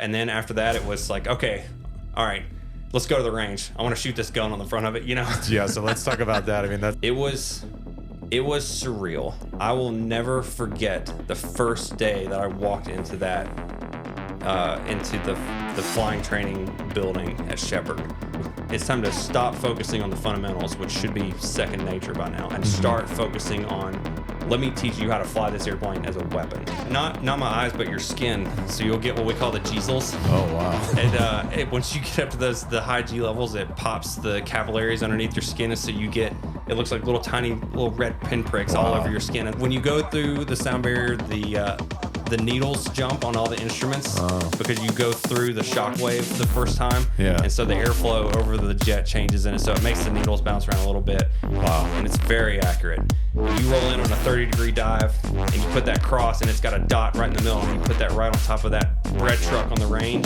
And then after that, it was like, okay, all right, let's go to the range. I want to shoot this gun on the front of it, you know? Yeah, so let's talk about that. I mean, It was surreal. I will never forget the first day that I walked into that, into the flying training building at Shepherd. It's time to stop focusing on the fundamentals, which should be second nature by now, and start focusing on, let me teach you how to fly this airplane as a weapon. Not my eyes, but your skin. So you'll get what we call the Geasels. Oh, wow. And once you get up to the high G levels, it pops the capillaries underneath your skin, and so you get, it looks like little tiny little red pinpricks all over your skin. And when you go through the sound barrier, the needles jump on all the instruments because you go through the shock wave the first time. Yeah. And so the airflow over the jet changes in it, so it makes the needles bounce around a little bit. Wow. And it's very accurate. And you roll in on a 30-degree dive, and you put that cross, and it's got a dot right in the middle, and you put that right on top of that bread truck on the range,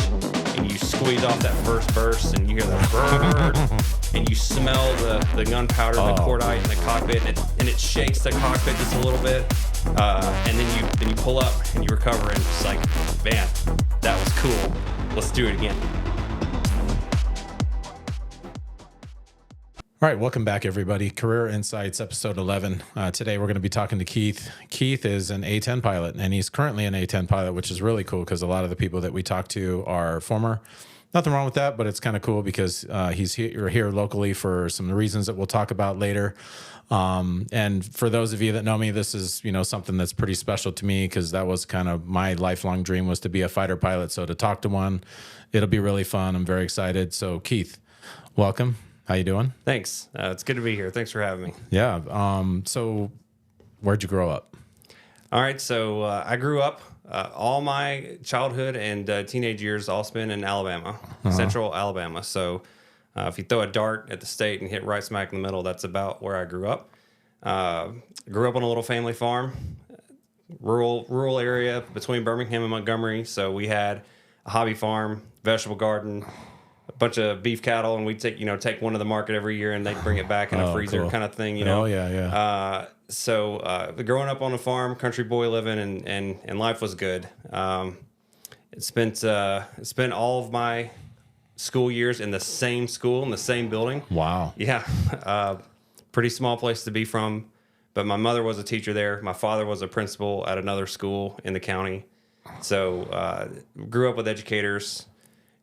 and you squeeze off that first burst, and you hear that brrrr, and you smell the gunpowder, the cordite in the cockpit, and it shakes the cockpit just a little bit. And then you pull up and you recover, and it's like, man, that was cool. Let's do it again. All right, welcome back, everybody. Career Insights, episode 11. Today, we're going to be talking to Keith. Keith is an A-10 pilot, and he's currently an A-10 pilot, which is really cool because a lot of the people that we talk to are former. Nothing wrong with that, but it's kind of cool because he's here locally for some reasons that we'll talk about later. And for those of you that know me, this is, something that's pretty special to me because that was kind of my lifelong dream, was to be a fighter pilot. So to talk to one, it'll be really fun. I'm very excited. So Keith, welcome. How you doing? Thanks. It's good to be here. Thanks for having me. Yeah. So where'd you grow up? All right. So I grew up, all my childhood and teenage years all spent in Alabama, central Alabama. So if you throw a dart at the state and hit right smack in the middle, that's about where I grew up. Grew up on a little family farm, rural area between Birmingham and Montgomery. So we had a hobby farm, vegetable garden, a bunch of beef cattle, and we'd take one to the market every year, and they'd bring it back in a freezer kind of thing, Oh, yeah. So growing up on a farm, country boy living, and life was good. Spent all of my school years in the same school, in the same building. Wow. Yeah. Pretty small place to be from, but my mother was a teacher there. My father was a principal at another school in the county. So grew up with educators.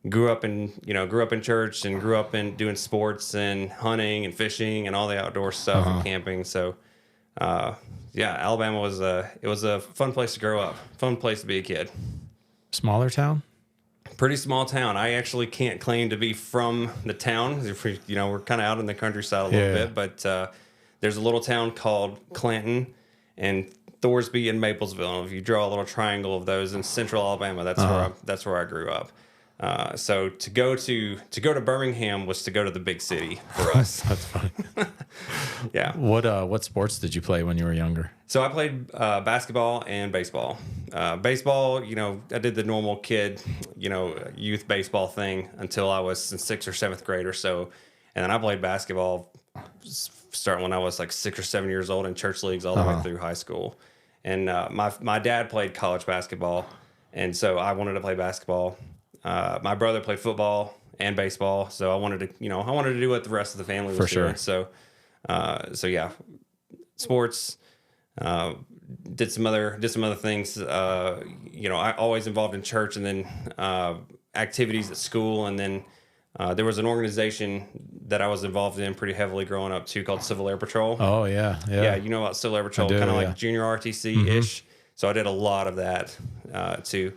Grew up in church, and grew up in doing sports and hunting and fishing and all the outdoor stuff and camping. So, Alabama was a fun place to grow up, fun place to be a kid. Smaller town? Pretty small town. I actually can't claim to be from the town. We're kind of out in the countryside a little bit, but there's a little town called Clanton and Thorsby and Maplesville. If you draw a little triangle of those in central Alabama, that's where I grew up. So to go to Birmingham was to go to the big city for us. That's funny. Yeah. What sports did you play when you were younger? So I played basketball and baseball. Baseball, I did the normal kid, youth baseball thing until I was in 6th or 7th grade or so. And then I played basketball starting when I was like 6 or 7 years old in church leagues all the way through high school. And my dad played college basketball, and so I wanted to play basketball. My brother played football and baseball, so I wanted to do what the rest of the family was doing. Sure. So yeah, sports. Did some other things. I always involved in church, and then activities at school, and then there was an organization that I was involved in pretty heavily growing up too, called Civil Air Patrol. Oh yeah. Yeah, you know about Civil Air Patrol, kind of like junior RTC ish. So I did a lot of that too.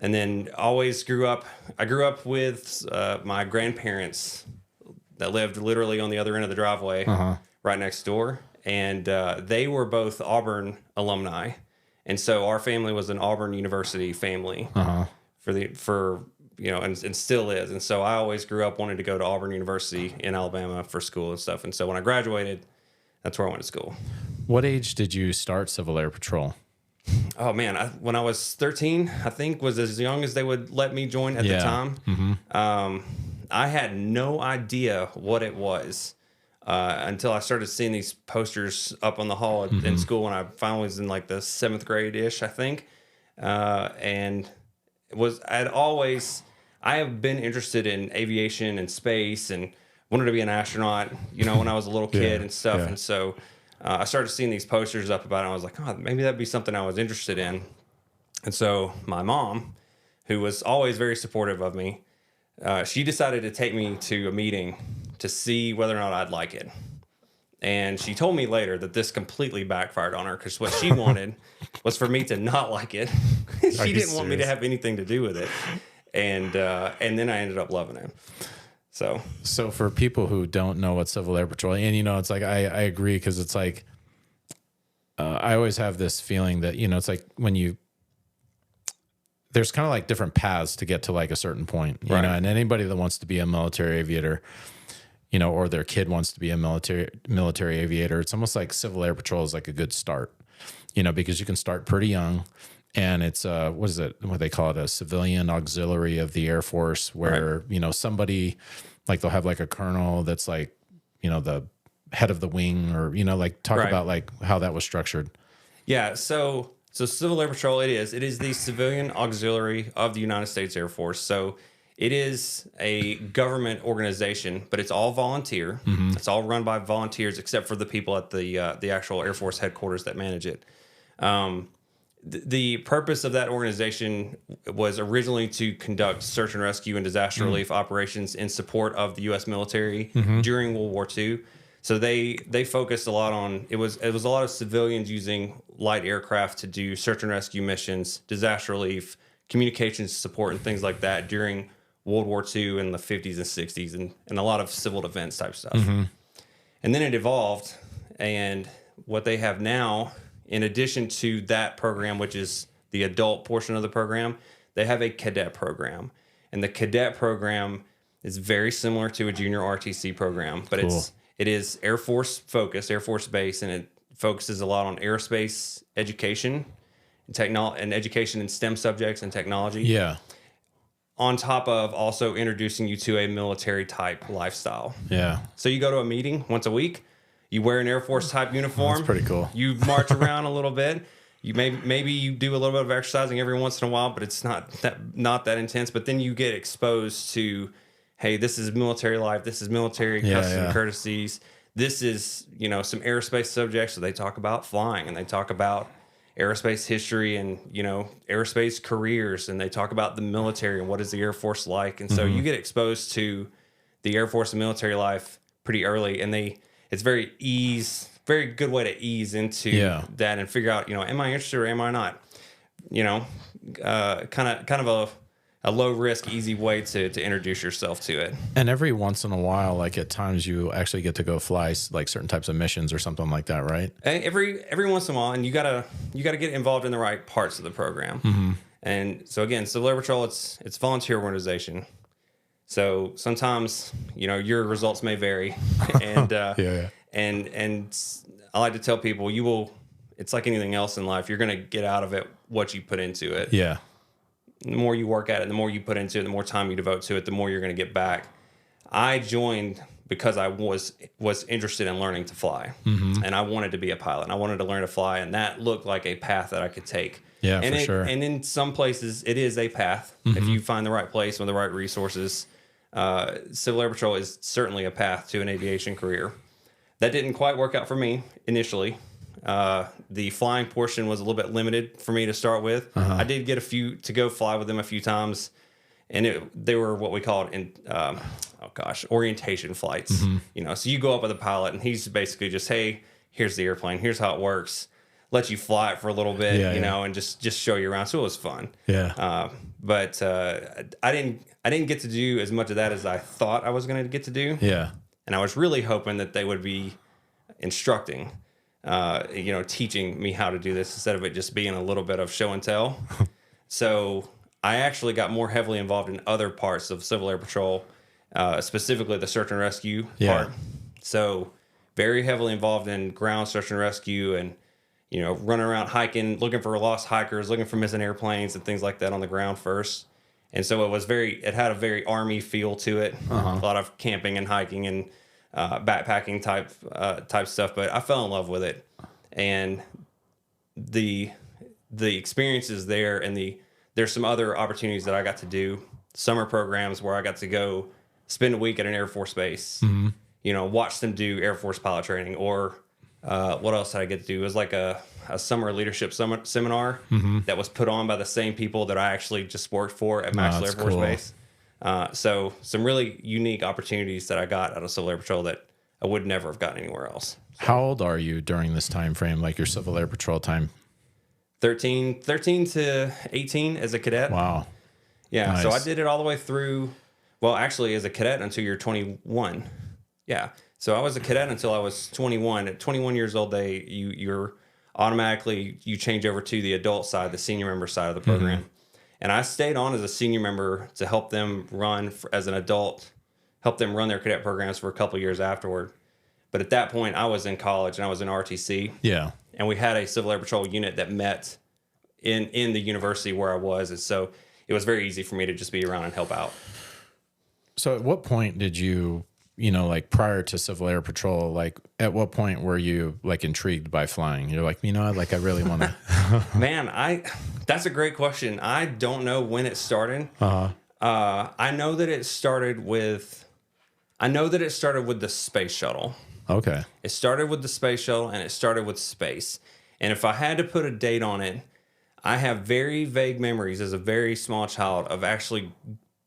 And then always grew up with my grandparents that lived literally on the other end of the driveway, right next door. And they were both Auburn alumni. And so our family was an Auburn University family and still is. And so I always grew up wanting to go to Auburn University in Alabama for school and stuff. And so when I graduated, that's where I went to school. What age did you start Civil Air Patrol? Oh man, when I was 13, I think was as young as they would let me join at the time. I had no idea what it was until I started seeing these posters up on the hall in school when I finally was in like the 7th grade ish, I think. And I have been interested in aviation and space and wanted to be an astronaut, when I was a little kid and stuff. Yeah. And so I started seeing these posters up about it. And I was like, oh, maybe that'd be something I was interested in. And so my mom, who was always very supportive of me, she decided to take me to a meeting to see whether or not I'd like it. And she told me later that this completely backfired on her because what she wanted was for me to not like it. She didn't want me to have anything to do with it. And then I ended up loving it. So for people who don't know what Civil Air Patrol, and it's like I agree, because it's like I always have this feeling that it's like when there's kind of like different paths to get to like a certain point, you know, and anybody that wants to be a military aviator, or their kid wants to be a military aviator, it's almost like Civil Air Patrol is like a good start, because you can start pretty young. And it's what they call it, a civilian auxiliary of the Air Force, where somebody, like, they'll have like a colonel that's like the head of the wing, or talk about like how that was structured. Yeah, so Civil Air Patrol, it is the civilian auxiliary of the United States Air Force. So it is a government organization, but it's all volunteer. It's all run by volunteers, except for the people at the actual Air Force headquarters that manage it. The purpose of that organization was originally to conduct search and rescue and disaster relief operations in support of the U.S. military during World War II. So they focused a lot on it was a lot of civilians using light aircraft to do search and rescue missions, disaster relief, communications support, and things like that during World War II in the 50s and 60s, and a lot of civil defense type stuff. And then it evolved, and what they have now, in addition to that program, which is the adult portion of the program, they have a cadet program. And the cadet program is very similar to a junior RTC program, but it is Air Force focused, Air Force base, and it focuses a lot on aerospace education and education in STEM subjects and technology. Yeah. On top of also introducing you to a military type lifestyle. Yeah. So you go to a meeting once a week. You wear an Air Force type uniform. That's pretty cool. You march around a little bit. You maybe you do a little bit of exercising every once in a while, but it's not that intense. But then you get exposed to, hey, this is military life. This is military customs and courtesies. This is some aerospace subjects. So they talk about flying, and they talk about aerospace history, and aerospace careers, and they talk about the military and what is the Air Force like. And so you get exposed to the Air Force and military life pretty early, and it's very good way to ease into that and figure out, am I interested or am I not? Kind of a low risk, easy way to introduce yourself to it. And every once in a while, like at times, you actually get to go fly like certain types of missions or something like that, right? And every once in a while, and you gotta get involved in the right parts of the program. And so again, Civil Air Patrol, it's volunteer organization. So sometimes, your results may vary, and and I like to tell people, it's like anything else in life. You're going to get out of it what you put into it. Yeah. The more you work at it, the more you put into it, the more time you devote to it, the more you're going to get back. I joined because I was interested in learning to fly, and I wanted to be a pilot. And I wanted to learn to fly, and that looked like a path that I could take. Yeah, and for sure. And in some places, it is a path if you find the right place with the right resources. Civil Air Patrol is certainly a path to an aviation career. That didn't quite work out for me initially. The flying portion was a little bit limited for me to start with. I did get to go fly with them a few times, and they were what we called orientation flights. So you go up with a pilot, and he's basically just, hey, here's the airplane, here's how it works, let you fly it for a little bit, and just show you around. So it was fun. But I didn't get to do as much of that as I thought I was going to get to do. And I was really hoping that they would be instructing, teaching me how to do this instead of it just being a little bit of show and tell. So I actually got more heavily involved in other parts of Civil Air Patrol, specifically the search and rescue part. So very heavily involved in ground search and rescue, and running around hiking, looking for lost hikers, looking for missing airplanes and things like that on the ground first. And so it had a very Army feel to it, a lot of camping and hiking and backpacking type stuff. But I fell in love with it, and the experiences there and the there's some other opportunities that I got to do, summer programs where I got to go spend a week at an Air Force base, watch them do Air Force pilot training, or what else did I get to do? It was like a summer leadership seminar that was put on by the same people that I actually just worked for at Maxwell Air Force Base. So some really unique opportunities that I got out of Civil Air Patrol that I would never have gotten anywhere else. So, how old are you during this time frame, like your Civil Air Patrol time? 13 to 18 as a cadet. Wow. Yeah. Nice. So I did it all the way through, well, actually as a cadet until you're 21. Yeah. So I was a cadet until I was 21. At 21 years old, you're automatically, you change over to the adult side, the senior member side of the program. And I stayed on as a senior member to help them run as an adult, help them run their cadet programs for a couple of years afterward. But at that point, I was in college and I was in RTC. Yeah. And we had a Civil Air Patrol unit that met in the university where I was. And so it was very easy for me to just be around and help out. So at what point did you, like prior to Civil Air Patrol, like at what point were you like intrigued by flying? You're like, I really want to. Man, that's a great question. I don't know when it started. I know that it started with the space shuttle. Okay. It started with the space shuttle and it started with space. And if I had to put a date on it, I have very vague memories as a very small child of actually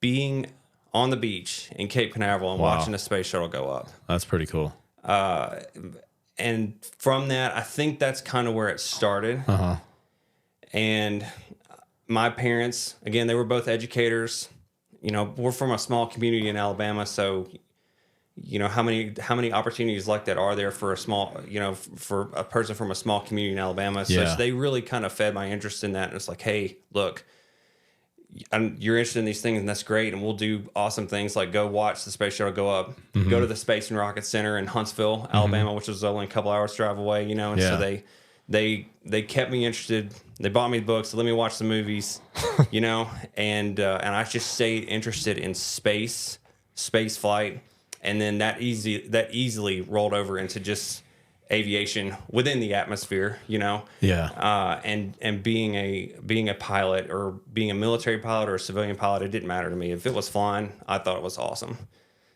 being on the beach in Cape Canaveral and watching a space shuttle go up. That's pretty cool. And from that, I think that's kind of where it started. And my parents, again, they were both educators. We're from a small community in Alabama, so how many opportunities like that are there for for a person from a small community in Alabama? So they really kind of fed my interest in that. And it's like, hey, look, you're interested in these things, and that's great. And we'll do awesome things like go watch the space shuttle go up, go to the Space and Rocket Center in Huntsville, Alabama, which was only a couple hours drive away. And so they kept me interested. They bought me books, let me watch the movies, and I just stayed interested in space flight. And then that easily rolled over into just aviation within the atmosphere, and being a pilot or being a military pilot or a civilian pilot, it didn't matter to me. If it was flying, I thought it was awesome.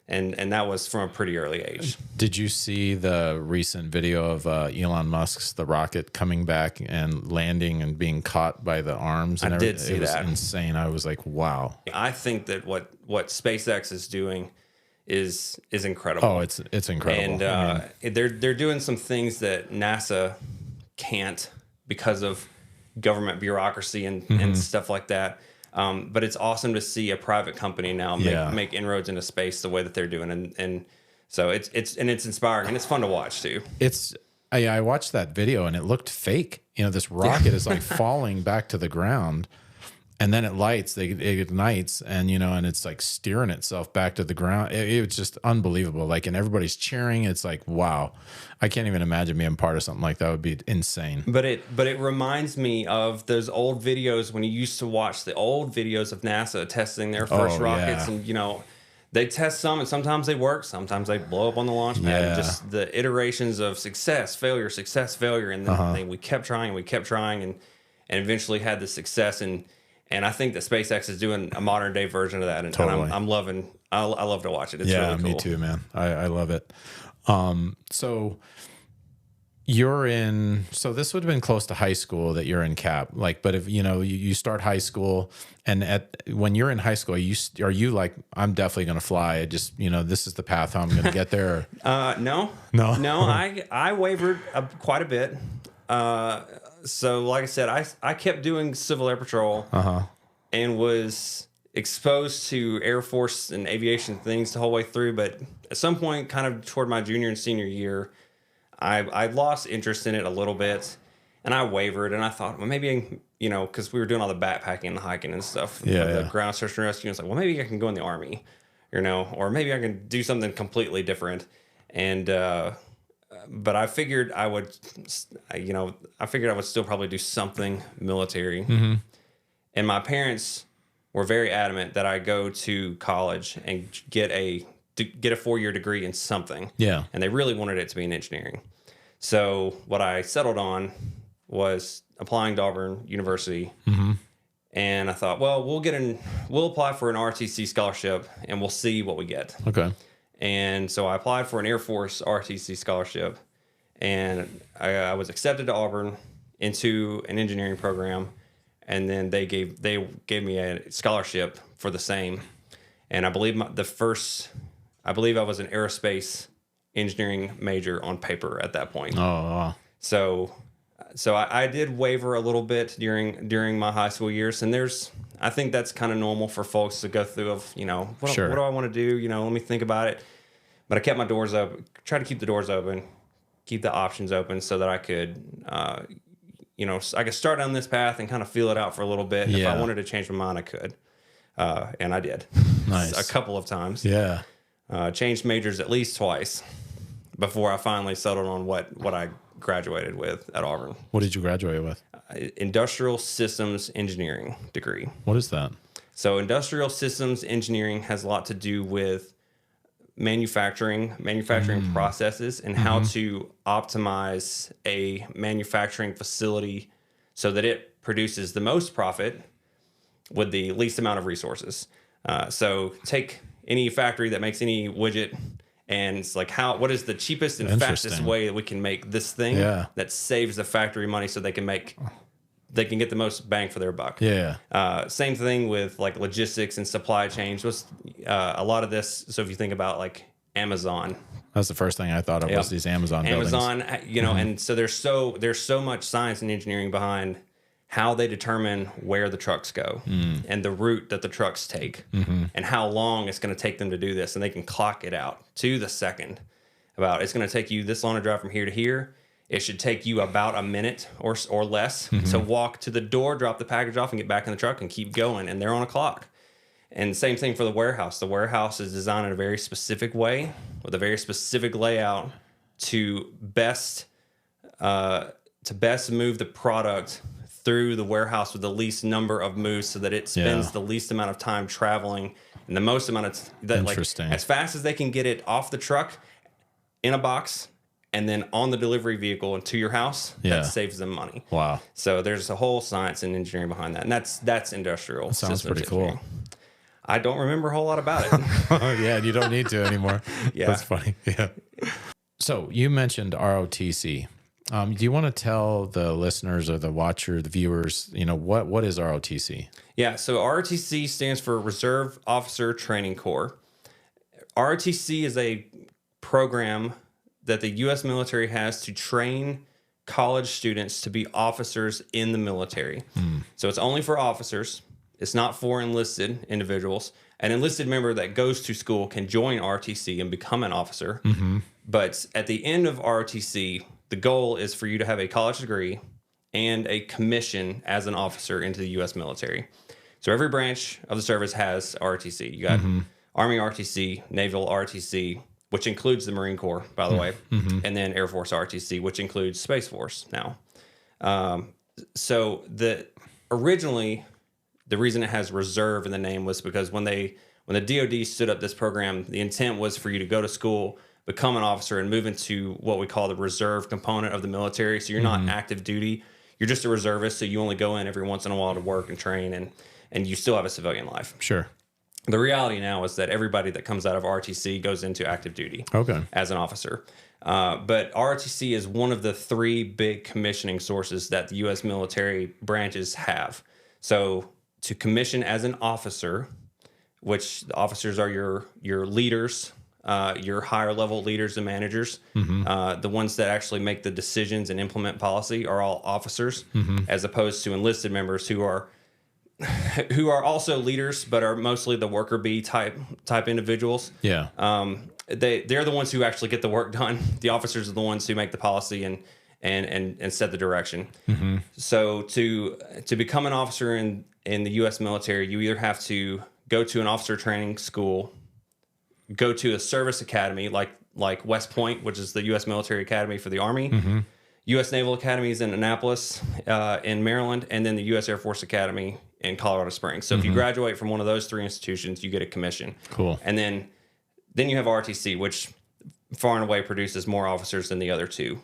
And that was from a pretty early age. Did you see the recent video of Elon Musk's the rocket coming back and landing and being caught by the arms? And I did see that. It was insane. I was like, wow. I think that what SpaceX is doing is incredible. Oh, it's incredible. And they're doing some things that NASA can't because of government bureaucracy and stuff like that. But it's awesome to see a private company now make inroads into space the way that they're doing, and so it's inspiring and it's fun to watch too. I watched that video and it looked fake. This rocket is like falling back to the ground. And then it ignites, and and it's like steering itself back to the ground. It was just unbelievable. Like, and everybody's cheering. It's like, wow, I can't even imagine being part of something like that. It would be insane. But it reminds me of those old videos when you used to watch the old videos of NASA testing their first rockets, and they test some, and sometimes they work, sometimes they blow up on the launch pad. And just the iterations of success, failure, and then we kept trying, and eventually had the success. And I think that SpaceX is doing a modern day version of that, and I'm loving. I love to watch it. It's really cool. Me too, man. I love it. So you're in. So this would have been close to high school that you're in Cap. Like, but if you start high school, and when you're in high school, are you like, I'm definitely going to fly? I just this is the path how I'm going to get there. No. I wavered quite a bit. So like I said, I kept doing Civil Air Patrol and was exposed to Air Force and aviation things the whole way through. But at some point, kind of toward my junior and senior year, I lost interest in it a little bit, and I wavered. And I thought, well, maybe because we were doing all the backpacking and the hiking and stuff, the ground search and rescue. And it's like, well, maybe I can go in the Army, or maybe I can do something completely different. And but I figured I would still probably do something military. And my parents were very adamant that I go to college and get a 4-year degree in something. Yeah. And they really wanted it to be in engineering. So what I settled on was applying to Auburn University And I thought, well, we'll apply for an RTC scholarship and we'll see what we get. Okay. And so I applied for an Air Force RTC scholarship, and I was accepted to Auburn into an engineering program, and then they gave me a scholarship for the same. And I believe I was an aerospace engineering major on paper at that point. Oh, wow. So I did waver a little bit during my high school years, and I think that's kind of normal for folks to go through of, what do I want to do? Let me think about it. But I kept my doors open, tried to keep the doors open, keep the options open so that I could, I could start down this path and kind of feel it out for a little bit. And if I wanted to change my mind, I could. And I did. Nice. A couple of times. Yeah. Changed majors at least twice before I finally settled on what I graduated with at Auburn. What did you graduate with? Industrial Systems Engineering degree. What is that? So industrial systems engineering has a lot to do with manufacturing processes and how to optimize a manufacturing facility so that it produces the most profit with the least amount of resources. So take any factory that makes any widget, and it's like, what is the cheapest and fastest way that we can make this thing that saves the factory money so they can get the most bang for their buck. Yeah. Same thing with like logistics and supply chains. A lot of this. So if you think about like Amazon, that's the first thing I thought of was these Amazon buildings. And so there's so much science and engineering behind how they determine where the trucks go and the route that the trucks take and how long it's going to take them to do this. And they can clock it out to the second about it's going to take you this long to drive from here to here. It should take you about a minute or less to walk to the door, drop the package off, and get back in the truck and keep going. And they're on a clock. And same thing for the warehouse. The warehouse is designed in a very specific way with a very specific layout to best move the product through the warehouse with the least number of moves so that it spends the least amount of time traveling and the most amount of as fast as they can get it off the truck in a box and then on the delivery vehicle and to your house. That saves them money. Wow. So there's a whole science and engineering behind that. And that's industrial. That sounds pretty cool. I don't remember a whole lot about it. Yeah, you don't need to anymore. Yeah. That's funny. Yeah. So you mentioned ROTC. Do you want to tell the listeners or the watcher, the viewers, what is ROTC? Yeah, so ROTC stands for Reserve Officer Training Corps. ROTC is a program that the U.S. military has to train college students to be officers in the military. So it's only for officers. It's not for enlisted individuals. An enlisted member that goes to school can join ROTC and become an officer. But at the end of ROTC, the goal is for you to have a college degree and a commission as an officer into the U.S. military. So every branch of the service has ROTC. You got Army ROTC, Naval ROTC, which includes the Marine Corps, by the way, and then Air Force ROTC, which includes Space Force now. So originally, the reason it has reserve in the name was because when the DoD stood up this program, the intent was for you to go to school, become an officer, and move into what we call the reserve component of the military. So you're not active duty. You're just a reservist, so you only go in every once in a while to work and train, and you still have a civilian life. Sure. The reality now is that everybody that comes out of ROTC goes into active duty as an officer. But ROTC is one of the three big commissioning sources that the U.S. military branches have. So to commission as an officer, which the officers are your leaders, your higher level leaders and managers, the ones that actually make the decisions and implement policy are all officers, as opposed to enlisted members who are also leaders but are mostly the worker bee type individuals. Yeah. They're the ones who actually get the work done. The officers are the ones who make the policy and set the direction. So to become an officer in the U.S. military, you either have to go to an officer training school, go to a service academy like West Point, which is the U.S. military academy for the Army, U.S. Naval Academy is in Annapolis, in Maryland, and then the U.S. Air Force Academy in Colorado Springs. So if you graduate from one of those three institutions, you get a commission. Cool. And then you have RTC, which far and away produces more officers than the other two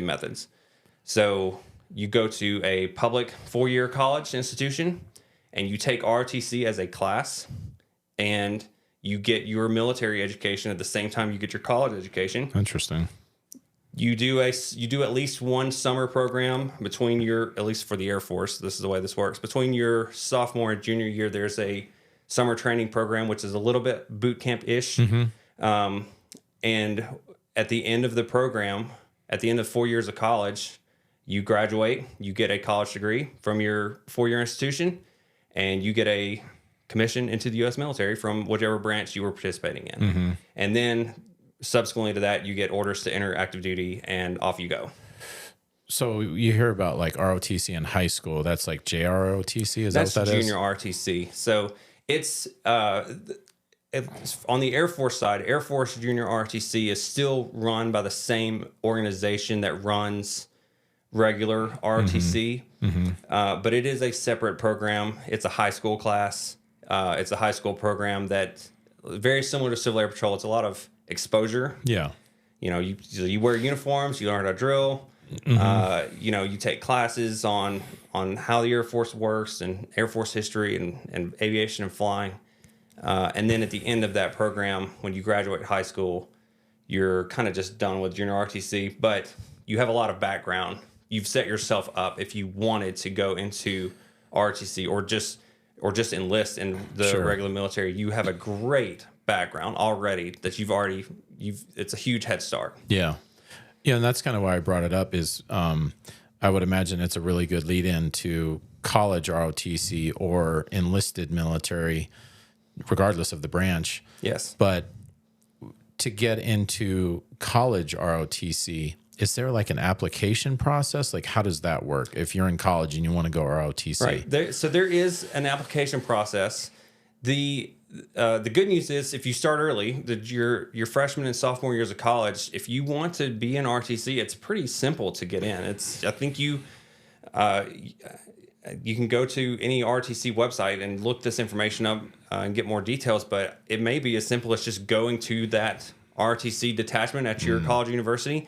methods. So you go to a public 4-year college institution and you take ROTC as a class, and you get your military education at the same time you get your college education. Interesting. You do at least one summer program between at least for the Air Force, this is the way this works. Between your sophomore and junior year, there's a summer training program, which is a little bit boot camp-ish. And at the end of the program, at the end of 4 years of college, you graduate, you get a college degree from your 4-year institution, and you get a commission into the U.S. military from whichever branch you were participating in. And then subsequently to that, you get orders to enter active duty, and off you go. So you hear about like ROTC in high school. That's like JROTC. Is That's that what that is? junior RTC. So it's on the Air Force side. Air Force Junior RTC is still run by the same organization that runs regular ROTC, but it is a separate program. It's a high school class. It's a high school program that very similar to Civil Air Patrol. It's a lot of exposure. Yeah. You know, you wear uniforms, you learn how to drill. You know, you take classes on how the Air Force works and Air Force history and aviation and flying. And then at the end of that program, when you graduate high school, you're kind of just done with junior RTC, but you have a lot of background. You've set yourself up if you wanted to go into RTC or just enlist in the regular military. You have a great background already that it's a huge head start. Yeah. Yeah, and that's kind of why I brought it up is I would imagine it's a really good lead in to college ROTC or enlisted military, regardless of the branch. Yes. But to get into college ROTC, is there like an application process? Like, how does that work if you're in college and you want to go ROTC? Right. So there is an application process. The good news is if you start early, your freshman and sophomore years of college, if you want to be in RTC, it's pretty simple to get in. I think you can go to any RTC website and look this information up and get more details, but it may be as simple as just going to that RTC detachment at your college university,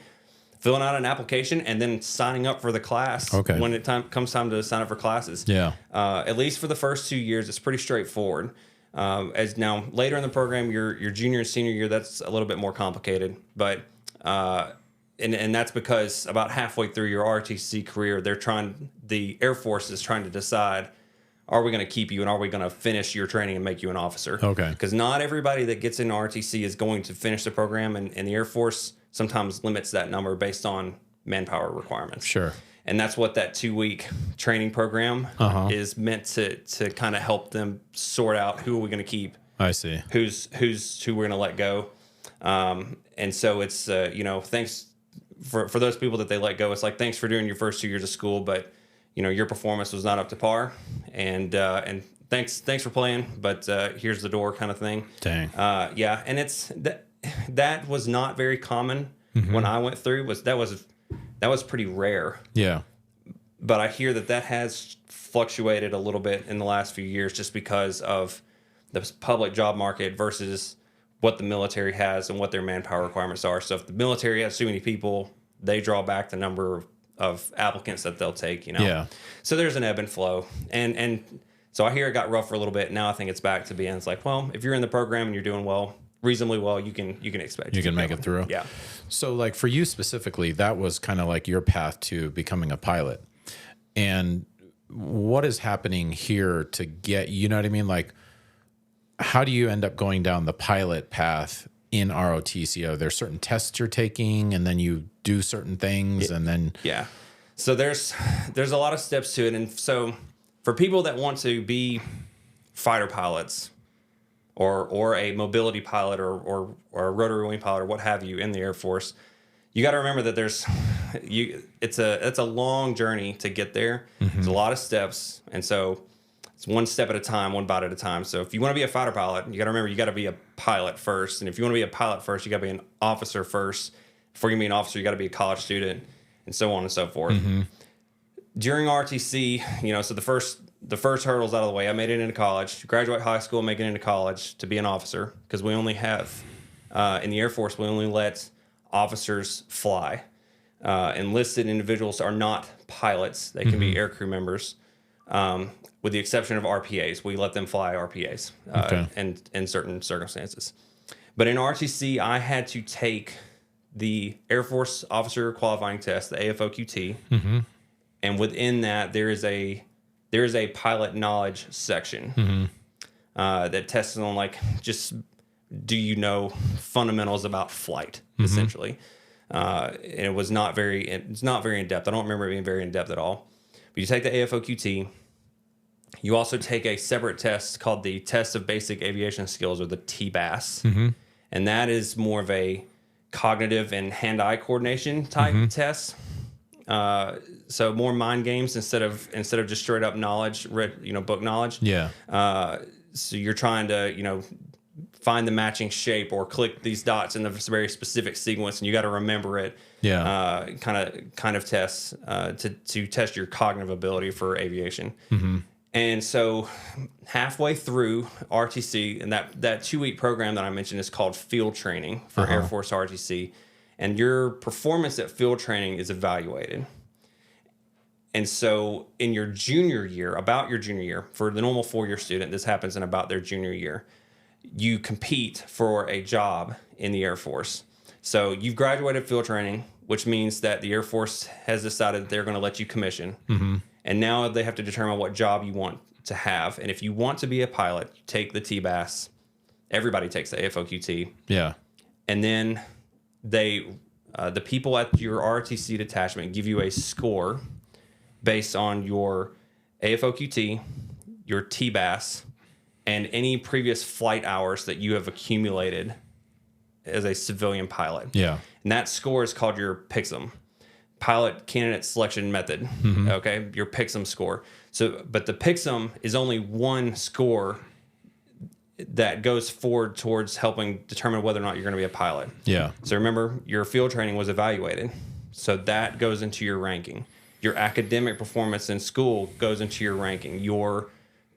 filling out an application, and then signing up for the class when it comes time to sign up for classes. Yeah. At least for the first 2 years, it's pretty straightforward. As now later in the program, your junior and senior year, that's a little bit more complicated. But and that's because about halfway through your RTC career, the Air Force is trying to decide, are we going to keep you and are we going to finish your training and make you an officer? Okay. Because not everybody that gets into RTC is going to finish the program, and the Air Force sometimes limits that number based on manpower requirements. Sure. And that's what that 2-week training program is meant to kind of help them sort out who are we going to keep. I see. Who we're going to let go. And so it's, thanks for those people that they let go. It's like, thanks for doing your first 2 years of school, but your performance was not up to par. And thanks for playing, but here's the door kind of thing. Dang. Yeah. And it's that was not very common when I went through. That was pretty rare. Yeah. But I hear that has fluctuated a little bit in the last few years just because of the public job market versus what the military has and what their manpower requirements are. So if the military has too many people, they draw back the number of applicants that they'll take, Yeah. So there's an ebb and flow. And so I hear it got rough for a little bit. Now I think it's back to being, it's like, well, if you're in the program and you're doing reasonably well, you can expect you can make it through. Yeah. So like for you specifically, that was kind of like your path to becoming a pilot. And what is happening here to get, you know what I mean? Like, how do you end up going down the pilot path in ROTC? Are there certain tests you're taking and then you do certain things and then... Yeah. So there's a lot of steps to it. And so for people that want to be fighter pilots or a mobility pilot or a rotary wing pilot or what have you in the Air Force, you got to remember that it's a long journey to get there. There's a lot of steps. And so it's one step at a time, one bite at a time. So if you want to be a fighter pilot, you got to remember you got to be a pilot first. And if you want to be a pilot first, you got to be an officer first. Before you can be an officer, you got to be a college student, and so on and so forth. During RTC, so the first hurdle's out of the way. I made it into college. Graduate high school, make it into college to be an officer, because we only have in the Air Force we only let officers fly. Enlisted individuals are not pilots. They can be aircrew members, with the exception of RPAs. We let them fly RPAs and in certain circumstances. But in RTC, I had to take the Air Force Officer Qualifying Test, the AFOQT, and within that there is a pilot knowledge section that tests on like just do you know fundamentals about flight essentially. And it's not very in depth. I don't remember it being very in depth at all. But you take the AFOQT. You also take a separate test called the Test of Basic Aviation Skills, or the TBAS. And that is more of a cognitive and hand-eye coordination type test. So more mind games instead of just straight up knowledge, book knowledge. Yeah. So you're trying to, find the matching shape or click these dots in a very specific sequence, and you got to remember it. Yeah. Kind of tests to test your cognitive ability for aviation. And so halfway through RTC, and that 2-week program that I mentioned is called field training for Air Force RTC, and your performance at field training is evaluated. And so in your junior year, for the normal 4-year student, this happens in about their junior year, you compete for a job in the Air Force. So you've graduated field training, which means that the Air Force has decided that they're going to let you commission. And now they have to determine what job you want to have. And if you want to be a pilot, you take the TBAS. Everybody takes the AFOQT. Yeah. And then the people at your RTC detachment give you a score based on your AFOQT, your TBAS, and any previous flight hours that you have accumulated as a civilian pilot. Yeah. And that score is called your PICSM, Pilot Candidate Selection Method. Okay, your PICSM score. So, but the PICSM is only one score that goes forward towards helping determine whether or not you're going to be a pilot. Yeah. So remember, your field training was evaluated. So that goes into your ranking. Your academic performance in school goes into your ranking. Your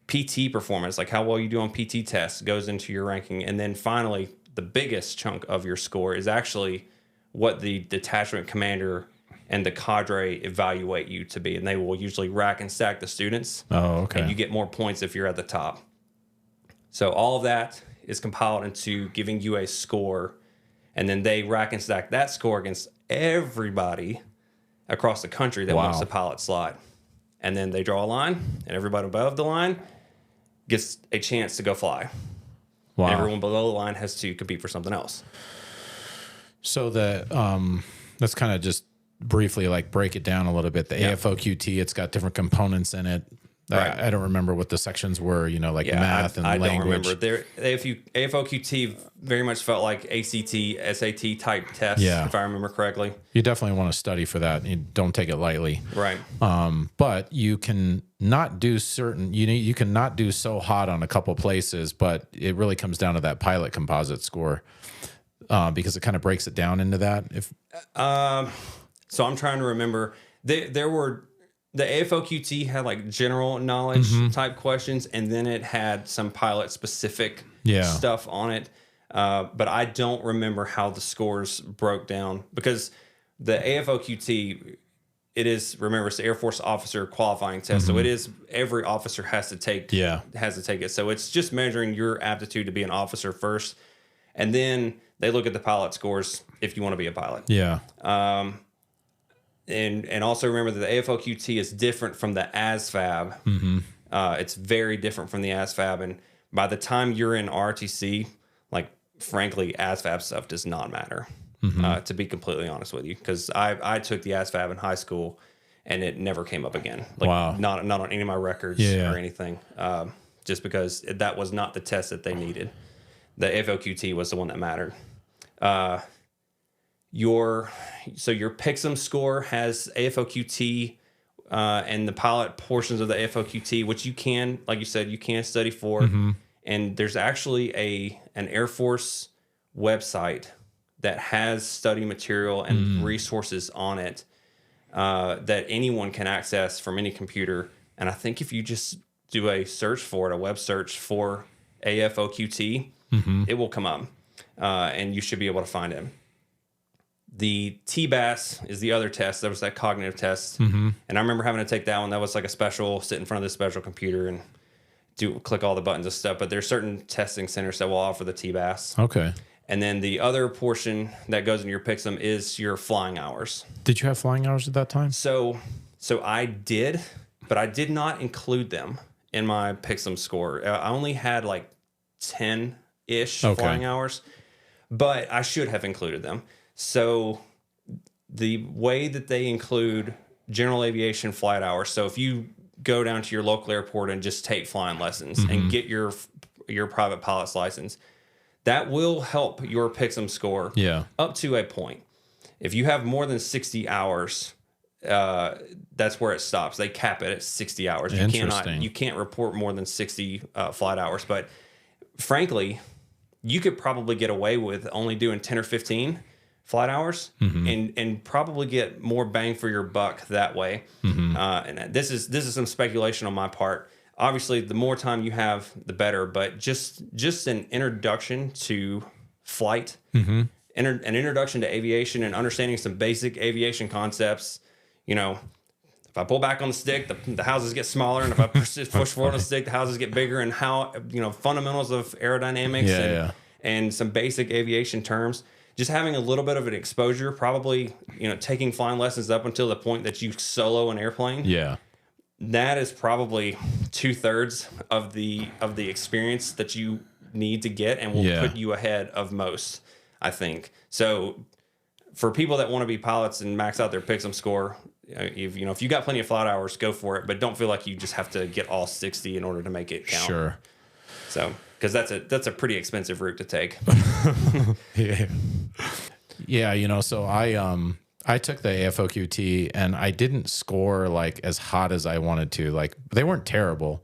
PT performance, like how well you do on PT tests, goes into your ranking. And then finally, the biggest chunk of your score is actually what the detachment commander and the cadre evaluate you to be. And they will usually rack and stack the students. Oh, okay. And you get more points if you're at the top. So all of that is compiled into giving you a score. And then they rack and stack that score against everybody across the country that wants to pilot slide. And then they draw a line, and everybody above the line gets a chance to go fly. Wow. And everyone below the line has to compete for something else. So let's kind of just briefly like break it down a little bit. The AFOQT, it's got different components in it. Right. I don't remember what the sections were, math and I language. don't remember. AFOQT very much felt like ACT, SAT type tests, if I remember correctly. You definitely want to study for that. You don't take it lightly. Right. But you can not do you can not do so hot on a couple places, but it really comes down to that pilot composite score because it kind of breaks it down into that. So I'm trying to remember. The AFOQT had like general knowledge type questions, and then it had some pilot specific stuff on it. But I don't remember how the scores broke down, because the AFOQT, it's the Air Force Officer Qualifying Test. So it is, every officer has to take it. So it's just measuring your aptitude to be an officer first. And then they look at the pilot scores if you want to be a pilot. Yeah. And also remember that the AFOQT is different from the ASVAB. It's very different from the ASVAB. And by the time you're in RTC, like, frankly, ASVAB stuff does not matter, to be completely honest with you. Because I took the ASVAB in high school, and it never came up again. Like, not on any of my records or anything. Just because that was not the test that they needed. The AFOQT was the one that mattered. Your PICSM score has AFOQT and the pilot portions of the AFOQT, which you can, like you said, you can study for. And there's actually an Air Force website that has study material and resources on it that anyone can access from any computer. And I think if you just do a search for it, a web search for AFOQT, it will come up, and you should be able to find it. The TBAS is the other test. That was that cognitive test. And I remember having to take that one. That was like a special, sit in front of this special computer and click all the buttons and stuff. But there's certain testing centers that will offer the TBAS. Okay. And then the other portion that goes into your PICSM is your flying hours. Did you have flying hours at that time? So I did, but I did not include them in my PICSM score. I only had like 10-ish flying hours, but I should have included them. So the way that they include general aviation flight hours, so if you go down to your local airport and just take flying lessons and get your private pilot's license, that will help your PICSM score up to a point. If you have more than 60 hours, that's where it stops. They cap it at 60 hours. You can't report more than 60 flight hours. But frankly, you could probably get away with only doing 10 or 15 flight hours and probably get more bang for your buck that way. And this is some speculation on my part. Obviously, the more time you have, the better. But just an introduction to flight, an introduction to aviation, and understanding some basic aviation concepts. You know, if I pull back on the stick, the houses get smaller, and if I push forward on the stick, the houses get bigger. And how, fundamentals of aerodynamics and some basic aviation terms. Just having a little bit of an exposure, probably taking flying lessons up until the point that you solo an airplane. Yeah. That is probably 2/3 of the experience that you need to get, and will put you ahead of most, I think. So for people that want to be pilots and max out their PICSM score, if you got plenty of flight hours, go for it. But don't feel like you just have to get all 60 in order to make it count. Sure. So because that's a pretty expensive route to take. So I took the AFOQT and I didn't score like as hot as I wanted to. Like they weren't terrible,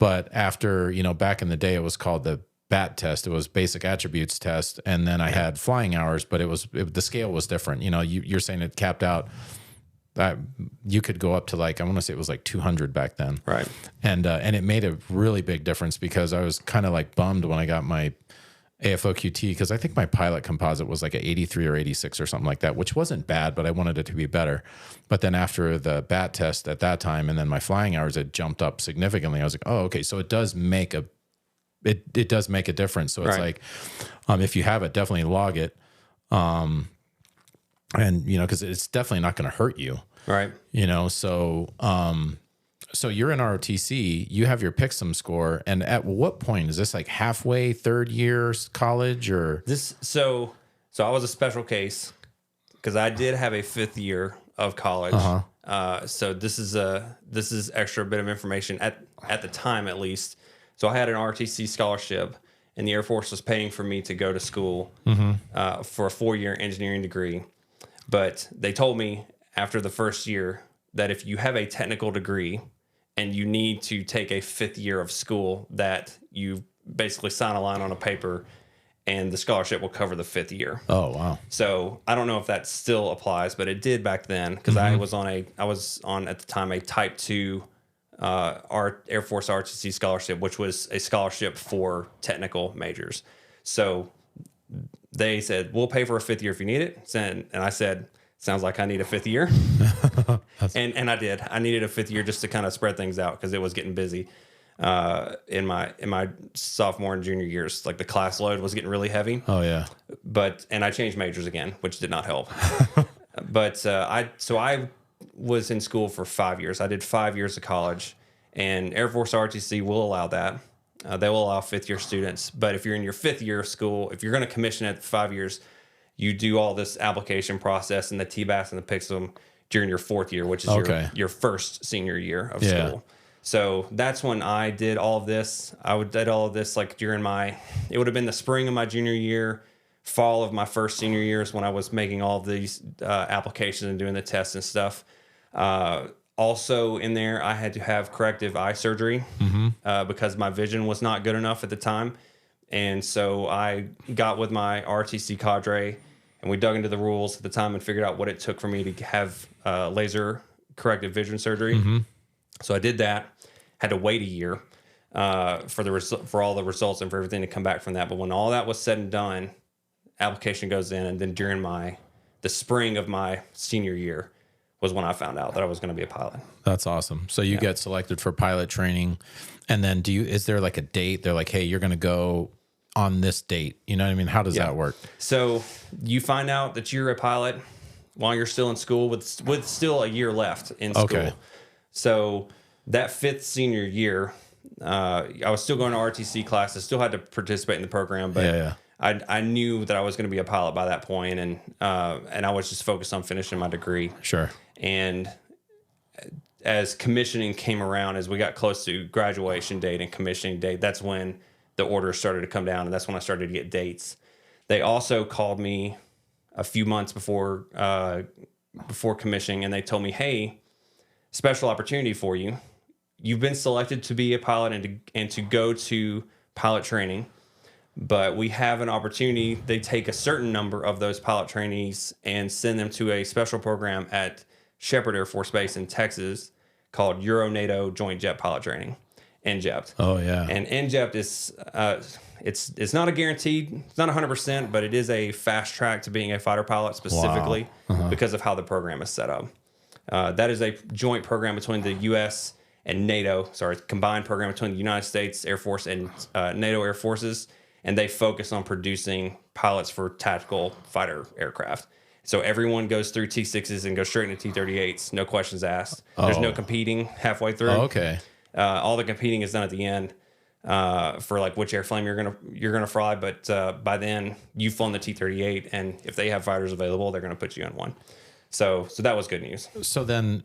but after, back in the day, it was called the BAT test. It was basic attributes test. And then I had flying hours, but the scale was different. You're saying it capped out that you could go up to like, I want to say it was like 200 back then. Right. And it made a really big difference because I was kind of like bummed when I got my AFOQT, because I think my pilot composite was like an 83 or 86 or something like that, which wasn't bad, but I wanted it to be better. But then after the BAT test at that time, and then my flying hours, it jumped up significantly. I was like, oh, okay. So it does make a difference. So it's like, if you have it, definitely log it. And cause it's definitely not going to hurt you. Right. So you're in ROTC, you have your PICSM score, and at what point is this, like halfway, third year college, or this? So I was a special case because I did have a 5th year of college. So this is extra bit of information at the time, at least. So I had an ROTC scholarship, and the Air Force was paying for me to go to school for a 4-year engineering degree. But they told me after the first year that if you have a technical degree and you need to take a 5th year of school, that you basically sign a line on a paper and the scholarship will cover the 5th year. Oh, wow. So I don't know if that still applies, but it did back then, because I was on at the time a Type 2 Air Force ROTC scholarship, which was a scholarship for technical majors. So they said, we'll pay for a 5th year if you need it. And I said, sounds like I need a 5th year. and I did. I needed a 5th year just to kind of spread things out, because it was getting busy in my sophomore and junior years. Like the class load was getting really heavy. Oh yeah. And I changed majors again, which did not help. But I was in school for 5 years. I did 5 years of college, and Air Force ROTC will allow that. They will allow 5th year students. But if you're in your 5th year of school, if you're going to commission at 5 years, you do all this application process and the TBAS and the PICSM during your 4th year, which is your first senior year of school. So that's when I did all of this. Did all of this like during it would have been the spring of my junior year, fall of my first senior years, when I was making all of these applications and doing the tests and stuff. Also in there, I had to have corrective eye surgery because my vision was not good enough at the time. And so I got with my RTC cadre, and we dug into the rules at the time and figured out what it took for me to have laser corrective vision surgery. So I did that, had to wait a year for all the results and for everything to come back from that. But when all that was said and done, application goes in, and then during my the spring of my senior year was when I found out that I was going to be a pilot. That's awesome. So you get selected for pilot training, and then is there like a date? They're like, hey, you're going to go on this date. You know what I mean? How does that work? So you find out that you're a pilot while you're still in school with still a year left in school. Okay. So that 5th senior year, I was still going to RTC classes, still had to participate in the program, but I knew that I was going to be a pilot by that point, and I was just focused on finishing my degree. Sure. And as commissioning came around, as we got close to graduation date and commissioning date, that's when the orders started to come down, and that's when I started to get dates. They also called me a few months before commissioning, and they told me, hey, special opportunity for you. You've been selected to be a pilot and to go to pilot training, but we have an opportunity. They take a certain number of those pilot trainees and send them to a special program at Shepherd Air Force Base in Texas called Euro-NATO Joint Jet Pilot Training, NJEPT. Oh, yeah. And NJEPT is, it's not a guaranteed, it's not 100%, but it is a fast track to being a fighter pilot specifically because of how the program is set up. That is a joint program between the U.S. and NATO, combined program between the United States Air Force and NATO Air Forces, and they focus on producing pilots for tactical fighter aircraft. So everyone goes through T6s and goes straight into T-38s, no questions asked. There's no competing halfway through. Oh, okay. All the competing is done at the end for like which airframe you're gonna fly. But by then you've flown the T-38, and if they have fighters available, they're gonna put you in one. So that was good news. So then,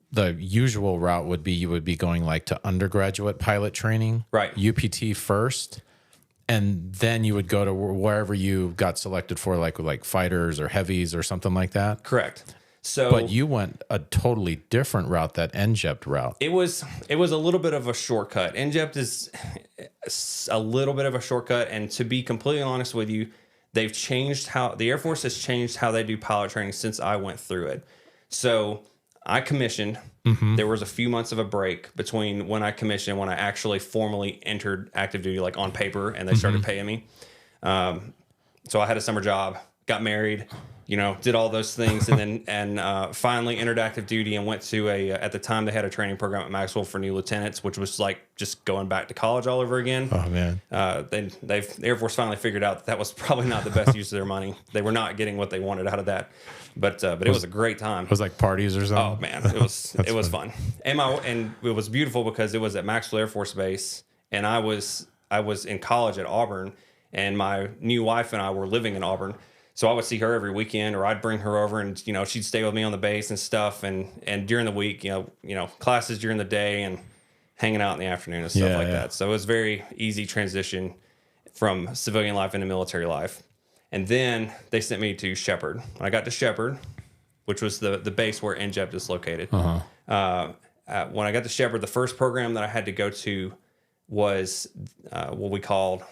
the usual route would be you would be going like to undergraduate pilot training, right? UPT first, and then you would go to wherever you got selected for, like fighters or heavies or something like that. Correct. So, but you went a totally different route, that NJEPT route. It was a little bit of a shortcut. NJEPT is a little bit of a shortcut, and to be completely honest with you, they've changed how the Air Force has changed how they do pilot training since I went through it. So I commissioned. There was a few months of a break between when I commissioned and when I actually formally entered active duty, like on paper, and they started paying me. So I had a summer job, got married, did all those things, and then finally entered active duty and went to at the time they had a training program at Maxwell for new lieutenants, which was like just going back to college all over again. Oh man. The Air Force finally figured out that was probably not the best use of their money. They were not getting what they wanted out of that. But it was a great time. It was like parties or something. Oh man, it was fun. And it was beautiful because it was at Maxwell Air Force Base, and I was in college at Auburn, and my new wife and I were living in Auburn. So I would see her every weekend, or I'd bring her over, and she'd stay with me on the base and stuff. And during the week, classes during the day and hanging out in the afternoon and stuff like that. So it was very easy transition from civilian life into military life. And then they sent me to Shepherd. When I got to Shepherd, which was the base where NJEPT is located, when I got to Shepherd, the first program that I had to go to was what we called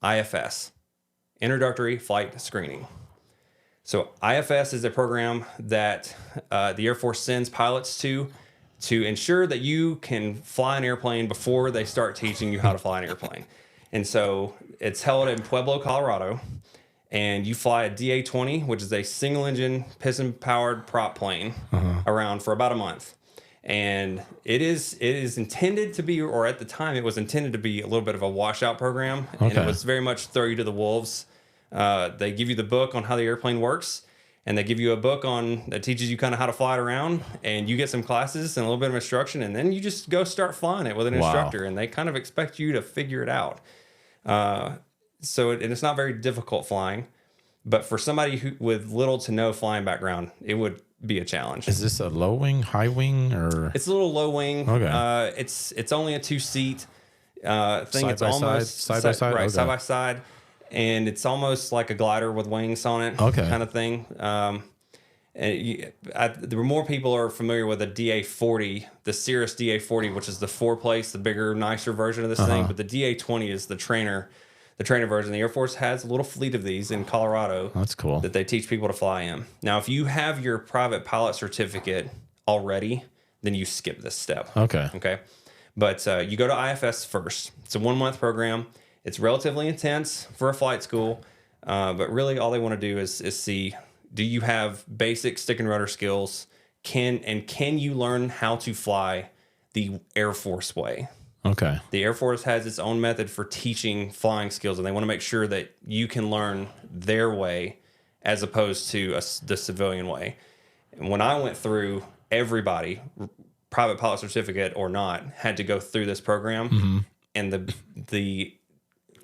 IFS. Introductory Flight Screening. So IFS is a program that the Air Force sends pilots to ensure that you can fly an airplane before they start teaching you how to fly an airplane. And so it's held in Pueblo, Colorado, and you fly a DA-20, which is a single-engine, piston-powered prop plane, around for about a month. And it is intended to be, or at the time, it was intended to be a little bit of a washout program, and it was very much throw you to the wolves. They give you the book on how the airplane works, and they give you a book that teaches you kind of how to fly it around, and you get some classes and a little bit of instruction, and then you just go start flying it with an instructor, and they kind of expect you to figure it out. So it's not very difficult flying, but for somebody with little to no flying background, it would be a challenge. Is this a low wing, high wing, or? It's a little low wing. Okay. It's only a 2-seat thing. Side by side? Right, Okay. side by side. And it's almost like a glider with wings on it, kind of thing. The more people are familiar with a DA-40, the Cirrus DA-40, which is the 4-place, the bigger, nicer version of this thing. But the DA-20 is the trainer version. The Air Force has a little fleet of these in Colorado. That's cool. That they teach people to fly in. Now, if you have your private pilot certificate already, then you skip this step. Okay. But you go to IFS first. It's a 1-month program. It's relatively intense for a flight school, but really all they want to do is see, do you have basic stick and rudder skills? Can you learn how to fly the Air Force way? Okay. The Air Force has its own method for teaching flying skills, and they want to make sure that you can learn their way as opposed to the civilian way. And when I went through, everybody, private pilot certificate or not, had to go through this program, and the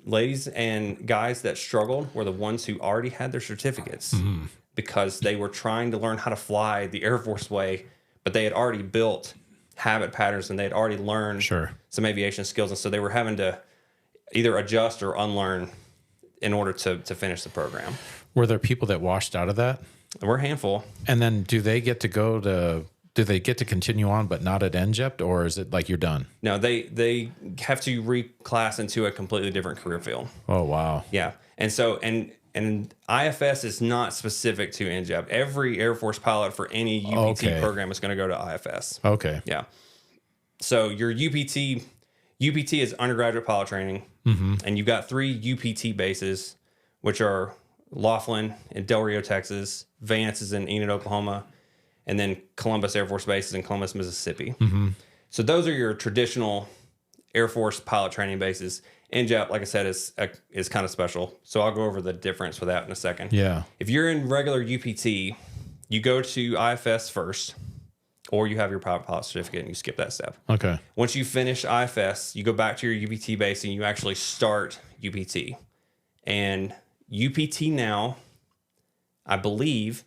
ladies and guys that struggled were the ones who already had their certificates because they were trying to learn how to fly the Air Force way, but they had already built habit patterns and they had already learned some aviation skills. And so they were having to either adjust or unlearn in order to finish the program. Were there people that washed out of that? We're a handful. And then do they get to continue on, but not at NJEP, or is it like you're done? No, they have to reclass into a completely different career field. Oh, wow. Yeah. And so, and IFS is not specific to NJEP. Every Air Force pilot for any UPT program is going to go to IFS. Okay. Yeah. So your UPT is undergraduate pilot training, and you've got 3 UPT bases, which are Laughlin in Del Rio, Texas, Vance is in Enid, Oklahoma, and then Columbus Air Force Base is in Columbus, Mississippi. So those are your traditional Air Force pilot training bases. NJEP, like I said, is kind of special. So I'll go over the difference with that in a second. Yeah. If you're in regular UPT, you go to IFS first, or you have your private pilot certificate and you skip that step. Okay. Once you finish IFS, you go back to your UPT base and you actually start UPT. And UPT now, I believe,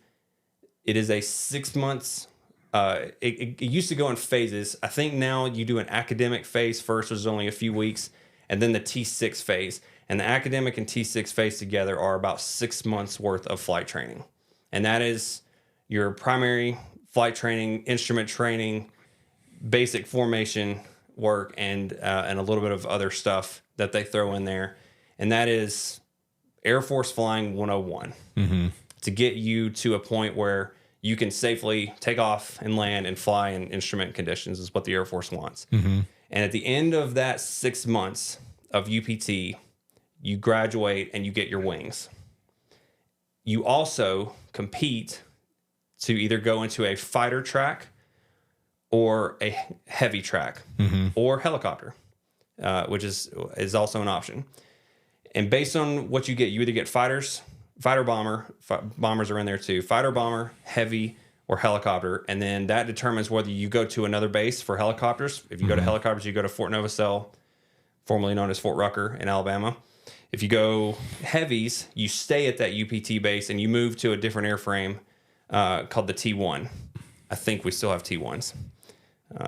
it is a 6 months. It used to go in phases. I think now you do an academic phase first, which is only a few weeks, and then the T6 phase. And the academic and T6 phase together are about 6 months worth of flight training. And that is your primary flight training, instrument training, basic formation work, and a little bit of other stuff that they throw in there. And that is Air Force Flying 101 to get you to a point where you can safely take off and land and fly in instrument conditions is what the Air Force wants. And at the end of that 6 months of UPT, you graduate and you get your wings. You also compete to either go into a fighter track or a heavy track or helicopter, which is also an option. And based on what you get, you either get bombers are in there too, fighter, bomber, heavy, or helicopter. And then that determines whether you go to another base for helicopters. If you go to helicopters, you go to Fort Novosel, formerly known as Fort Rucker in Alabama. If you go heavies, you stay at that UPT base and you move to a different airframe called the T1. I think we still have T1s.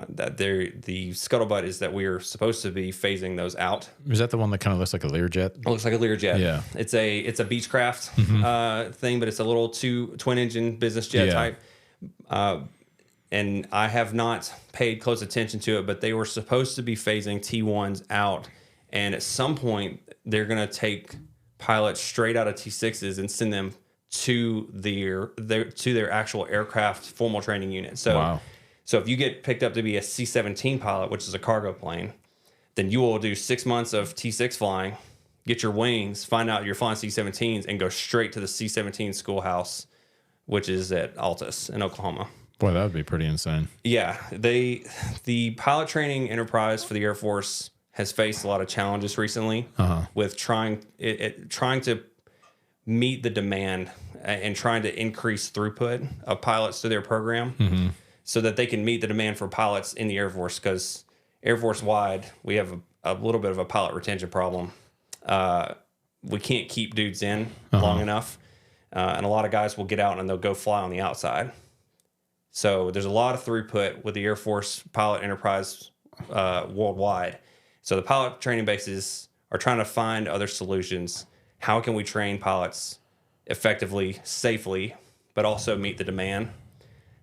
The scuttlebutt is that we are supposed to be phasing those out. Is that the one that kind of looks like a Learjet? It looks like a Learjet. Yeah. It's a Beechcraft thing, but it's a little twin engine business jet type. And I have not paid close attention to it, but they were supposed to be phasing T1s out. And at some point, they're going to take pilots straight out of T6s and send them to their actual aircraft formal training unit. So, So if you get picked up to be a C-17 pilot, which is a cargo plane, then you will do 6 months of T6 flying, get your wings, find out you're flying C-17s, and go straight to the C-17 schoolhouse, which is at Altus in Oklahoma. Boy, that would be pretty insane. Yeah, the pilot training enterprise for the Air Force has faced a lot of challenges recently with trying to meet the demand and trying to increase throughput of pilots to their program so that they can meet the demand for pilots in the Air Force, because Air Force wide, we have a little bit of a pilot retention problem. We can't keep dudes in long enough, and a lot of guys will get out and they'll go fly on the outside. So there's a lot of throughput with the Air Force pilot enterprise worldwide. So the pilot training bases are trying to find other solutions. How can we train pilots effectively, safely, but also meet the demand?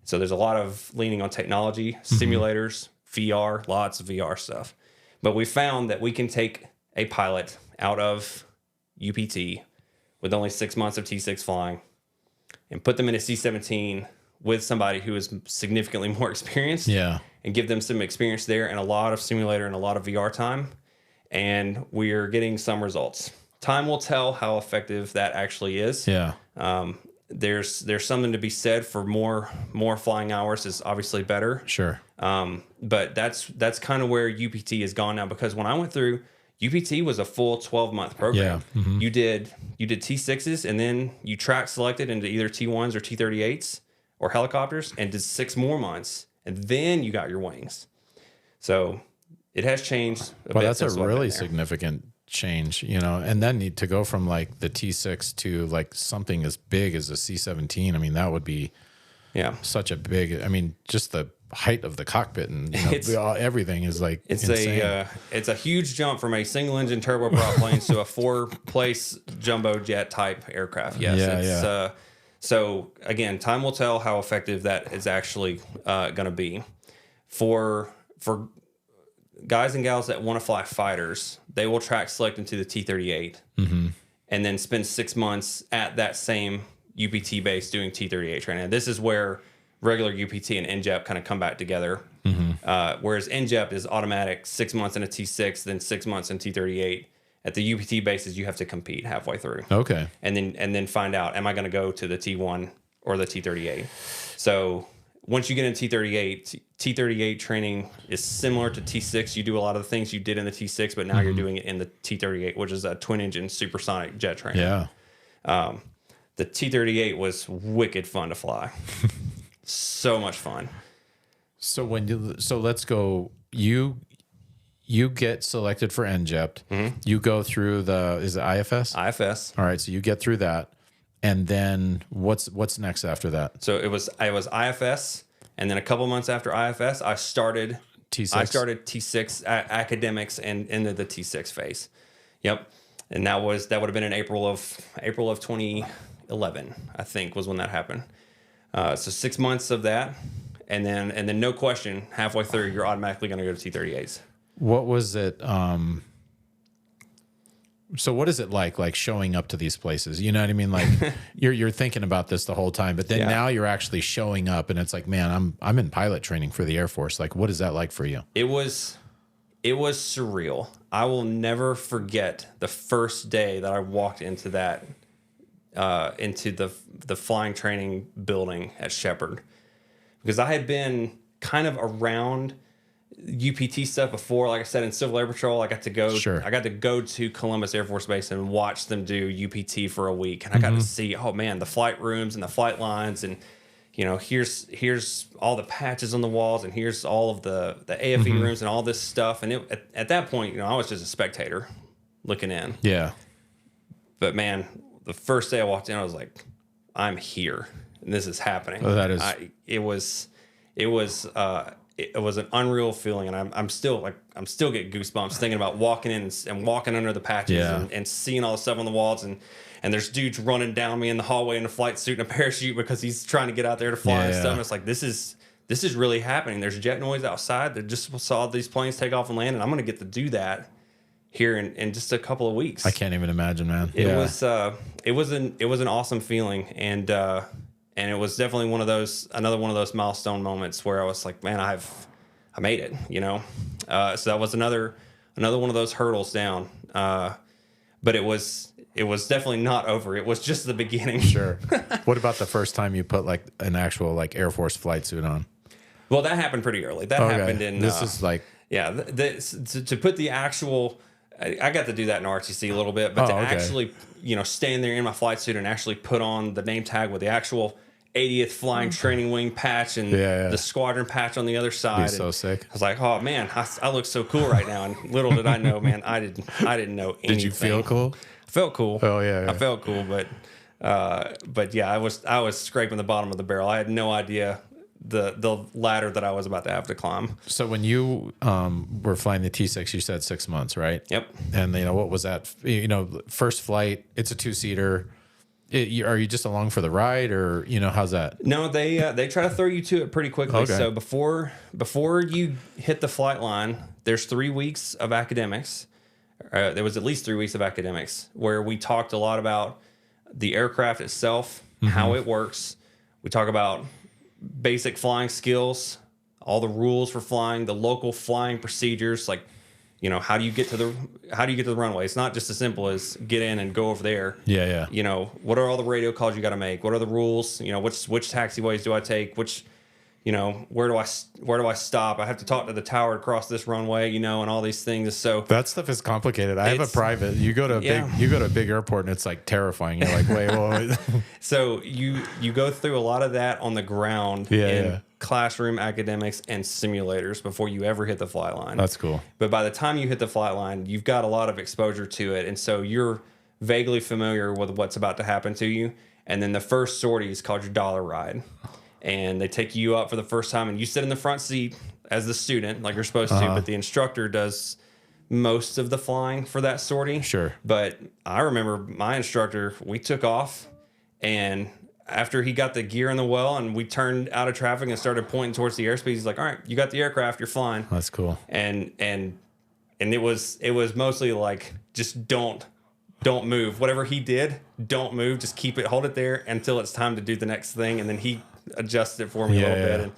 So there's a lot of leaning on technology, simulators, VR, lots of VR stuff. But we found that we can take a pilot out of UPT with only 6 months of T6 flying and put them in a C-17 with somebody who is significantly more experienced, and give them some experience there and a lot of simulator and a lot of VR time. and we're getting some results. Time will tell how effective that actually is. Yeah. There's something to be said for more flying hours is obviously better. Sure. But that's kind of where UPT has gone now, because when I went through, UPT was a full 12-month program. Yeah. Mm-hmm. You did T6s, and then you track selected into either T1s or T38s or helicopters, and did 6 more months, and then you got your wings. So it has changed a bit. Well, that's since a I've been really there. significant change, you know, and then need to go from like the T6 to like something as big as a C-17. I mean, that would be such a big, I mean, just the height of the cockpit and everything is like insane. It's a huge jump from a single engine turboprop plane to a 4-place jumbo jet type aircraft. Yes. So again, time will tell how effective that is actually going to be for guys and gals that want to fly fighters. They will track select into the T-38 and then spend 6 months at that same UPT base doing T-38 training. And this is where regular UPT and NJEP kind of come back together. Whereas NJEP is automatic, 6 months in a T6, then 6 months in T-38. At the UPT bases, you have to compete halfway through. Okay. And then find out, am I going to go to the T1 or the T-38? So once you get in T-38, T-38 training is similar to T6. You do a lot of the things you did in the T6, but now you're doing it in the T-38, which is a twin-engine supersonic jet trainer. Yeah. The T-38 was wicked fun to fly. So much fun. So let's go. You get selected for NJEP. You go through is it IFS? IFS. All right. So you get through that. And then what's next after that? So it was IFS, and then a couple months after IFS, I started T6. I started T6 academics and into the T6 phase. Yep, and that would have been in April of 2011, I think, was when that happened. So 6 months of that, and then no question, halfway through, you're automatically going to go to T-38s. What was it? So what is it like showing up to these places? You know what I mean? Like you're thinking about this the whole time, but then now you're actually showing up, and it's like, man, I'm in pilot training for the Air Force. Like, what is that like for you? It was surreal. I will never forget the first day that I walked into that into the flying training building at Shepherd, because I had been kind of around UPT stuff before. Like I said, in Civil Air Patrol, I got to go to Columbus Air Force Base and watch them do UPT for a week, and I got to see, oh man, the flight rooms and the flight lines, and you know, here's all the patches on the walls, and here's all of the AFE rooms and all this stuff. And at that point, you know, I was just a spectator looking in. Yeah. But man, the first day I walked in, I was like, I'm here and this is happening. Oh, that is. It was an unreal feeling, and I'm still getting goosebumps thinking about walking in and walking under the patches and seeing all the stuff on the walls, and there's dudes running down me in the hallway in a flight suit and a parachute because he's trying to get out there to fly and stuff. And it's like, this is really happening. There's jet noise outside. They just saw these planes take off and land, and I'm going to get to do that here in just a couple of weeks. I can't even imagine, man. It was an awesome feeling, and it was definitely another one of those milestone moments where I was like, man, I made it, you know? So that was another one of those hurdles down. But it was definitely not over. It was just the beginning. Sure. What about the first time you put like an actual like Air Force flight suit on? Well, that happened pretty early. That happened in... This is like... Yeah, to put the actual... I got to do that in RTC a little bit, but actually, you know, stand there in my flight suit and actually put on the name tag with the actual 80th Flying Training Wing patch and the squadron patch on the other side. So sick. I was like, oh man, I look so cool right now. And little did I know, man, I didn't know anything. Did you feel cool? I felt cool. Oh yeah. I felt cool, but yeah, I was scraping the bottom of the barrel. I had no idea the ladder that I was about to have to climb. So when you were flying the T6, you said 6 months, right? Yep. And you know, what was that? You know, first flight, it's a 2-seater. Are you just along for the ride, or you know, how's that? No, they try to throw you to it pretty quickly. Okay. So before you hit the flight line, there's 3 weeks of academics. There was at least 3 weeks of academics where we talked a lot about the aircraft itself, how it works. We talk about basic flying skills, all the rules for flying, the local flying procedures. Like, how do you get to the runway? It's not just as simple as get in and go over there. Yeah. What are all the radio calls you got to make? What are the rules? Which taxiways do I take? Where do I stop? I have to talk to the tower to cross this runway, and all these things. So that stuff is complicated. I have a private. You go to a big airport and it's like terrifying. You're like, wait. So you go through a lot of that on the ground in classroom academics and simulators before you ever hit the flight line. That's cool. But by the time you hit the flight line, you've got a lot of exposure to it, and so you're vaguely familiar with what's about to happen to you. And then the first sortie is called your dollar ride. And they take you up for the first time, and you sit in the front seat as the student, like you're supposed to, but the instructor does most of the flying for that sortie. Sure. But I remember my instructor, we took off, and after he got the gear in the well and we turned out of traffic and started pointing towards the airspace, he's like, all right, you got the aircraft, you're flying. That's cool. And it was mostly like, just don't move. Whatever he did, don't move. Just keep it, hold it there until it's time to do the next thing. And then he adjusted it for me a little bit,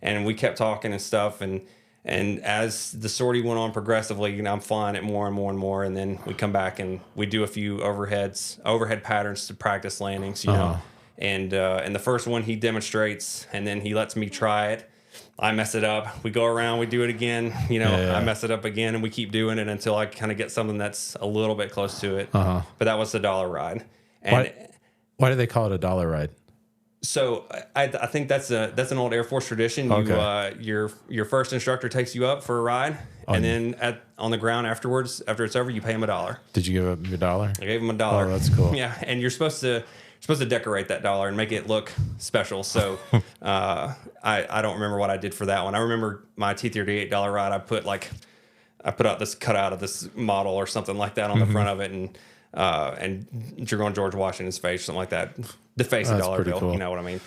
and we kept talking and stuff, and as the sortie went on progressively, I'm flying it more and more and more, and then we come back and we do a few overhead patterns to practice landings, and the first one he demonstrates, and then he lets me try it. I mess it up. We go around, we do it again, I mess it up again, and we keep doing it until I kind of get something that's a little bit close to it. But that was the dollar ride. And why do they call it a dollar ride? So I think that's an old Air Force tradition. Okay. Your first instructor takes you up for a ride, and then on the ground afterwards, after it's over, you pay him $1. Did you give him your $1? I gave him $1. Oh, that's cool. Yeah, and you're supposed to decorate that $1 and make it look special. So I don't remember what I did for that one. I remember my T-38 ride. I put out this cutout of this model or something like that on the front of it, and you're going George Washington's face, something like that. The face of dollar bill, cool. You know what I mean?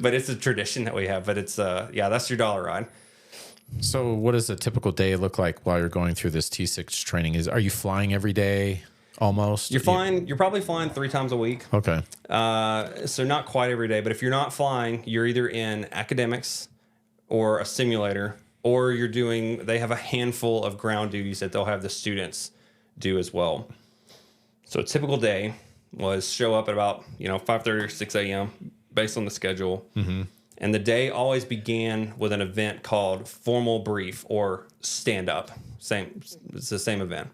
But it's a tradition that we have. But it's that's your dollar ride. So what does a typical day look like while you're going through this T6 training? Are you flying every day? Almost. You're probably flying 3 times a week. Okay. So not quite every day, but if you're not flying, you're either in academics or a simulator, or they have a handful of ground duties that they'll have the students do as well. So a typical day was show up at about 5:30 or 6 a.m. based on the schedule. Mm-hmm. And the day always began with an event called formal brief or stand up. It's the same event.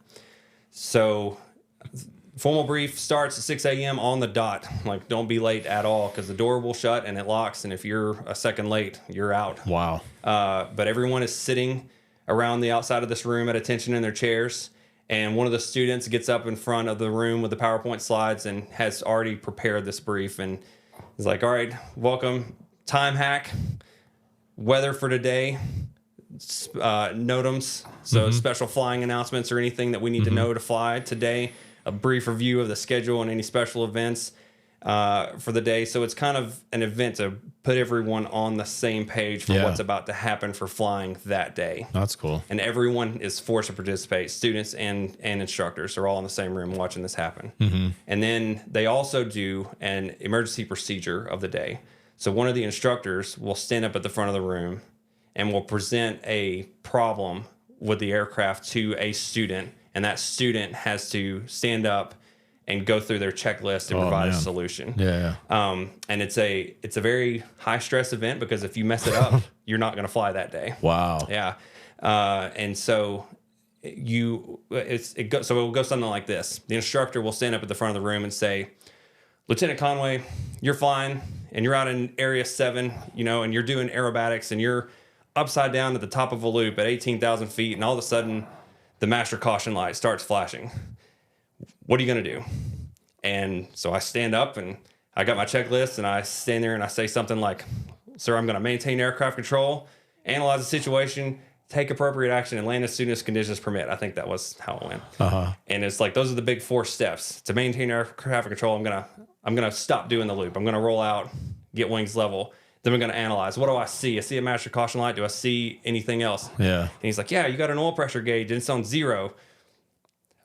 So formal brief starts at 6 a.m. on the dot. Like, don't be late at all, because the door will shut and it locks. And if you're a second late, you're out. Wow. But everyone is sitting around the outside of this room at attention in their chairs. And one of the students gets up in front of the room with the PowerPoint slides and has already prepared this brief. And he's like, all right, welcome. Time hack, weather for today, NOTAMs, so special flying announcements or anything that we need to know to fly today, a brief review of the schedule and any special events for the day. So it's kind of an event to put everyone on the same page for what's about to happen for flying that day. That's cool. And everyone is forced to participate. Students and instructors are all in the same room watching this happen. And then they also do an emergency procedure of the day. So one of the instructors will stand up at the front of the room and will present a problem with the aircraft to a student, and that student has to stand up and go through their checklist and provide a solution. Yeah. And it's a very high stress event, because if you mess it up, you're not going to fly that day. Wow. Yeah. And so it will go something like this. The instructor will stand up at the front of the room and say, Lieutenant Conway, you're flying and you're out in area 7, and you're doing aerobatics and you're upside down at the top of a loop at 18,000 feet. And all of a sudden the master caution light starts flashing. What are you going to do? And so I stand up and I got my checklist, and I stand there and I say something like, sir, I'm going to maintain aircraft control, analyze the situation, take appropriate action, and land as soon as conditions permit. I think that was how it went. And it's like, those are the big 4 steps. To maintain aircraft control, I'm gonna stop doing the loop. I'm going to roll out, get wings level. Then we're going to analyze. What do I see? I see a master caution light. Do I see anything else? Yeah. And he's like, yeah, you got an oil pressure gauge and it's on 0.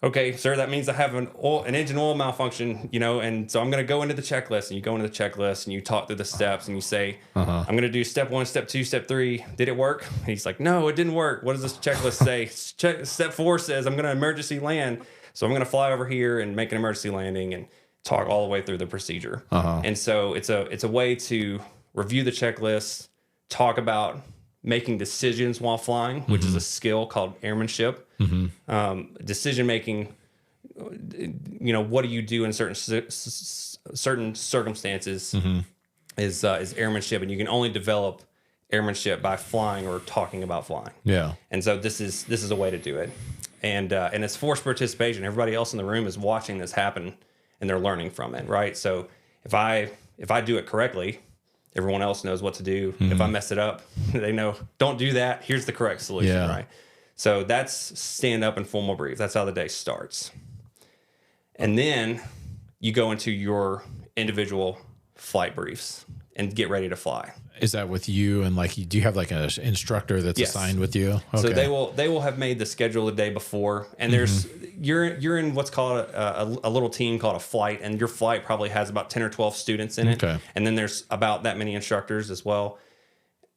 okay, sir, that means I have an engine oil malfunction, you know, and so I'm going to go into the checklist, and you go into the checklist and you talk through the steps and you say, I'm going to do step 1, step 2, step 3. Did it work? And he's like, no, it didn't work. What does this checklist say? Step 4 says I'm going to emergency land. So I'm going to fly over here and make an emergency landing and talk all the way through the procedure. And so it's a way to review the checklist, talk about making decisions while flying, which is a skill called airmanship. Decision making, you know, what do you do in certain circumstances is airmanship, and you can only develop airmanship by flying or talking about flying. Yeah. And so this is a way to do it, and it's forced participation. Everybody else in the room is watching this happen, and they're learning from it, right? So if I do it correctly, everyone else knows what to do. If I mess it up, they know, don't do that. Here's the correct solution, right? So that's stand up and formal brief. That's how the day starts. And then you go into your individual flight briefs and get ready to fly. Is that with you, and like, do you have like an instructor that's assigned with you? Okay. So they will have made the schedule the day before, and there's you're in what's called a little team called a flight, and your flight probably has about 10 or 12 students in it. Okay. And then there's about that many instructors as well,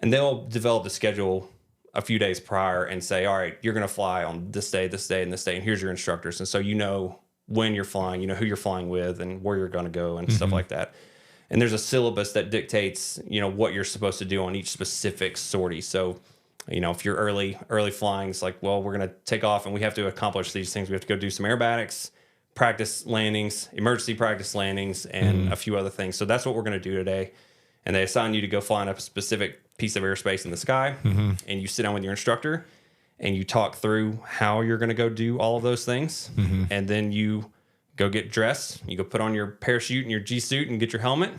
and they'll develop the schedule a few days prior and say, all right, you're going to fly on this day, this day, and this day, and here's your instructors. And so you know when you're flying, you know who you're flying with, and where you're going to go, and stuff like that. And there's a syllabus that dictates, you know, what you're supposed to do on each specific sortie. So, you know, if you're early flying, it's like, well, we're going to take off and we have to accomplish these things. We have to go do some aerobatics, practice landings, emergency practice landings, and a few other things. So that's what we're going to do today. And they assign you to go fly in a specific piece of airspace in the sky. And you sit down with your instructor and you talk through how you're going to go do all of those things. And then you go get dressed. You go put on your parachute and your G suit and get your helmet,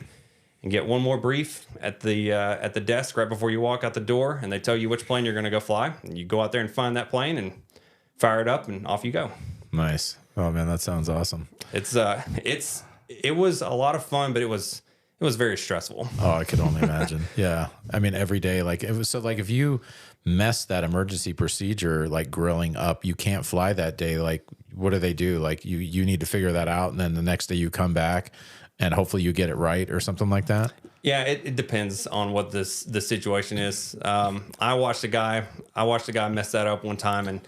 and get one more brief at the desk right before you walk out the door. And they tell you which plane you're going to go fly. And you go out there and find that plane and fire it up, and off you go. Nice. Oh man, that sounds awesome. It was a lot of fun, but it was very stressful. Oh, I could only imagine. Yeah. I mean, every day, like, it was so, like, if you mess that emergency procedure, like grilling up, you can't fly that day. Like, what do they do? Like, you need to figure that out. And then the next day you come back and hopefully you get it right or something like that. Yeah. It depends on what the situation is. I watched a guy mess that up one time, and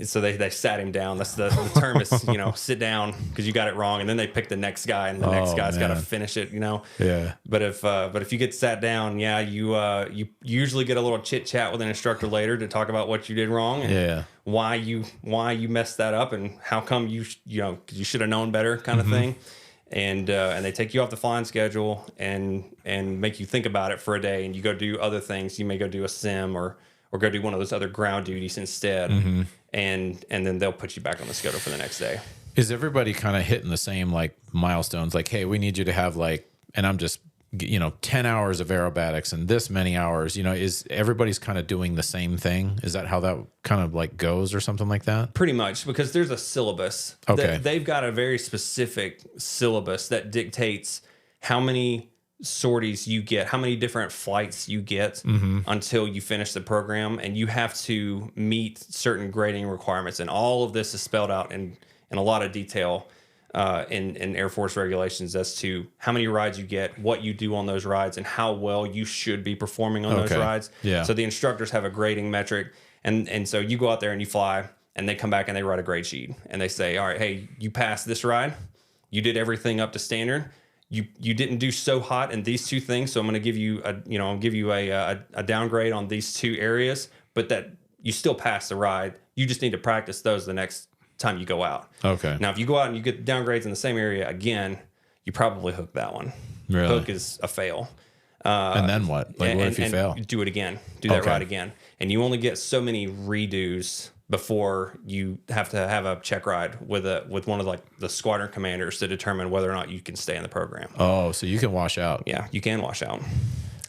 so they sat him down. That's the term is, you know, sit down because you got it wrong, and then they pick the next guy, and the next guy's got to finish it, you know. Yeah. But if you get sat down, yeah, you usually get a little chit chat with an instructor later to talk about what you did wrong, and why you messed that up, and how come you should have known better, kind of thing. And they take you off the flying schedule and make you think about it for a day, and you go do other things. You may go do a sim or go do one of those other ground duties instead. And then they'll put you back on the schedule for the next day. Is everybody kind of hitting the same, like, milestones? Like, hey, we need you to have, like, and I'm just, 10 hours of aerobatics and this many hours, is everybody's kind of doing the same thing? Is that how that kind of like goes or something like that? Pretty much, because there's a syllabus. Okay. They've got a very specific syllabus that dictates how many sorties you get, how many different flights you get until you finish the program, and you have to meet certain grading requirements, and all of this is spelled out in a lot of detail in Air Force regulations as to how many rides you get, what you do on those rides, and how well you should be performing on those rides. Yeah. So the instructors have a grading metric, and so you go out there and you fly, and they come back and they write a grade sheet, and they say, all right, hey, you passed this ride, you did everything up to standard. You didn't do so hot in these two things, so I'm going to give you a downgrade on these two areas, but that you still pass the ride. You just need to practice those the next time you go out. Okay. Now, if you go out and you get downgrades in the same area again, you probably hook that one. Really? Hook is a fail. And then what? Like, what if you fail? Do it again. Do that ride again, and you only get so many redos before you have to have a check ride with one of like the squadron commanders to determine whether or not you can stay in the program. Oh, so you can wash out. Yeah, you can wash out.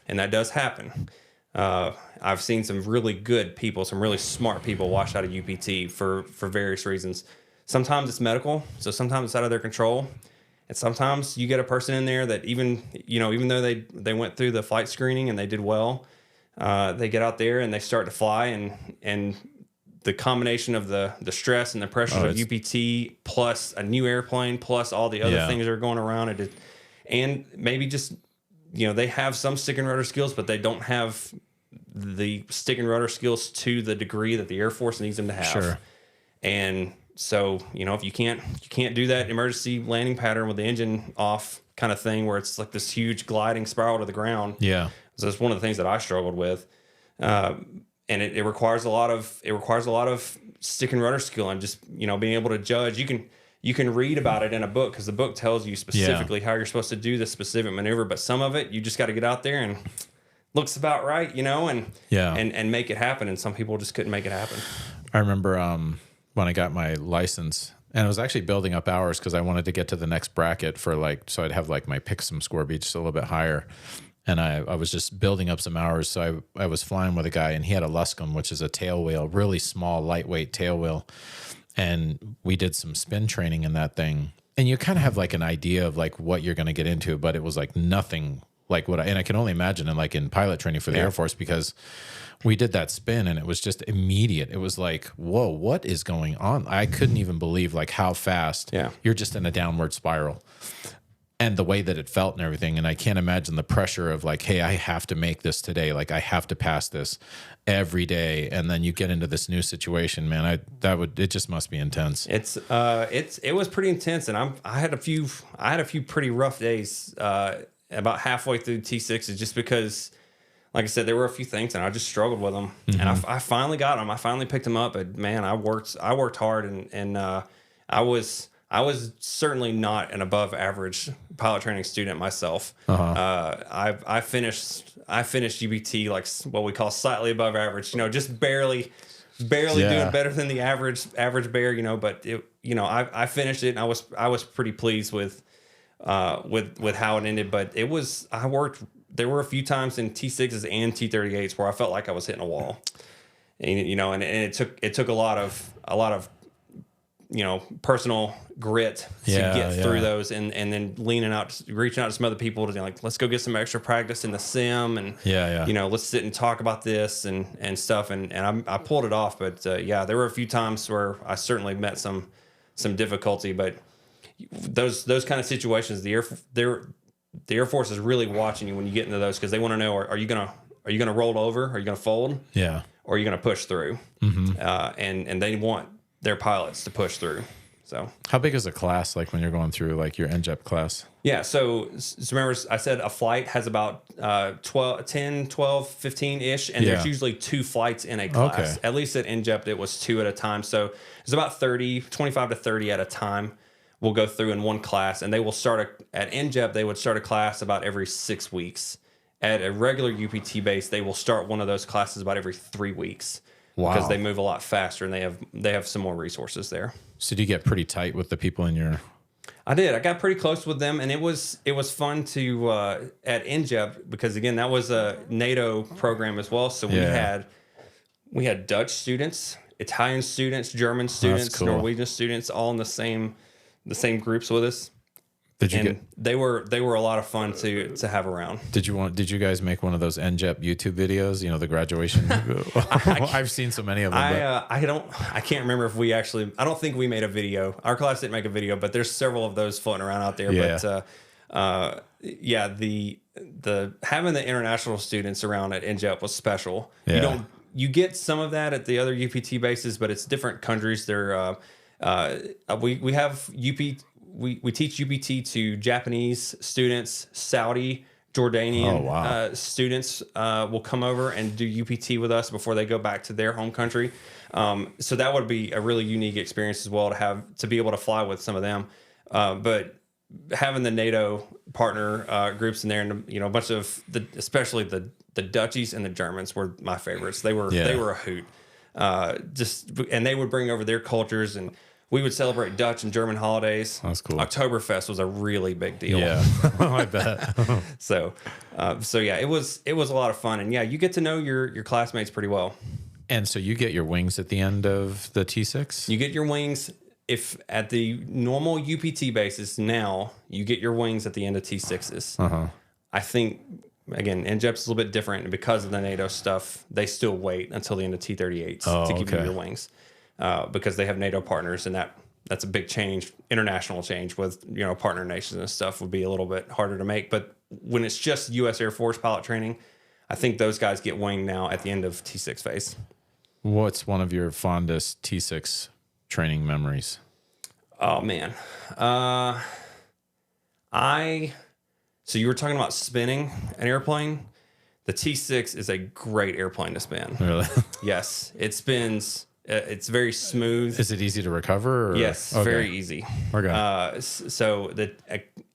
And that does happen. I've seen some really good people, some really smart people wash out of UPT for various reasons. Sometimes it's medical, so sometimes it's out of their control. And sometimes you get a person in there that even though they went through the flight screening and they did well, they get out there and they start to fly and the combination of the stress and the pressures of UPT plus a new airplane plus all the other things that are going around it, and maybe just they have some stick and rudder skills, but they don't have the stick and rudder skills to the degree that the Air Force needs them to have. Sure. And so if you can't do that emergency landing pattern with the engine off kind of thing where it's like this huge gliding spiral to the ground. Yeah. So that's one of the things that I struggled with. And it requires a lot of stick and rudder skill and just being able to judge. You can read about it in a book because the book tells you specifically how you're supposed to do this specific maneuver, but some of it you just got to get out there and looks about right, and make it happen. And some people just couldn't make it happen. I remember when I got my license, and I was actually building up hours because I wanted to get to the next bracket for so I'd have my pick some score be just a little bit higher. And I was just building up some hours. So I was flying with a guy, and he had a Luscombe, which is a tail wheel, really small, lightweight tail wheel. And we did some spin training in that thing. And you kind of have an idea of what you're going to get into, but it was nothing like and I can only imagine in pilot training for the Air Force, because we did that spin and it was just immediate. It was whoa, what is going on? I couldn't even believe how fast you're just in a downward spiral. And the way that it felt and everything. And I can't imagine the pressure of hey, I have to make this today. I have to pass this every day. And then you get into this new situation, man. It just must be intense. It was pretty intense. And I had a few pretty rough days, about halfway through T6s, just because, like I said, there were a few things and I just struggled with them. Mm-hmm. And I finally got them. I finally picked them up. But man, I worked hard and I was certainly not an above average pilot training student myself. I finished UBT what we call slightly above average, just barely doing better than the average bear, but I finished it and I was pretty pleased with how it ended. But there were a few times in T6s and T38s where I felt like I was hitting a wall. And it took a lot of personal grit to get through those, and then reaching out to some other people to let's go get some extra practice in the sim, and let's sit and talk about this and stuff, and I pulled it off. But there were a few times where I certainly met some difficulty, but those kind of situations, the Air Force is really watching you when you get into those, because they want to know, are you gonna roll over, are you gonna fold, or are you gonna push through? Mm-hmm. And they want their pilots to push through. So how big is a class when you're going through your NJEP class? Yeah, so remember I said a flight has about 10, 12, 15-ish, and there's usually 2 flights in a class. Okay. At least at NJEP it was 2 at a time. So it's about 25 to 30 at a time we'll go through in one class, and they will at NJEP they would start a class about every 6 weeks. At a regular UPT base, they will start one of those classes about every 3 weeks. Wow. Because they move a lot faster and they have some more resources there. So do you get pretty tight with the people in your? I did. I got pretty close with them, and it was fun to at NJEP, because again that was a NATO program as well. So we had Dutch students, Italian students, German students, cool. Norwegian students, all in the same groups with us. They were a lot of fun to have around. Did you guys make one of those NJEP YouTube videos? The graduation. I've seen so many of them. I can't remember if we actually. I don't think we made a video. Our class didn't make a video, but there's several of those floating around out there. Yeah. But the having the international students around at NJEP was special. Yeah. You get some of that at the other UPT bases, but it's different countries. They're we have UP. We teach UPT to Japanese students, Saudi, Jordanian students will come over and do UPT with us before they go back to their home country. So that would be a really unique experience as well to be able to fly with some of them. But having the NATO partner groups in there, and a bunch of especially the Dutchies and the Germans were my favorites. They were a hoot. And they would bring over their cultures, and we would celebrate Dutch and German holidays. That's cool. Oktoberfest was a really big deal. Yeah, I bet. So it was a lot of fun, and you get to know your classmates pretty well. And so you get your wings at the end of the T6? You get your wings if at the normal UPT basis now. You get your wings at the end of T6s. I think again, NJEP's is a little bit different, and because of the NATO stuff, they still wait until the end of T-38s to give you your wings, because they have NATO partners, and that's a big change, international change with partner nations and stuff would be a little bit harder to make. But when it's just U.S. Air Force pilot training, I think those guys get winged now at the end of T6 phase. What's one of your fondest T6 training memories? Oh man, so you were talking about spinning an airplane. The T6 is a great airplane to spin. Really? Yes, it spins. It's very smooth. Is it easy to recover? Or? Yes, very easy. Okay. So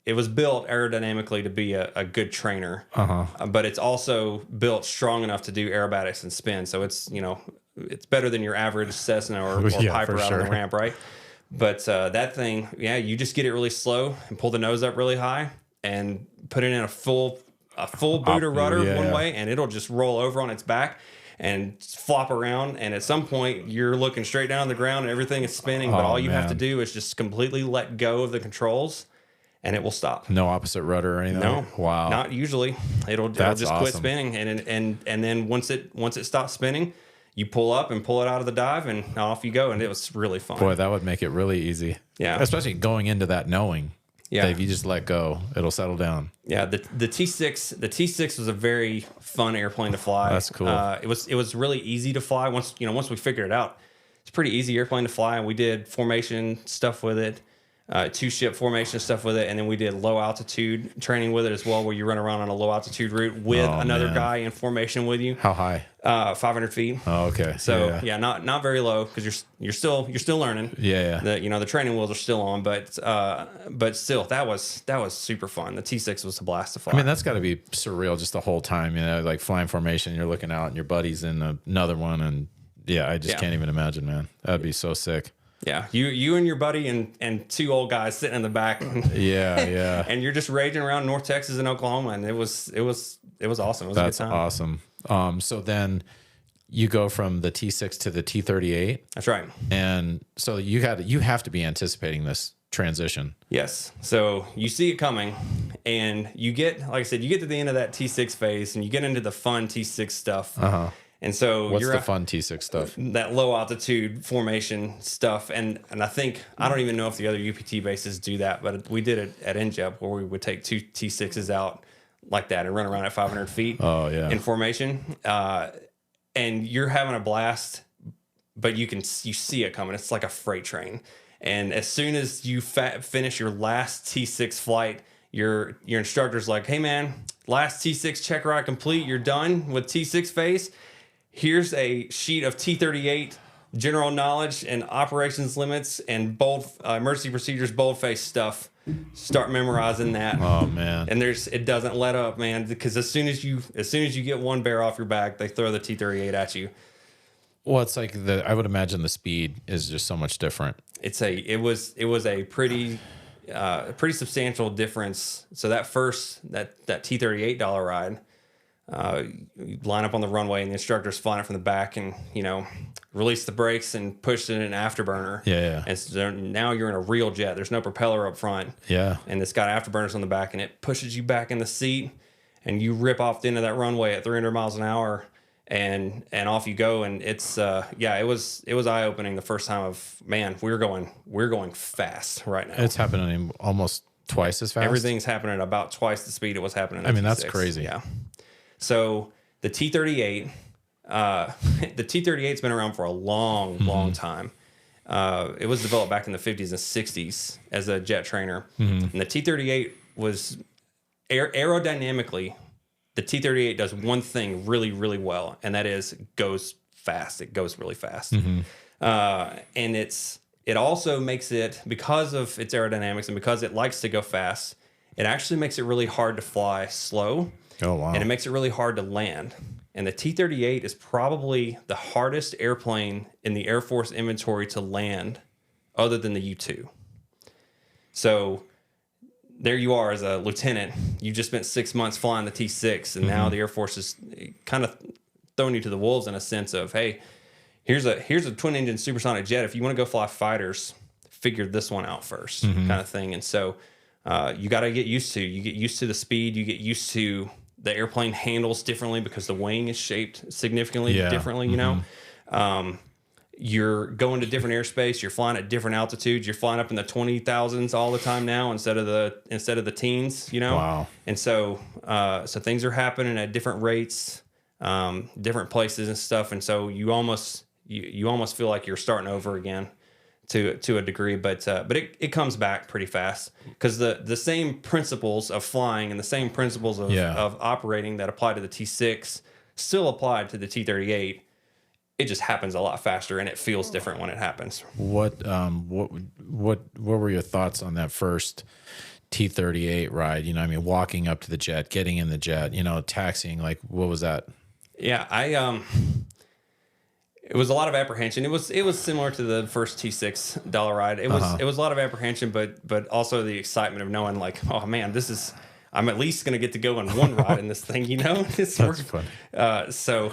it was built aerodynamically to be a good trainer, but it's also built strong enough to do aerobatics and spin. So it's it's better than your average Cessna or Piper out on the ramp, right? But that thing, you just get it really slow and pull the nose up really high and put it in a full boot or rudder one way, and it'll just roll over on its back and flop around. And at some point, you're looking straight down on the ground and everything is spinning, but all you have to do is just completely let go of the controls, and it will stop. No opposite rudder or anything? No. Wow. Not usually. It'll just quit spinning, and then once it stops spinning, you pull up and pull it out of the dive, and off you go. And it was really fun. Boy, that would make it really easy. Yeah. Especially going into that knowing that if you just let go, it'll settle down. Yeah. The T6 was a very fun airplane to fly. That's cool. It was really easy to fly once we figured it out. It's a pretty easy airplane to fly, and we did formation stuff with it. 2-ship formation stuff with it, and then we did low altitude training with it as well, where you run around on a low altitude route with another guy in formation with you. How high? 500 feet. Oh, okay. So not very low, because you're still learning. Yeah. The training wheels are still on, but still that was super fun. The T6 was a blast to fly. I mean, that's got to be surreal just the whole time. Like flying formation, you're looking out, and your buddy's in another one, and I just can't even imagine, man. That'd be so sick. Yeah, you and your buddy and 2 old guys sitting in the back. Yeah. And you're just raging around North Texas and Oklahoma, and it was awesome. It was a good time. Awesome. So then you go from the T6 to the T-38. That's right. And so you have to be anticipating this transition. Yes. So you see it coming, and you get, like I said, you get to the end of that T6 phase, and you get into the fun T6 stuff. And so what's the fun T6 stuff? That low altitude formation stuff. And I don't even know if the other UPT bases do that, but we did it at NJEP, where we would take 2 T6s out like that and run around at 500 feet in formation. And you're having a blast, but you see it coming. It's like a freight train. And as soon as you finish your last T6 flight, your instructor's like, "Hey man, last T6 check ride complete. You're done with T6 phase. Here's a sheet of T-38 general knowledge and operations limits and bold emergency procedures, boldface stuff. Start memorizing that." Oh man! And it doesn't let up, man, because as soon as you get one bear off your back, they throw the T-38 at you. Well, it's like I would imagine the speed is just so much different. It was a pretty substantial difference. So that T-38 ride. You line up on the runway, and the instructor's flying it from the back, and release the brakes and push it in an afterburner. Yeah. And so now you're in a real jet. There's no propeller up front. Yeah. And it's got afterburners on the back, and it pushes you back in the seat, and you rip off the end of that runway at 300 miles an hour, and off you go. And it's it was eye opening the first time we're going fast right now. It's happening almost twice as fast. Everything's happening at about twice the speed it was happening. I mean, that's crazy. Yeah. So the T-38, the T-38's been around for a long time. It was developed back in the 50s and 60s as a jet trainer. And the T-38 was aerodynamically, the T-38 does one thing really, really well, and that is it goes fast. It goes really fast. And it also makes it, because of its aerodynamics and because it likes to go fast, it actually makes it really hard to fly slow. Oh, wow. And it makes it really hard to land. And the T-38 is probably the hardest airplane in the Air Force inventory to land other than the U-2. So there you are as a lieutenant. You just spent 6 months flying the T-6, and now the Air Force is kind of throwing you to the wolves in a sense of, hey, here's a twin-engine supersonic jet. If you want to go fly fighters, figure this one out first, kind of thing. And so you got to get used to the speed. You get used to the airplane handles differently because the wing is shaped significantly differently, you're going to different airspace. You're flying at different altitudes. You're flying up in the 20,000s all the time now instead of the teens, Wow. And so things are happening at different rates, different places and stuff. And so you almost feel like you're starting over again to a degree, but it comes back pretty fast because the same principles of flying and the same principles of operating that apply to the T6 still apply to the T-38. It just happens a lot faster and it feels different when it happens. What were your thoughts on that first T-38 ride? You know, I mean, walking up to the jet, getting in the jet, taxiing, like, what was that? Yeah, it was a lot of apprehension. It was similar to the first T6 ride. It was a lot of apprehension, but also the excitement of knowing, like, oh man, I'm at least gonna get to go on one ride in this thing, That's fun. So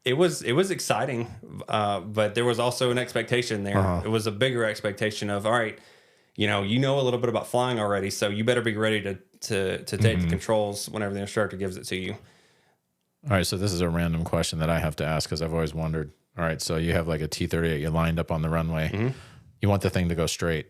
it was exciting, but there was also an expectation there. It was a bigger expectation of, all right, you know a little bit about flying already, so you better be ready to take the controls whenever the instructor gives it to you. All right, so this is a random question that I have to ask because I've always wondered. All right, so you have like a T-38, you're lined up on the runway. You want the thing to go straight.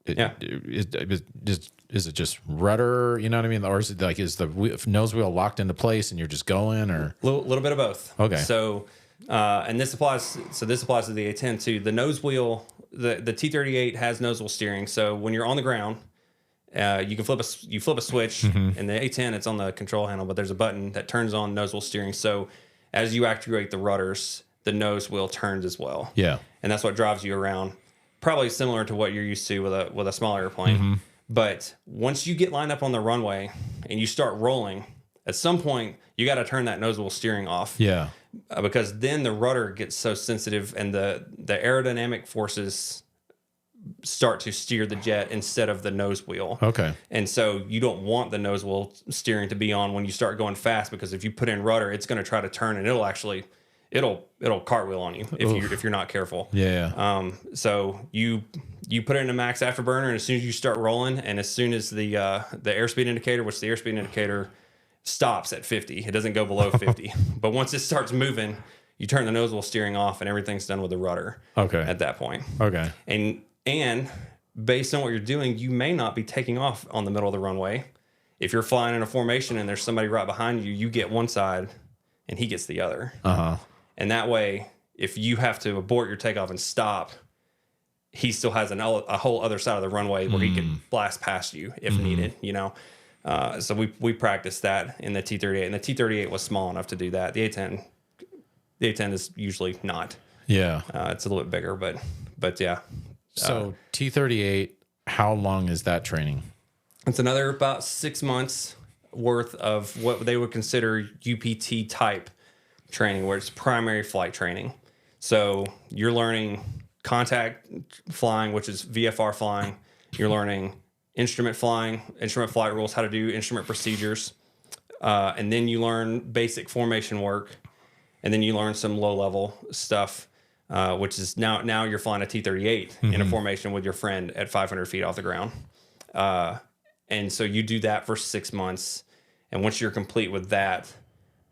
Is it just rudder, you know what I mean? Or is it like, is the nose wheel locked into place and you're just going, or? Little bit of both. Okay. So, and this applies to the A-10 too. The nose wheel, the T-38 has nose wheel steering. So when you're on the ground, you can flip a switch, and the A-10, it's on the control handle, but there's a button that turns on nose wheel steering. So as you actuate the rudders, the nose wheel turns as well. Yeah. And that's what drives you around. Probably similar to what you're used to with a small airplane. But once you get lined up on the runway and you start rolling, at some point you got to turn that nose wheel steering off. Yeah. Because then the rudder gets so sensitive and the aerodynamic forces start to steer the jet instead of the nose wheel. Okay. And so you don't want the nose wheel steering to be on when you start going fast, because if you put in rudder, it's going to try to turn and it'll cartwheel on you if you're not careful. Yeah. So you put it in a max afterburner, and as soon as you start rolling, and as soon as the airspeed indicator, which the airspeed indicator stops at 50, it doesn't go below 50. But once it starts moving, you turn the nose wheel steering off, and everything's done with the rudder. Okay. At that point. Okay. And based on what you're doing, you may not be taking off on the middle of the runway. If you're flying in a formation and there's somebody right behind you, you get one side and he gets the other. And that way, if you have to abort your takeoff and stop, he still has a whole other side of the runway where he can blast past you if needed, So we practiced that in the T-38, and the T-38 was small enough to do that. The A-10 is usually not. Yeah. It's a little bit bigger, but yeah. So T-38, how long is that training? It's another about 6 months worth of what they would consider UPT type training, where it's primary flight training. So you're learning contact flying, which is VFR flying. You're learning instrument flying, instrument flight rules, how to do instrument procedures. And then you learn basic formation work. And then you learn some low level stuff, which is now you're flying a T-38 in a formation with your friend at 500 feet off the ground. And so you do that for 6 months. And once you're complete with that,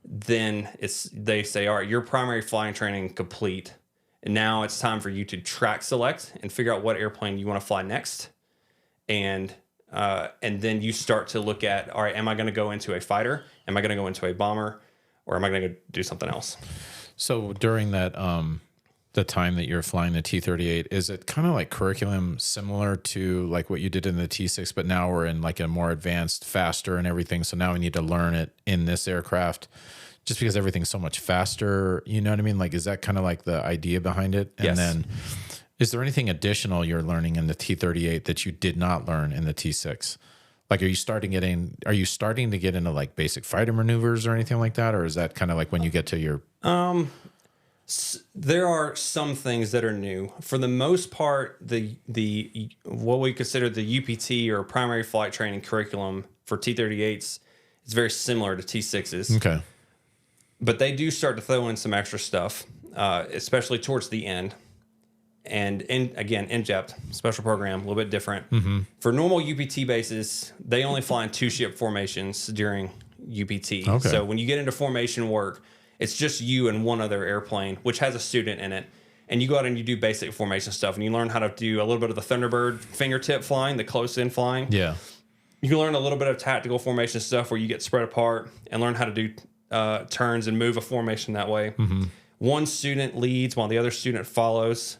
then they say, all right, your primary flying training complete. And now it's time for you to track select and figure out what airplane you want to fly next. And then you start to look at, all right, am I going to go into a fighter? Am I going to go into a bomber? Or am I going to do something else? So during that, the time that you're flying the T-38, is it kind of like curriculum similar to like what you did in the T-6, but now we're in like a more advanced, faster and everything. So now we need to learn it in this aircraft just because everything's so much faster. You know what I mean? Like, is that kind of like the idea behind it? And Yes. then is there anything additional you're learning in the T-38 that you did not learn in the T-6? Like, are you starting to get into like basic fighter maneuvers or anything like that? Or is that kind of like when you get to your... There are some things that are new. For the most part, the what we consider the UPT or primary flight training curriculum for T-38s is very similar to T-6s. Okay. But they do start to throw in some extra stuff, especially towards the end. again, inject, special program, a little bit different. For normal UPT bases, they only fly in 2-ship formations during UPT. Okay. So when you get into formation work, it's just you and one other airplane, which has a student in it. And you go out and you do basic formation stuff, and you learn how to do a little bit of the Thunderbird fingertip flying, the close-in flying. Yeah. You can learn a little bit of tactical formation stuff where you get spread apart and learn how to do turns and move a formation that way. One student leads while the other student follows,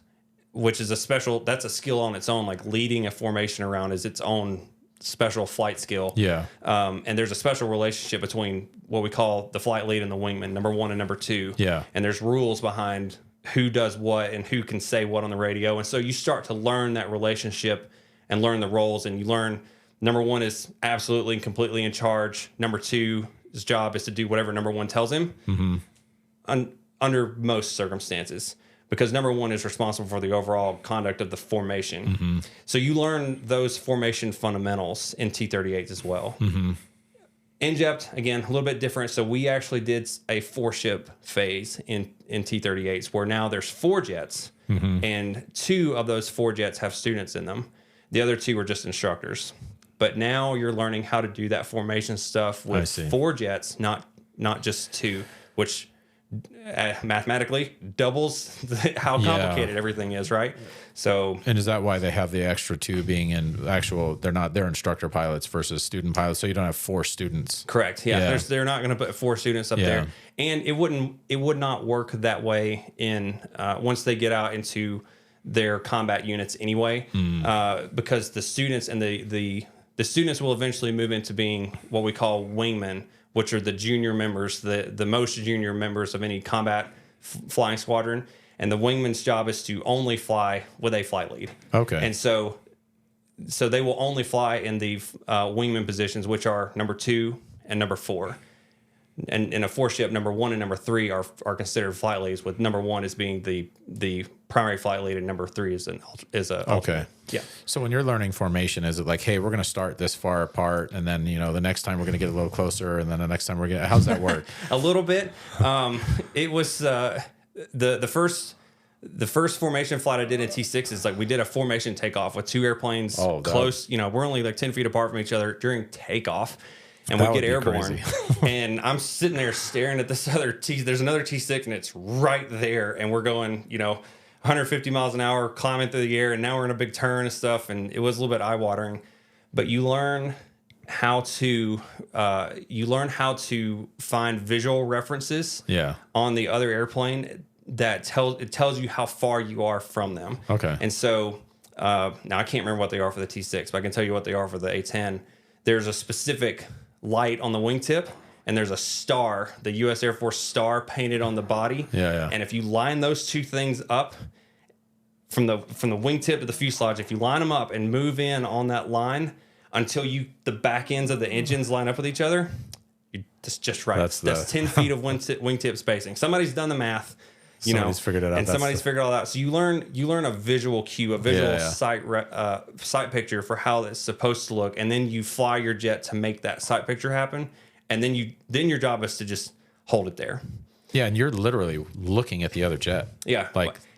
which is that's a skill on its own. Like leading a formation around is its own special flight skill. Yeah. And there's a special relationship between what we call the flight lead and the wingman, number 1 and number 2. Yeah. And there's rules behind who does what and who can say what on the radio. And so you start to learn that relationship and learn the roles, and you learn number 1 is absolutely and completely in charge. Number 2's job is to do whatever number 1 tells him under most circumstances, because number 1 is responsible for the overall conduct of the formation. So you learn those formation fundamentals in T-38s as well. Injept, again, a little bit different. So we actually did a 4-ship phase in T-38s where now there's 4 jets, and 2 of those 4 jets have students in them. The other 2 are just instructors. But now you're learning how to do that formation stuff with 4 jets, not just 2, which mathematically doubles how complicated everything is, right? So, and is that why they have the extra 2 being in they're instructor pilots versus student pilots, so you don't have 4 students? Correct. Yeah. They're not going to put 4 students up there, and it would not work that way in once they get out into their combat units anyway, because the students and the students will eventually move into being what we call wingmen, which are the junior members, the most junior members of any combat flying squadron. And the wingman's job is to only fly with a flight lead. Okay. And so they will only fly in the wingman positions, which are number 2 and number 4. And in a 4-ship, number 1 and number 3 are considered flight leads, with number 1 as being the primary flight lead, and number 3 is a okay. Yeah. So when you're learning formation, is it like, hey, we're going to start this far apart, and then the next time we're going to get a little closer, and then the next time we're going to, how's that work? A little bit. It was the first formation flight I did in T6 is like we did a formation takeoff with 2 airplanes close. We're only like 10 feet apart from each other during takeoff. And we get airborne, and I'm sitting there staring at this other there's another T6, and it's right there, and we're going, 150 miles an hour, climbing through the air, and now we're in a big turn and stuff, and it was a little bit eye-watering. But you learn how to find visual references on the other airplane that tells you how far you are from them. Okay. And so now I can't remember what they are for the T6, but I can tell you what they are for the A-10. There's a specific light on the wingtip, and there's a star, the U.S. Air Force star, painted on the body. And if you line those 2 things up from the wingtip to the fuselage, if you line them up and move in on that line until the back ends of the engines line up with each other, that's just right. That's 10 feet of wingtip spacing. Somebody's done the math. Somebody's figured it out. And somebody's figured it all out. So you learn a visual cue, a visual sight picture for how it's supposed to look, and then you fly your jet to make that sight picture happen. And then your job is to just hold it there. Yeah, and you're literally looking at the other jet. Yeah,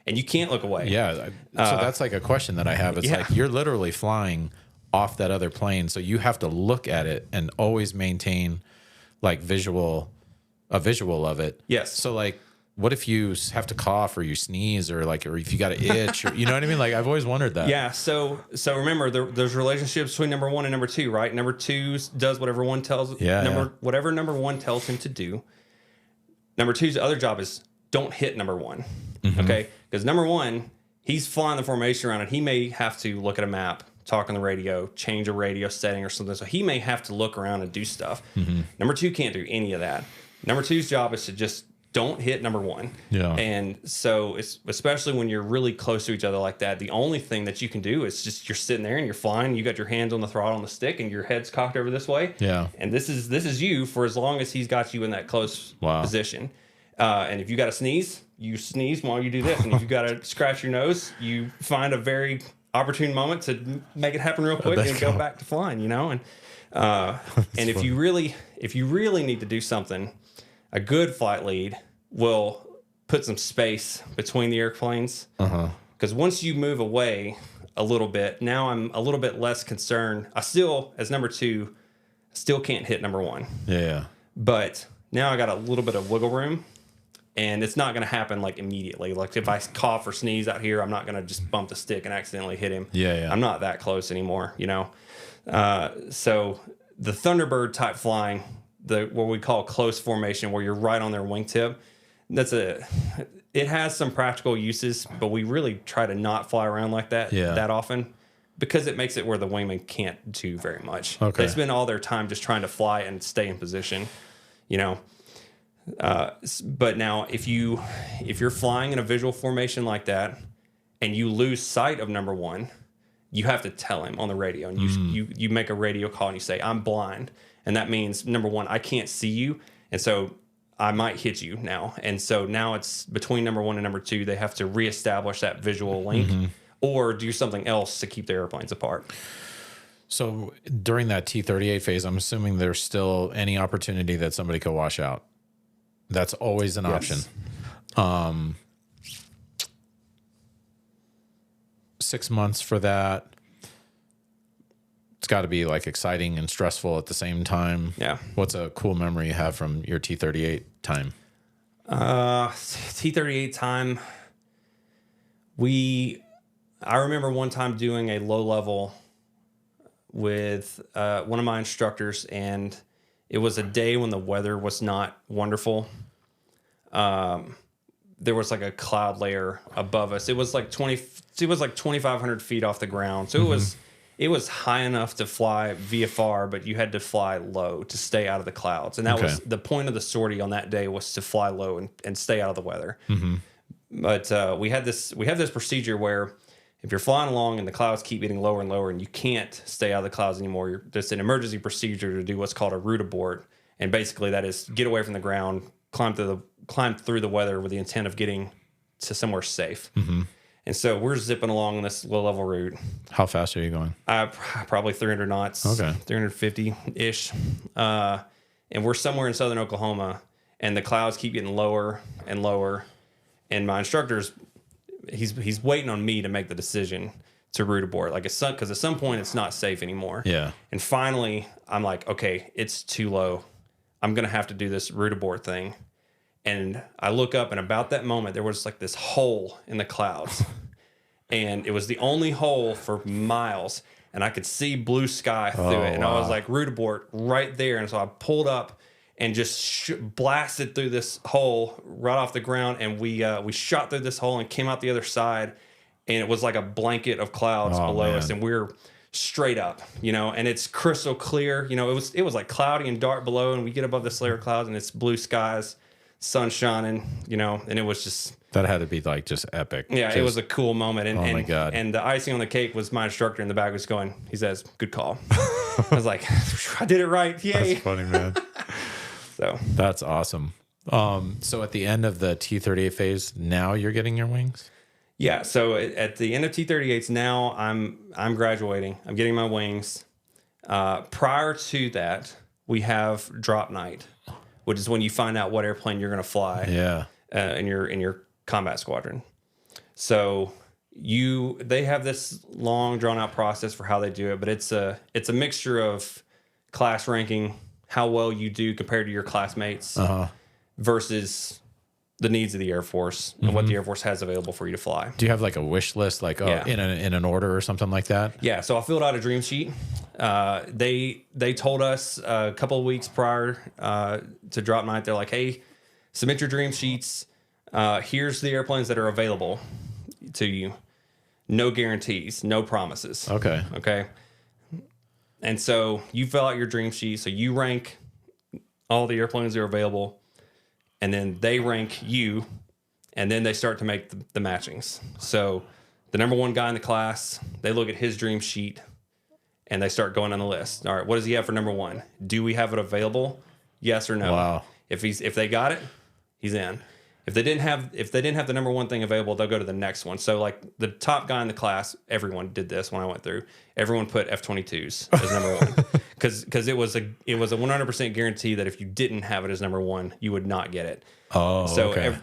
and you can't look away. Yeah, so that's like a question that I have. It's like you're literally flying off that other plane, so you have to look at it and always maintain like a visual of it. Yes. So like, what if you have to cough or you sneeze or if you got an itch, or, you know what I mean? Like, I've always wondered that. Yeah. So remember, there's relationships between number 1 and number 2, right? Number 2 does whatever whatever number 1 tells him to do. Number 2's other job is don't hit number 1. Okay. Because number 1, he's flying the formation around, and he may have to look at a map, talk on the radio, change a radio setting or something. So he may have to look around and do stuff. Number 2 can't do any of that. Number 2's job is to just don't hit number 1. Yeah. And so especially when you're really close to each other like that, the only thing that you can do is just you're sitting there and you're flying, you got your hands on the throttle on the stick, and your head's cocked over this way. Yeah. And this is you for as long as he's got you in that close position. And if you got to sneeze, you sneeze while you do this. And if you got to scratch your nose, you find a very opportune moment to make it happen real quick and go back to flying, And if you really need to do something, a good flight lead will put some space between the airplanes Because once you move away a little bit, now I'm a little bit less concerned. I still, as number 2, still can't hit number 1. Yeah. But now I got a little bit of wiggle room, and it's not going to happen like immediately. Like if I cough or sneeze out here, I'm not going to just bump the stick and accidentally hit him. Yeah. I'm not that close anymore, you know? So the Thunderbird type flying, what we call close formation, where you're right on their wingtip, it has some practical uses, but we really try to not fly around like that that often, because it makes it where the wingman can't do very much. Okay. They spend all their time just trying to fly and stay in position, you know. But now if you're flying in a visual formation like that and you lose sight of number 1, you have to tell him on the radio, and you make a radio call and you say, I'm blind. And that means, number 1, I can't see you. And so I might hit you now. And so now it's between number 1 and number 2, they have to reestablish that visual link or do something else to keep the airplanes apart. So during that T-38 phase, I'm assuming there's still any opportunity that somebody could wash out. That's always an option. 6 months for that. It's got to be like exciting and stressful at the same time. Yeah. What's a cool memory you have from your T-38 time? T-38 time. I remember one time doing a low level with one of my instructors, and it was a day when the weather was not wonderful. There was like a cloud layer above us. It was like 2,500 feet off the ground. So it was high enough to fly VFR, but you had to fly low to stay out of the clouds. And that was the point of the sortie on that day, was to fly low and stay out of the weather. But we have this procedure where if you're flying along and the clouds keep getting lower and lower and you can't stay out of the clouds anymore, there's an emergency procedure to do what's called a route abort. And basically that is get away from the ground, climb through the weather with the intent of getting to somewhere safe. And so we're zipping along this low level route. How fast are you going? Probably 300 knots, 350-ish. And we're somewhere in southern Oklahoma, and the clouds keep getting lower and lower. And my instructor's, he's waiting on me to make the decision to route abort. Like, because at some point it's not safe anymore. Yeah. And finally, I'm like, okay, it's too low. I'm going to have to do this route abort thing. And I look up, and about that moment, there was like this hole in the clouds. And it was the only hole for miles. And I could see blue sky through it. And I was like, route abort right there. And so I pulled up and just blasted through this hole right off the ground. And we shot through this hole and came out the other side. And it was like a blanket of clouds below us. And we're straight up, you know, and it's crystal clear. You know, it was like cloudy and dark below. And we get above this layer of clouds, and it's blue skies, sun shining, you know, and it was just... That had to be like just epic. Yeah, it was a cool moment. And, my God. And the icing on the cake was my instructor in the back was going, he says, good call. I was like, I did it right. Yay. That's funny, man. So that's awesome. So at the end of the T-38 phase, now you're getting your wings? Yeah. So at the end of T-38s, now I'm graduating. I'm getting my wings. Prior to that, we have drop night, which is when you find out what airplane you're going to fly. Yeah. In your combat squadron. So they have this long drawn out process for how they do it, but it's a mixture of class ranking, how well you do compared to your classmates, versus the needs of the Air Force and what the Air Force has available for you to fly. Do you have like a wish list, like in an order or something like that? Yeah. So I filled out a dream sheet. They told us a couple of weeks prior to drop night, they're like, hey, submit your dream sheets. Here's the airplanes that are available to you. No guarantees, no promises. Okay. Okay. And so you fill out your dream sheet. So you rank all the airplanes that are available, and then they rank you, and then they start to make the matchings. So the number one guy in the class, they look at his dream sheet, and they start going on the list. All right, what does he have for number one? Do we have it available? Yes or no? Wow. If they got it, he's in. If they didn't have the number one thing available, they'll go to the next one. So like the top guy in the class, everyone did this when I went through. Everyone put F-22s as number one because it was a 100% guarantee that if you didn't have it as number one, you would not get it. Oh, so okay.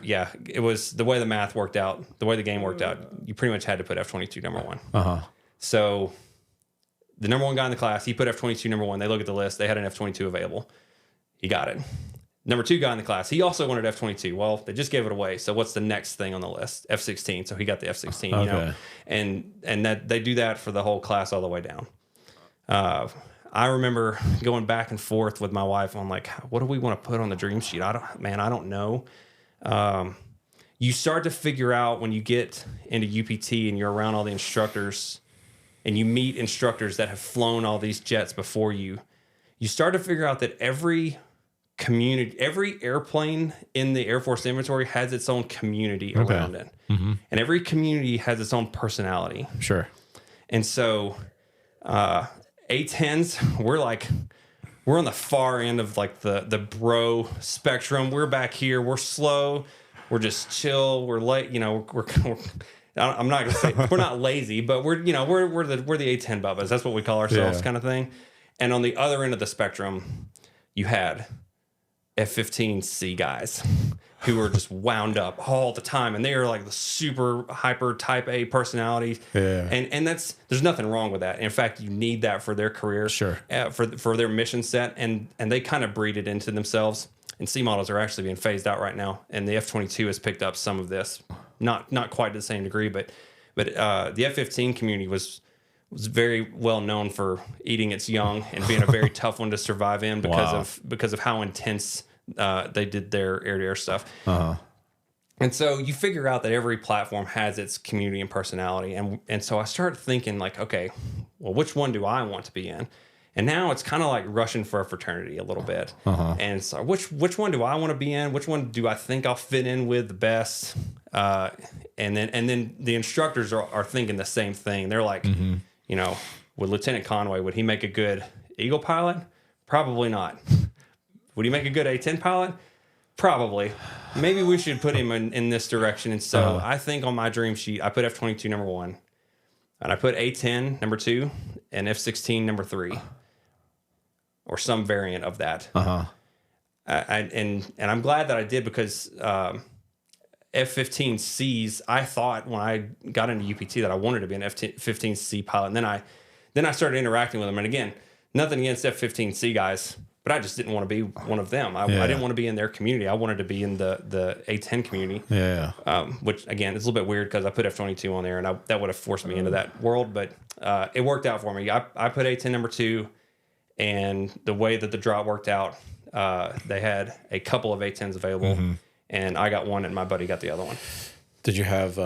It was the way the math worked out, the way the game worked out. You pretty much had to put F-22 number one. So the number one guy in the class, he put F-22 number one. They look at the list, they had an F-22 available. He got it. Number two guy in the class, he also wanted F-22. Well, they just gave it away. So what's the next thing on the list? F-16. So he got the F-16, you know, and that they do that for the whole class all the way down. I remember going back and forth with my wife on like, what do we want to put on the dream sheet? I don't know. You start to figure out when you get into UPT and you're around all the instructors and you meet instructors that have flown all these jets before you, you start to figure out that every airplane in the Air Force inventory has its own community around it. And every community has its own personality. Sure. And so A-10s, we're on the far end of like the bro spectrum. We're back here. We're slow. We're just chill. We're late. You know, I'm not gonna say we're not lazy, but we're the A-10 bubbas. That's what we call ourselves, kind of thing. And on the other end of the spectrum, you had F-15C guys who were just wound up all the time, and they are like the super hyper type A personalities. And there's nothing wrong with that. In fact, you need that for their career, for their mission set, and they kind of breed it into themselves. And C models are actually being phased out right now, and the F-22 has picked up some of this, not quite to the same degree, but the F-15 community was very well known for eating its young and being a very tough one to survive in because of how intense they did their air-to-air stuff. And so you figure out that every platform has its community and personality, and so I started thinking like, okay, well, which one do I want to be in? And now it's kind of like rushing for a fraternity a little bit. And so which one do I want to be in? Which one do I think I'll fit in with the best? And then the instructors are thinking the same thing. They're like, you know, with Lieutenant Conway, would he make a good Eagle pilot? Probably not. Would he make a good A-10 pilot? Probably. Maybe we should put him in this direction. And so I think on my dream sheet, I put F-22 number one, and I put A-10 number two, and F-16 number three, or some variant of that. And I'm glad that I did, because F-15Cs, I thought when I got into UPT that I wanted to be an F-15C pilot. And then I started interacting with them. And again, nothing against F-15C guys, but I just didn't want to be one of them. I didn't want to be in their community. I wanted to be in the A-10 community. Which again, it's a little bit weird because I put F-22 on there, and that would have forced me into that world. But it worked out for me. I put A-10 number two, and the way that the drop worked out, they had a couple of A-10s available. And I got one, and my buddy got the other one. Did you have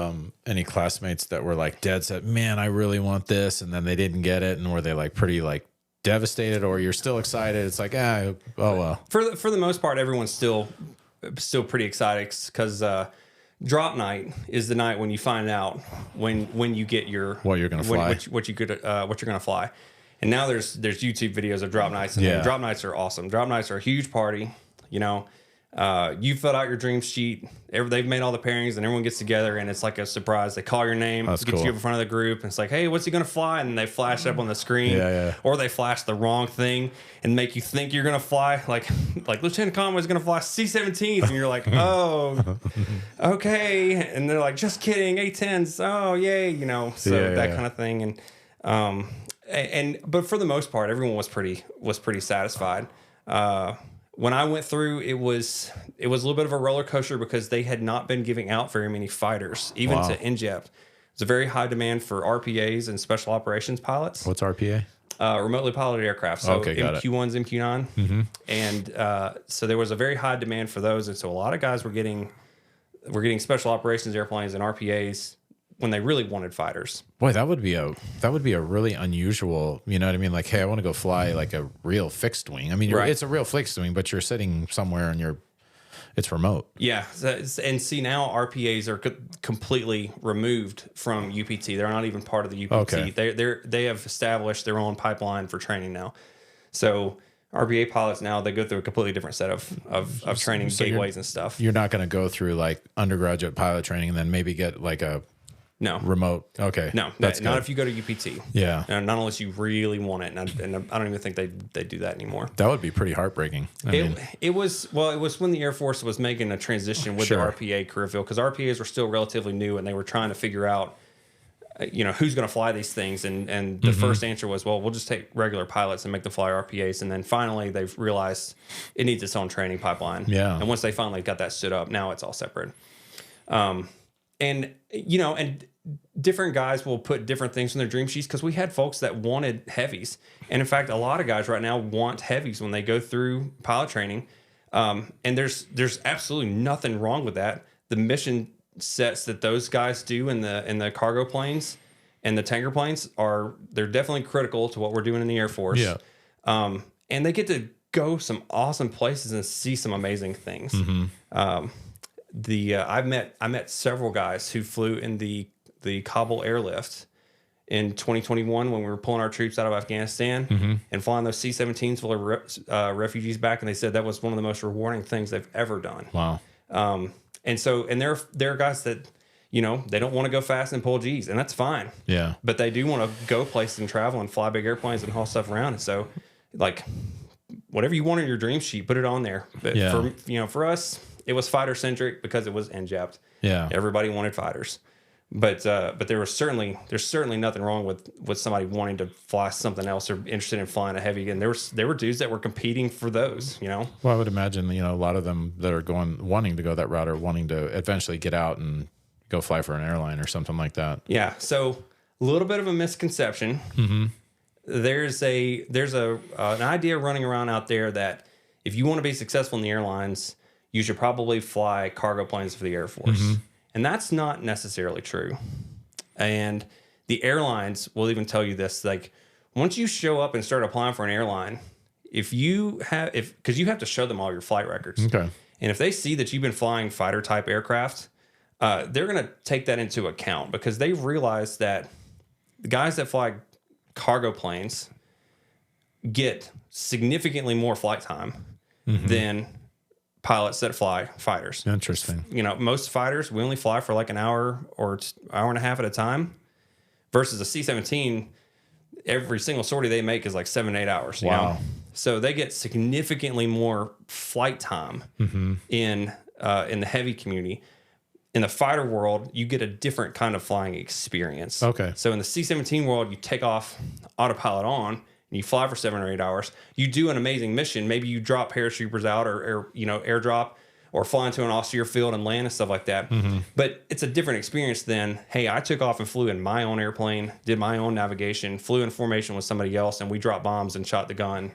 any classmates that were like dead set, man, I really want this, and then they didn't get it, and were they like pretty like devastated, or you're still excited? It's like, oh well. For the most part, everyone's still pretty excited, because drop night is the night when you find out when you get your what you're gonna fly, what you're gonna fly. And now there's YouTube videos of drop nights, and drop nights are awesome. Drop nights are a huge party, you know. You filled out your dream sheet. They've made all the pairings, and everyone gets together, and it's like a surprise. They call your name, get you up in front of the group, and it's like, hey, what's he gonna fly? And they flash up on the screen, or they flash the wrong thing and make you think you're gonna fly, like Lieutenant Conway's gonna fly C-17s, and you're like, oh, okay. And they're like, just kidding, A-10s, oh yay, you know. So that kind of thing, but for the most part, everyone was pretty satisfied. When I went through, it was a little bit of a roller coaster, because they had not been giving out very many fighters, even to NJEP. It's a very high demand for RPAs and special operations pilots. What's RPA? Remotely piloted aircraft. So MQ-1s, MQ-9. And so there was a very high demand for those. And so a lot of guys were getting special operations airplanes and RPAs when they really wanted fighters. Boy, that would be a really unusual, you know what I mean? Like, hey, I want to go fly like a real fixed wing. I mean, it's a real fixed wing, but you're sitting somewhere and it's remote. Yeah. And see, now RPAs are completely removed from UPT. They're not even part of the UPT. They have established their own pipeline for training now. So RPA pilots now, they go through a completely different set of training, So gateways and stuff. You're not going to go through like undergraduate pilot training and then maybe get like a No. remote. Okay. No, that's not good. if you go to UPT. Yeah. Not unless you really want it. And I don't even think they do that anymore. That would be pretty heartbreaking. It was when the Air Force was making a transition with Sure. the RPA career field, because RPAs were still relatively new and they were trying to figure out, who's going to fly these things. And the first answer was, well, we'll just take regular pilots and make them fly RPAs. And then finally they've realized it needs its own training pipeline. Yeah. And once they finally got that stood up, now it's all separate. And different guys will put different things in their dream sheets, because we had folks that wanted heavies. And in fact, a lot of guys right now want heavies when they go through pilot training. And there's absolutely nothing wrong with that. The mission sets that those guys do in the cargo planes and the tanker planes they're definitely critical to what we're doing in the Air Force. Yeah. And they get to go some awesome places and see some amazing things. I met several guys who flew in the Kabul airlift in 2021 when we were pulling our troops out of Afghanistan and flying those C-17s full of refugees back, and they said that was one of the most rewarding things they've ever done. Wow. And there are guys that they don't want to go fast and pull G's, and that's fine. Yeah. But they do want to go places and travel and fly big airplanes and haul stuff around. And so, like, whatever you want in your dream sheet, put it on there. But for us, it was fighter centric because it was NJAPT. Yeah. Everybody wanted fighters. But there's certainly nothing wrong with somebody wanting to fly something else or interested in flying a heavy. And there were dudes that were competing for those, Well, I would imagine, a lot of them that are wanting to go that route are wanting to eventually get out and go fly for an airline or something like that. Yeah. So a little bit of a misconception. There's an idea running around out there that if you want to be successful in the airlines, you should probably fly cargo planes for the Air Force. And that's not necessarily true. And the airlines will even tell you this, like, once you show up and start applying for an airline, because you have to show them all your flight records. Okay. And if they see that you've been flying fighter type aircraft, they're going to take that into account, because they've realized that the guys that fly cargo planes get significantly more flight time than pilots that fly fighters. Interesting. Most fighters, we only fly for like an hour or hour and a half at a time, versus a C-17, every single sortie they make is like 7-8 hours. Wow. So they get significantly more flight time in the heavy community. In the fighter world, you get a different kind of flying experience. Okay. So in the C-17 world, you take off autopilot on, and you fly for 7 or 8 hours. You do an amazing mission. Maybe you drop paratroopers out or airdrop, or fly into an austere field and land and stuff like that. But it's a different experience than, hey, I took off and flew in my own airplane, did my own navigation, flew in formation with somebody else, and we dropped bombs and shot the gun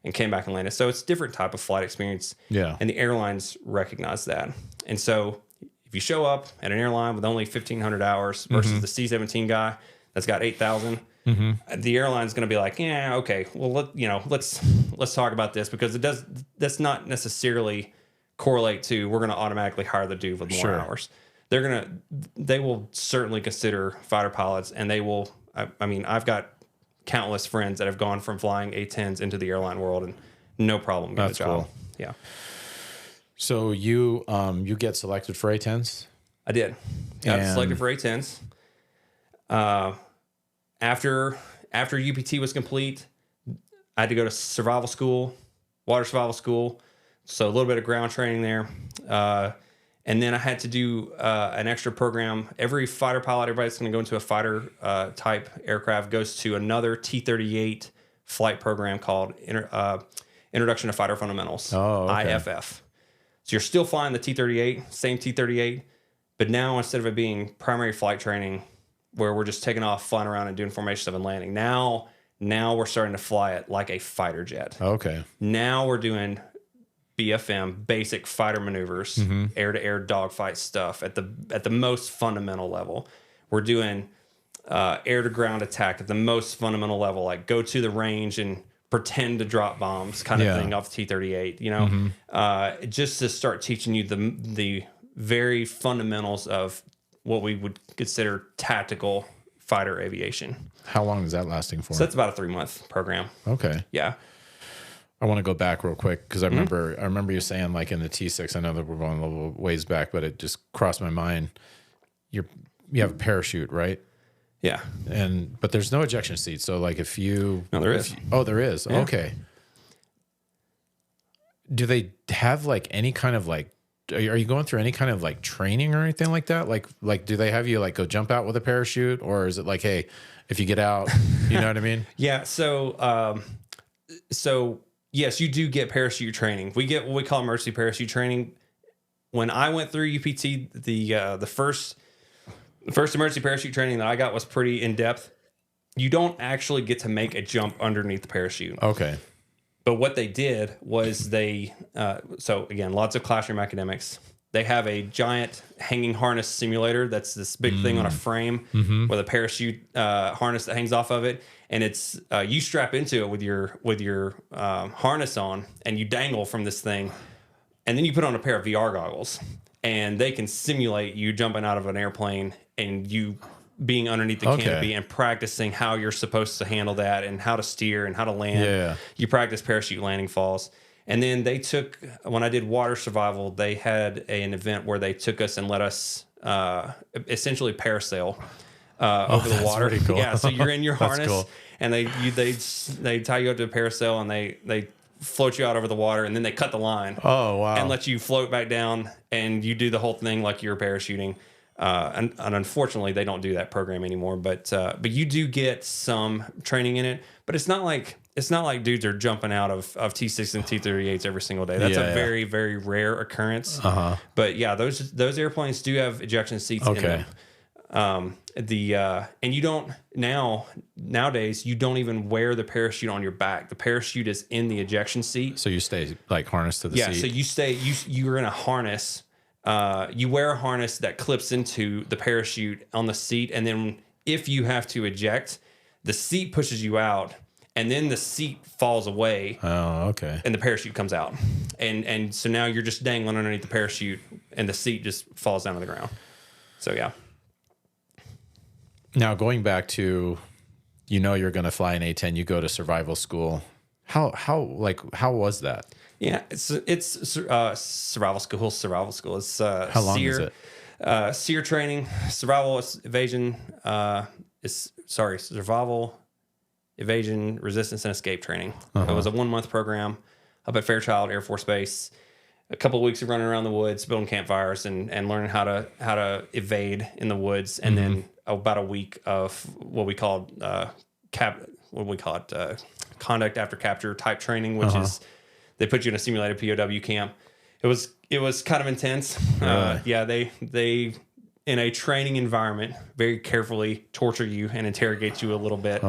and came back and landed. So it's a different type of flight experience. Yeah. And the airlines recognize that. And so if you show up at an airline with only 1,500 hours versus the C-17 guy that's got 8,000, the airline's going to be like, yeah, okay, well, let's talk about this, because that's not necessarily correlate to we're going to automatically hire the dude with more hours. They will certainly consider fighter pilots, and they will. I mean, I've got countless friends that have gone from flying A-10s into the airline world and no problem getting a job. Cool. Yeah. So you get selected for A-10s? I did. Got selected for A-10s. After UPT was complete, I had to go to survival school, water survival school. So a little bit of ground training there. And then I had to do an extra program. Every fighter pilot, everybody's going to go into a fighter type aircraft, goes to another T-38 flight program called Introduction to Fighter Fundamentals, IFF. So you're still flying the T-38, same T-38, but now instead of it being primary flight training, where we're just taking off, flying around and doing formation stuff and landing, now we're starting to fly it like a fighter jet. Okay. Now we're doing BFM, basic fighter maneuvers, air-to-air dogfight stuff at the most fundamental level. We're doing air-to-ground attack at the most fundamental level, like go to the range and pretend to drop bombs kind of thing off T-38, just to start teaching you the very fundamentals of what we would consider tactical fighter aviation. How long is that lasting for? So that's about a 3-month program. Okay. Yeah. I want to go back real quick because I remember you saying like in the T6. I know that we're going a little ways back, but it just crossed my mind. You have a parachute, right? Yeah. But there's no ejection seat. So like if you No, there is. there is. Yeah. Okay. Do they have like any kind of like, are you going through any kind of like training or anything like that? Like do they have you like go jump out with a parachute, or is it like, hey, if you get out, you know what I mean? Yeah. So yes, you do get parachute training. We get what we call emergency parachute training. When I went through UPT, the first emergency parachute training that I got was pretty in depth. You don't actually get to make a jump underneath the parachute. Okay. But what they did was so again, lots of classroom academics. They have a giant hanging harness simulator. That's this big thing on a frame with a parachute harness that hangs off of it. And it's you strap into it with your harness on, and you dangle from this thing. And then you put on a pair of VR goggles, and they can simulate you jumping out of an airplane and you being underneath the canopy and practicing how you're supposed to handle that and how to steer and how to land. Yeah. You practice parachute landing falls. And then when I did water survival, they had an event where they took us and let us essentially parasail over the water. Pretty cool. Yeah, so you're in your harness, cool. and they tie you up to a parasail, and they float you out over the water, and then they cut the line. Oh, wow. And let you float back down, and you do the whole thing like you're parachuting. And unfortunately, they don't do that program anymore. But you do get some training in it. But it's not like dudes are jumping out of T6 and T38s every single day. That's a very, very rare occurrence. But yeah, those airplanes do have ejection seats in them. And you don't nowadays you don't even wear the parachute on your back. The parachute is in the ejection seat. So you stay like harnessed to the seat. Yeah, so you're in a harness. You wear a harness that clips into the parachute on the seat, and then if you have to eject, the seat pushes you out, and then the seat falls away. Oh, okay. And the parachute comes out, and so now you're just dangling underneath the parachute, and the seat just falls down to the ground. So yeah. Now going back to, you're going to fly an A-10, you go to survival school. How was that? Yeah, it's survival school. It's how long is it? SEER training, survival evasion. Survival evasion, resistance, and escape training. It was a 1-month program up at Fairchild Air Force Base. A couple of weeks of running around the woods, building campfires, and learning how to evade in the woods, and then about a week of what we called conduct after capture type training, which is they put you in a simulated POW camp. It was kind of intense. Really? Yeah, they in a training environment very carefully torture you and interrogate you a little bit.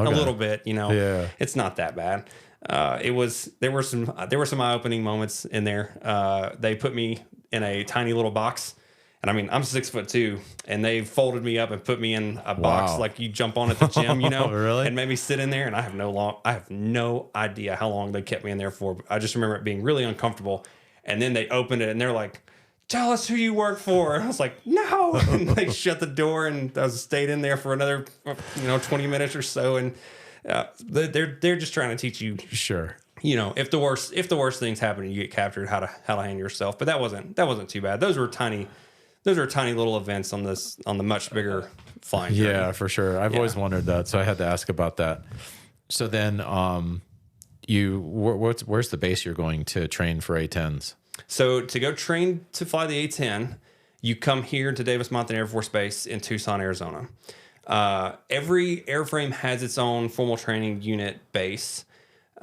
Yeah. It's not that bad. There were some eye-opening moments in there. They put me in a tiny little box, and I mean, I'm 6'2", and they folded me up and put me in a box like you jump on at the gym, Really? and made me sit in there. And I have no idea how long they kept me in there for. I just remember it being really uncomfortable. And then they opened it, and they're like, "Tell us who you work for." And I was like, "No." And they shut the door, and I stayed in there for another 20 minutes or so. And they're just trying to teach you, Sure. if the worst things happen and you get captured, how to handle yourself. But that wasn't too bad. Those were tiny little events on the much bigger flying journey. Yeah, for sure. I've always wondered that, so I had to ask about that. So then, where's the base you're going to train for A-10s? So to go train to fly the A-10, you come here to Davis-Monthan Air Force Base in Tucson, Arizona. Every airframe has its own formal training unit base.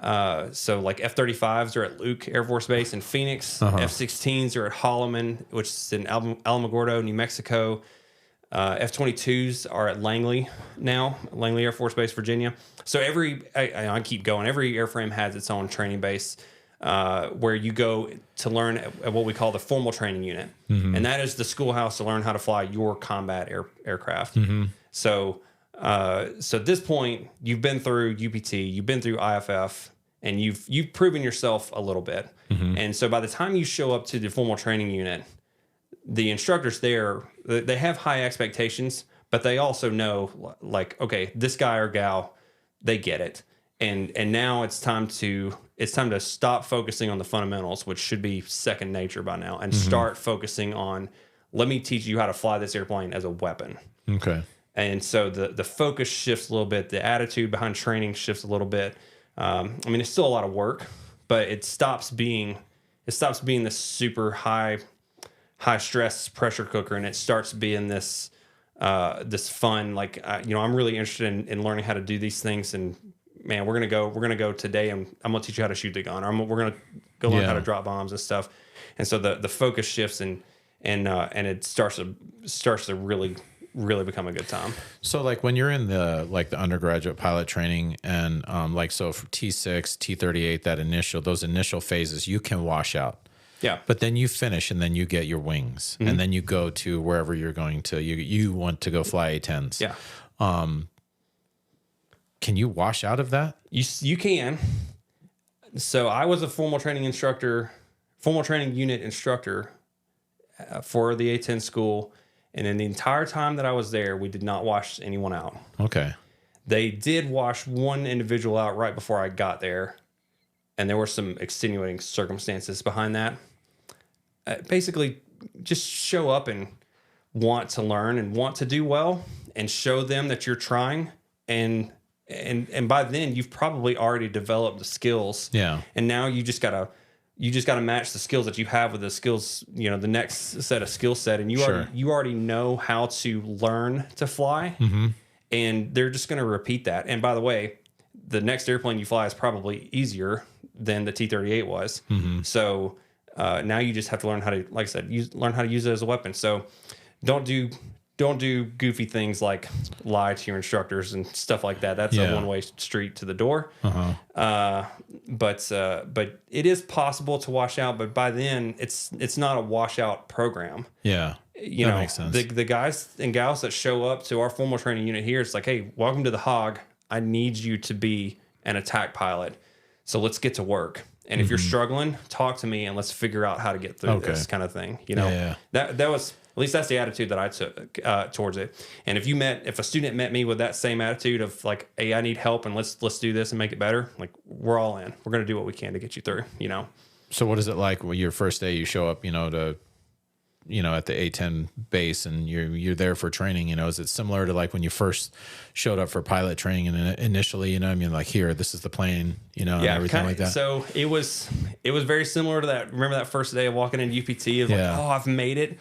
So like F-35s are at Luke Air Force Base in Phoenix. F-16s are at Holloman, which is in Alamogordo, New Mexico. F-22s are at Langley Air Force Base, Virginia. So I keep going. Every airframe has its own training base where you go to learn at what we call the formal training unit. And that is the schoolhouse to learn how to fly your combat aircraft. So at this point, you've been through UPT, you've been through IFF, and you've proven yourself a little bit. And so by the time you show up to the formal training unit, the instructors there, they have high expectations, but they also know, like, okay, this guy or gal, they get it. And now it's time to stop focusing on the fundamentals, which should be second nature by now, and start focusing on, let me teach you how to fly this airplane as a weapon. Okay. And so the focus shifts a little bit. The attitude behind training shifts a little bit. I mean, it's still a lot of work, but it stops being this super high stress pressure cooker, and it starts being this fun. Like, I'm really interested in learning how to do these things. And man, we're gonna go today, and I'm gonna teach you how to shoot the gun. Or we're gonna go learn how to drop bombs and stuff. And so the focus shifts, and it starts to really become a good time. So like when you're in the undergraduate pilot training, and so for T6, T38, those initial phases, you can wash out. Yeah. But then you finish, and then you get your wings, and then you go to wherever you're going to. You want to go fly A-10s. Yeah. Can you wash out of that? You can. So I was a formal training unit instructor for the A-10 school. And in the entire time that I was there, we did not wash anyone out. Okay. They did wash one individual out right before I got there. And there were some extenuating circumstances behind that. Basically, just show up and want to learn and want to do well, and show them that you're trying. And by then, you've probably already developed the skills. Yeah. And now you just gotta match the skills that you have with the skills, the next set of skill set. And you already know how to learn to fly. And they're just going to repeat that. And by the way, the next airplane you fly is probably easier than the T-38 was. So now you just have to learn how to, like I said, learn how to use it as a weapon. So don't do goofy things like lie to your instructors and stuff like that. That's a one-way street to the door. But it is possible to wash out. But by then, it's not a washout program. Yeah, that makes sense. The guys and gals that show up to our formal training unit here, it's like, hey, welcome to the Hog. I need you to be an attack pilot. So let's get to work. And if you're struggling, talk to me and let's figure out how to get through this kind of thing. That was, at least that's the attitude that I took towards it. And if a student met me with that same attitude of like, hey, I need help and let's do this and make it better, like, we're all in. We're going to do what we can to get you through, So what is it like when your first day you show up, at the A-10 base, and you're there for training, is it similar to like when you first showed up for pilot training, and initially, like, here, this is the plane, and everything like that? So it was very similar to that. Remember that first day of walking into UPT of like, oh, I've made it.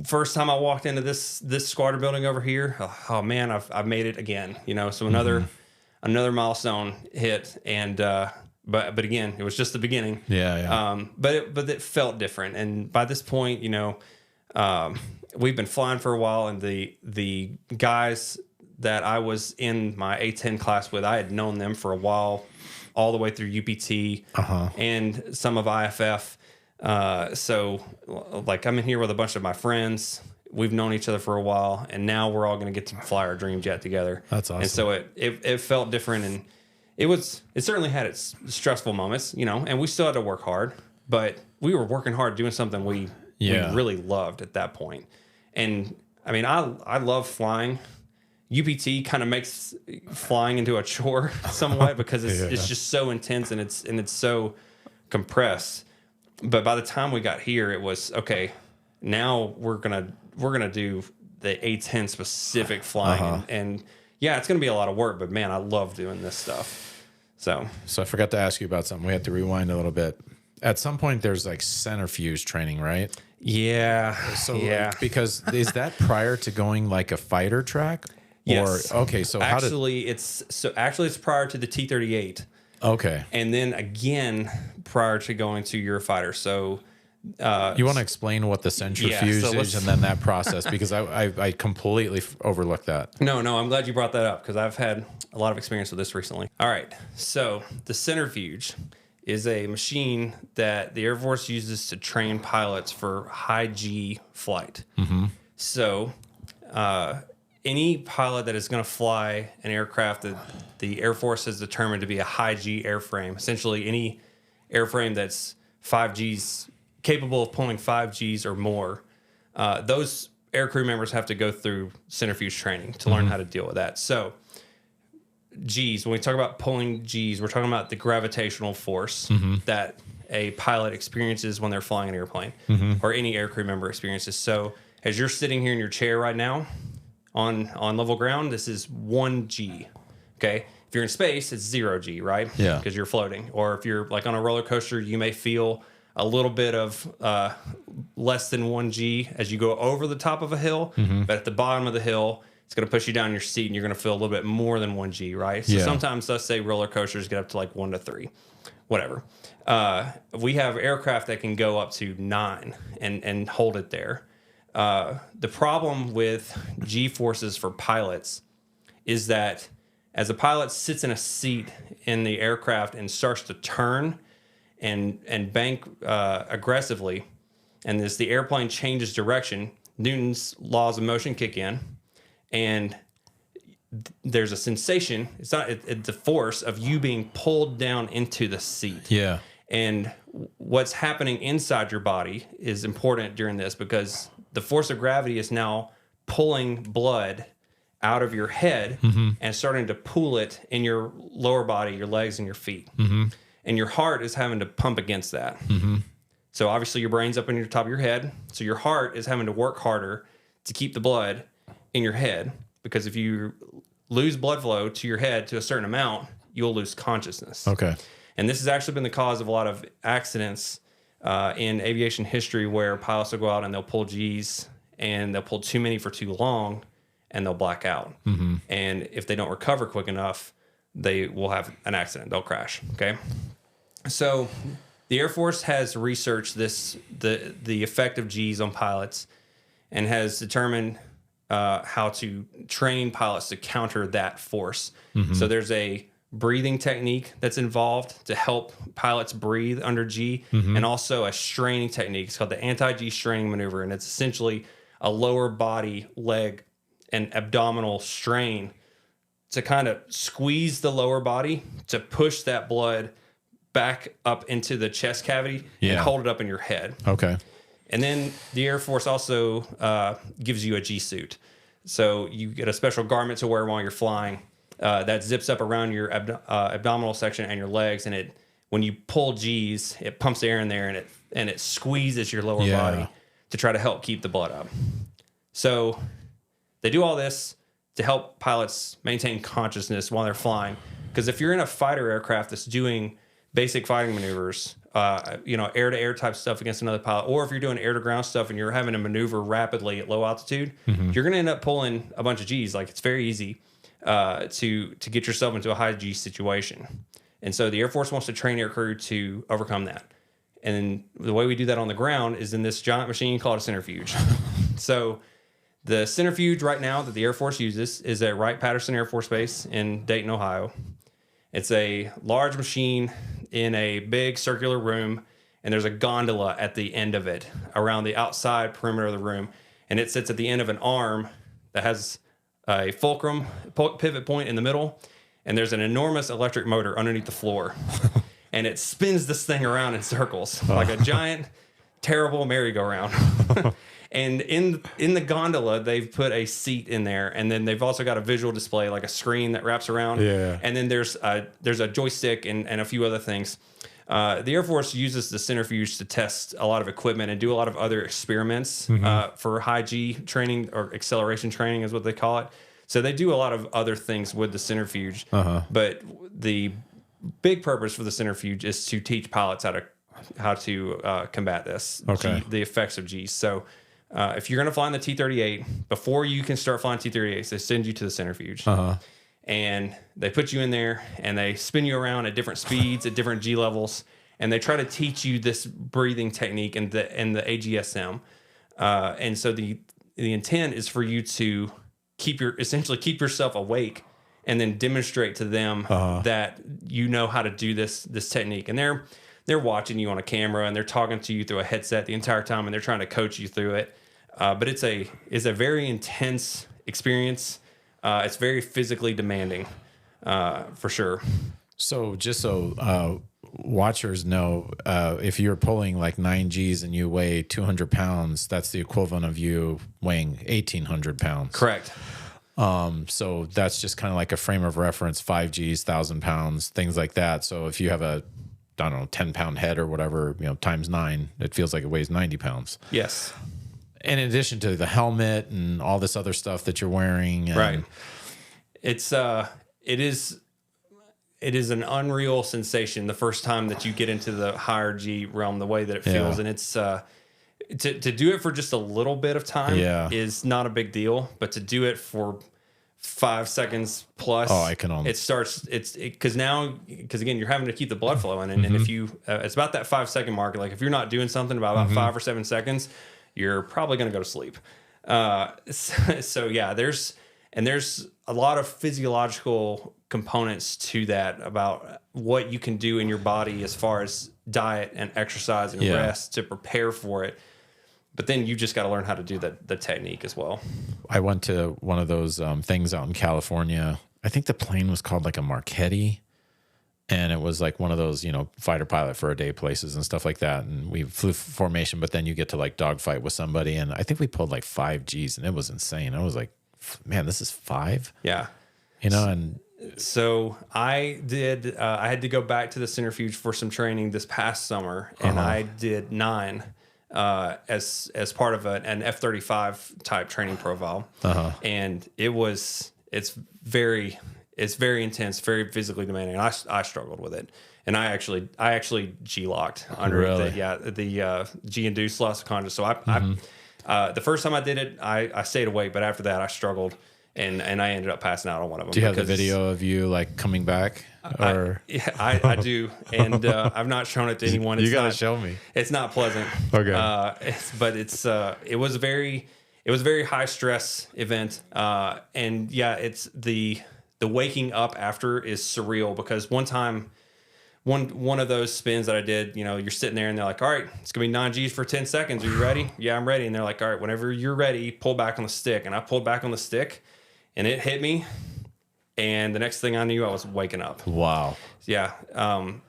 First time I walked into this squadron building over here, oh man, I've made it again. So another milestone hit, and but again, it was just the beginning. But it felt different, and by this point, we've been flying for a while, and the guys that I was in my A-10 class with, I had known them for a while, all the way through UPT and some of IFF. So like, I'm in here with a bunch of my friends. We've known each other for a while, and now we're all going to get to fly our dream jet together. That's awesome. And so it felt different, and it certainly had its stressful moments, and we still had to work hard, but we were working hard doing something we really loved at that point. And I mean, I love flying. UPT kind of makes flying into a chore somewhat because it's just so intense, and it's so compressed. But by the time we got here, it was okay. Now we're gonna do the A-10 specific flying, and it's gonna be a lot of work. But man, I love doing this stuff. So I forgot to ask you about something. We have to rewind a little bit. At some point, there's like centrifuge training, right? Yeah. So because is that prior to going like a fighter track? Yes. Or okay, so it's prior to the T-38. Okay. And then again prior to going to Eurofighter. So you want to explain what the centrifuge is, and then that process, because I completely overlooked that. No, I'm glad you brought that up, because I've had a lot of experience with this recently. All right. So the centrifuge is a machine that the Air Force uses to train pilots for high G flight. So any pilot that is going to fly an aircraft that the Air Force has determined to be a high G airframe, essentially any airframe that's 5 Gs, capable of pulling 5 Gs or more, those air crew members have to go through centrifuge training to learn how to deal with that. So G's, when we talk about pulling G's, we're talking about the gravitational force that a pilot experiences when they're flying an airplane or any aircrew member experiences. So as you're sitting here in your chair right now on level ground, this is 1 G. Okay. If you're in space, it's 0 G, right? Yeah. Because you're floating. Or if you're like on a roller coaster, you may feel a little bit of less than 1 G as you go over the top of a hill. But at the bottom of the hill, it's going to push you down in your seat and you're going to feel a little bit more than 1 G, right? So sometimes, let's say roller coasters get up to like 1 to 3, whatever. We have aircraft that can go up to 9 and hold it there. The problem with G forces for pilots is that as a pilot sits in a seat in the aircraft and starts to turn and bank aggressively, and as the airplane changes direction, Newton's laws of motion kick in, and there's a sensation. It's not it's the force of you being pulled down into the seat. Yeah. And what's happening inside your body is important during this because the force of gravity is now pulling blood out of your head and starting to pool it in your lower body, your legs and your feet. And your heart is having to pump against that. So obviously your brain's up in your top of your head. So your heart is having to work harder to keep the blood in your head, because if you lose blood flow to your head to a certain amount, you'll lose consciousness. Okay. And this has actually been the cause of a lot of accidents in aviation history where pilots will go out and they'll pull G's and they'll pull too many for too long and they'll black out. And if they don't recover quick enough, they will have an accident. They'll crash. Okay. So the Air Force has researched the effect of G's on pilots and has determined how to train pilots to counter that force. So there's a breathing technique that's involved to help pilots breathe under G, and also a straining technique. It's called the anti-G straining maneuver, and it's essentially a lower body, leg, and abdominal strain to kind of squeeze the lower body to push that blood back up into the chest cavity and hold it up in your head. Okay. And then the Air Force also gives you a G suit. So you get a special garment to wear while you're flying that zips up around your abdominal section and your legs. And when you pull G's, it pumps air in there and it squeezes your lower body to try to help keep the blood up. So they do all this to help pilots maintain consciousness while they're flying. Because if you're in a fighter aircraft that's doing basic fighting maneuvers, air-to-air type stuff against another pilot, or if you're doing air-to-ground stuff and you're having to maneuver rapidly at low altitude, you're going to end up pulling a bunch of G's. Like, it's very easy to get yourself into a high G situation. And so the Air Force wants to train air crew to overcome that. And the way we do that on the ground is in this giant machine called a centrifuge. So the centrifuge right now that the Air Force uses is at Wright-Patterson Air Force Base in Dayton, Ohio. It's a large machine in a big circular room, and there's a gondola at the end of it around the outside perimeter of the room. And it sits at the end of an arm that has a fulcrum pivot point in the middle, and there's an enormous electric motor underneath the floor. And it spins this thing around in circles like a giant, terrible merry-go-round. And in the gondola, they've put a seat in there, and then they've also got a visual display, like a screen that wraps around. Yeah. And then there's a joystick and a few other things. The Air Force uses the centrifuge to test a lot of equipment and do a lot of other experiments for high G training, or acceleration training is what they call it. So they do a lot of other things with the centrifuge. But the big purpose for the centrifuge is to teach pilots how to combat this, the effects of G. So if you're going to fly in the T-38, before you can start flying T-38s, they send you to the centrifuge. And they put you in there, and they spin you around at different speeds, at different G levels, and they try to teach you this breathing technique and the AGSM. And so the intent is for you to essentially keep yourself awake, and then demonstrate to them that you know how to do this technique. And they're watching you on a camera, and they're talking to you through a headset the entire time, and they're trying to coach you through it. But it's a very intense experience. It's very physically demanding, for sure. So just so watchers know, if you're pulling like 9 G's and you weigh 200 pounds, that's the equivalent of you weighing 1,800 pounds. Correct. So that's just kind of like a frame of reference, 5Gs, 1,000 pounds, things like that. So if you have a, I don't know, 10-pound head or whatever, times 9, it feels like it weighs 90 pounds. Yes. In addition to the helmet and all this other stuff that you're wearing. And Right. It is an unreal sensation the first time that you get into the higher G realm, the way that it feels. And it's, to do it for just a little bit of time is not a big deal, but to do it for 5 seconds plus, I can only. because again, you're having to keep the blood flowing. And if you, it's about that 5 second mark. Like if you're not doing something about 5 or 7 seconds, you're probably going to go to sleep. So yeah, there's a lot of physiological components to that about what you can do in your body as far as diet and exercise and rest to prepare for it. But then you just got to learn how to do the technique as well. I went to one of those things out in California. I think the plane was called like a Marchetti, and it was like one of those, fighter pilot for a day places and stuff like that. And we flew formation, but then you get to like dogfight with somebody. And I think we pulled like 5 Gs, and it was insane. I was like, man, this is 5? Yeah. And so I did, I had to go back to the centrifuge for some training this past summer, and I did 9 as part of an F-35 type training profile. And it's very intense, very physically demanding. I struggled with it. And I actually G-locked under the G-induced loss of consciousness. So I the first time I did it, I stayed awake, but after that I struggled. And I ended up passing out on one of them. Do you have the video of you like coming back? Or I do, and I've not shown it to anyone. You gotta show me. It's not pleasant. Okay, it was a very high stress event, and yeah, it's the waking up after is surreal because one time. One of those spins that I did, you're sitting there and they're like, all right, it's going to be 9 Gs for 10 seconds. Are you ready? Yeah, I'm ready. And they're like, all right, whenever you're ready, pull back on the stick. And I pulled back on the stick and it hit me. And the next thing I knew, I was waking up. Wow. Yeah.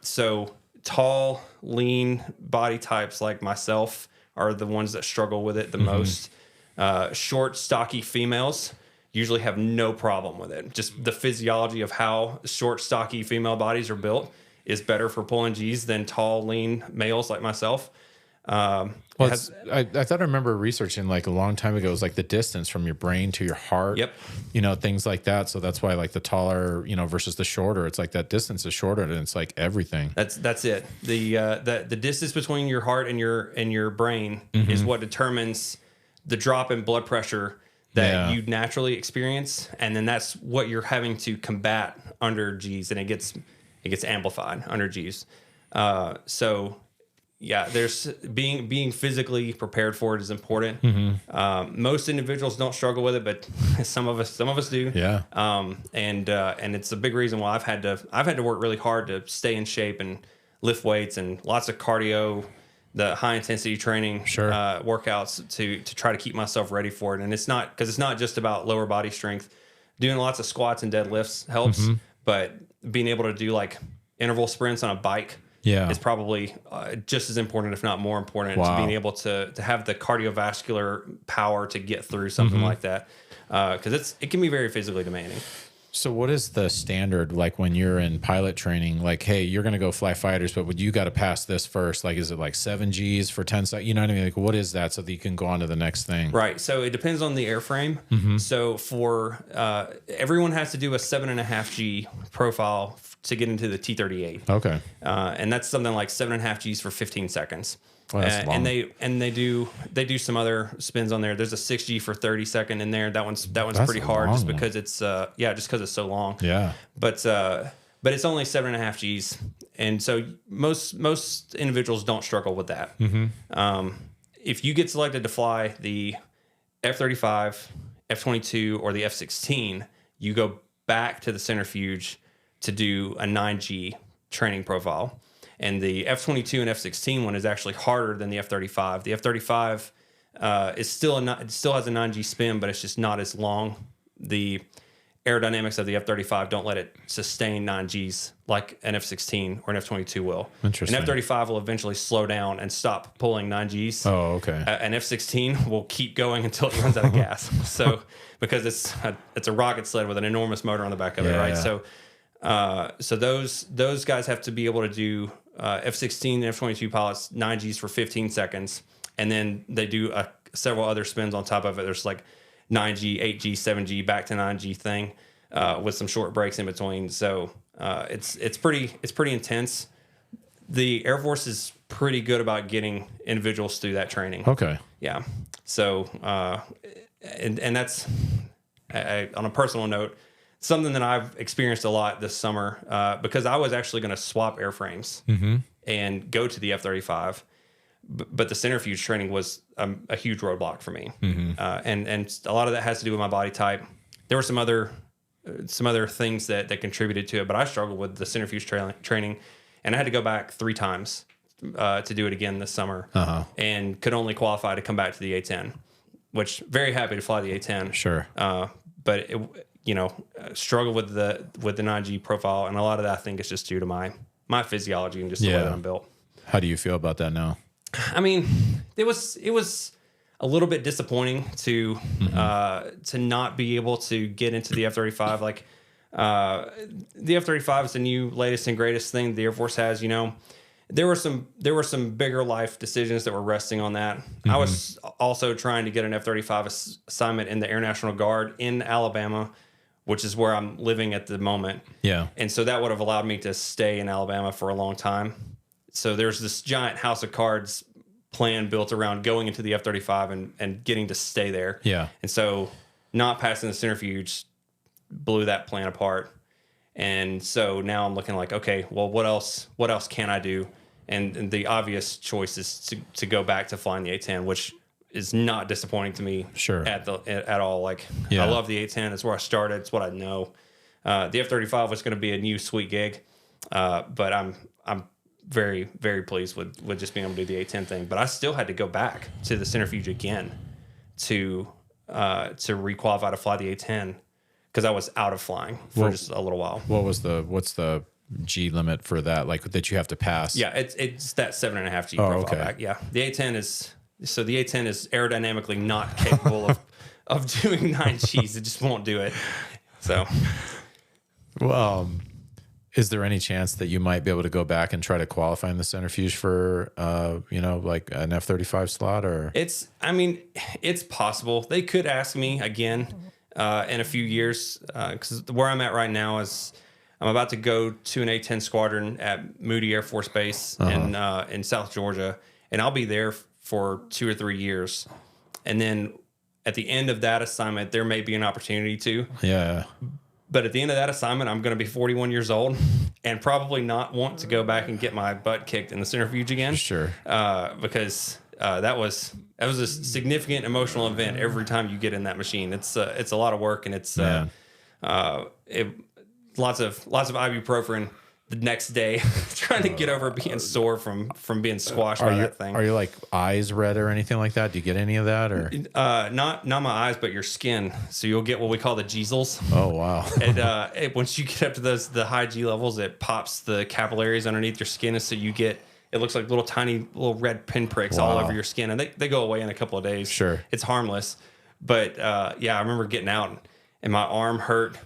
So tall, lean body types like myself are the ones that struggle with it the most. Short, stocky females usually have no problem with it. Just the physiology of how short, stocky female bodies are built is better for pulling G's than tall, lean males like myself. I thought I remember researching like a long time ago, it was like the distance from your brain to your heart, things like that. So that's why like the taller, versus the shorter, it's like that distance is shorter and it's like everything. That's it. The distance between your heart and your brain is what determines the drop in blood pressure that you naturally experience. And then that's what you're having to combat under G's, and it gets amplified under G's. So yeah, there's being physically prepared for it is important. Most individuals don't struggle with it, but some of us do. Yeah. And it's a big reason why I've had to work really hard to stay in shape and lift weights and lots of cardio, the high intensity training, workouts to try to keep myself ready for it. And it's not just about lower body strength. Doing lots of squats and deadlifts helps, but being able to do like interval sprints on a bike is probably just as important, if not more important, to being able to have the cardiovascular power to get through something like that. Because it can be very physically demanding. So what is the standard, like when you're in pilot training, like, hey, you're going to go fly fighters, but you got to pass this first? Like, is it like 7 Gs for 10 seconds? You know what I mean? Like, what is that so that you can go on to the next thing? Right. So it depends on the airframe. So for everyone has to do a 7.5 G profile to get into the T-38. Okay. And that's something like 7.5 Gs for 15 seconds. Long. And they do some other spins on there. There's a 6G for 30 second in there. That one's pretty hard just because it's so long. Yeah. But it's only 7.5 Gs, and so most individuals don't struggle with that. If you get selected to fly the F-35, F-22, or the F-16, you go back to the centrifuge to do a 9G training profile. And the F-22 and F-16 one is actually harder than the F-35. The F-35 is still it still has a 9G spin, but it's just not as long. The aerodynamics of the F-35 don't let it sustain 9Gs like an F-16 or an F-22 will. Interesting. An F-35 will eventually slow down and stop pulling 9Gs. Oh, okay. An F-16 will keep going until it runs out of gas. So because it's a rocket sled with an enormous motor on the back of it, right? Yeah. So those guys have to be able to do F-16 and F-22 pilots 9Gs for 15 seconds, and then they do several other spins on top of it. There's like 9G, 8G, 7G, back to 9G thing with some short breaks in between. So it's pretty intense. The Air Force is pretty good about getting individuals through that training. Okay. Yeah. So and that's on a personal note, something that I've experienced a lot this summer because I was actually going to swap airframes and go to the F-35. But the centrifuge training was a huge roadblock for me, and a lot of that has to do with my body type. There were some other things that contributed to it, but I struggled with the centrifuge training, and I had to go back 3 times to do it again this summer, and could only qualify to come back to the A-10, which very happy to fly the A-10. Sure. But struggled with the 9G profile, and a lot of that I think is just due to my physiology and just the way that I'm built. How do you feel about that now? I mean, it was a little bit disappointing to not be able to get into the F-35. Like the F-35 is the new latest and greatest thing the Air Force has. There were some bigger life decisions that were resting on that. I was also trying to get an F-35 assignment in the Air National Guard in Alabama, which is where I'm living at the moment. Yeah, and so that would have allowed me to stay in Alabama for a long time. So there's this giant house of cards plan built around going into the F-35 and getting to stay there. Yeah. And so not passing the centrifuge blew that plan apart. And so now I'm looking like, okay, well, what else can I do? And the obvious choice is to go back to flying the A-10, which is not disappointing to me at all. Like, I love the A-10. It's where I started. It's what I know. The F-35 was going to be a new sweet gig. But I'm very, very pleased with just being able to do the A-10 thing. But I still had to go back to the centrifuge again to requalify to fly the A-10 because I was out of flying for just a little while. What's the G limit for that? Like that you have to pass? Yeah, it's that 7.5 G profile back. Yeah, the A-10 is aerodynamically not capable of doing 9 Gs. It just won't do it. So, well. Is there any chance that you might be able to go back and try to qualify in the centrifuge for, like an F-35 slot? Or it's possible. They could ask me again in a few years because where I'm at right now is I'm about to go to an A-10 squadron at Moody Air Force Base in South Georgia, and I'll be there for 2 or 3 years. And then at the end of that assignment, there may be an opportunity to. Yeah. But at the end of that assignment, I'm going to be 41 years old and probably not want to go back and get my butt kicked in the centrifuge again. Sure. Because that was a significant emotional event every time you get in that machine. It's a lot of work, and it's lots of ibuprofen the next day trying to get over being sore from being squashed by that thing. Are you like eyes red or anything like that? Do you get any of that? Or not my eyes, but your skin. So you'll get what we call the Geasels. Oh wow! And once you get up to the high G levels, it pops the capillaries underneath your skin, and so you get it looks like tiny little red pinpricks all over your skin, and they go away in a couple of days. Sure, it's harmless, but I remember getting out and my arm hurt.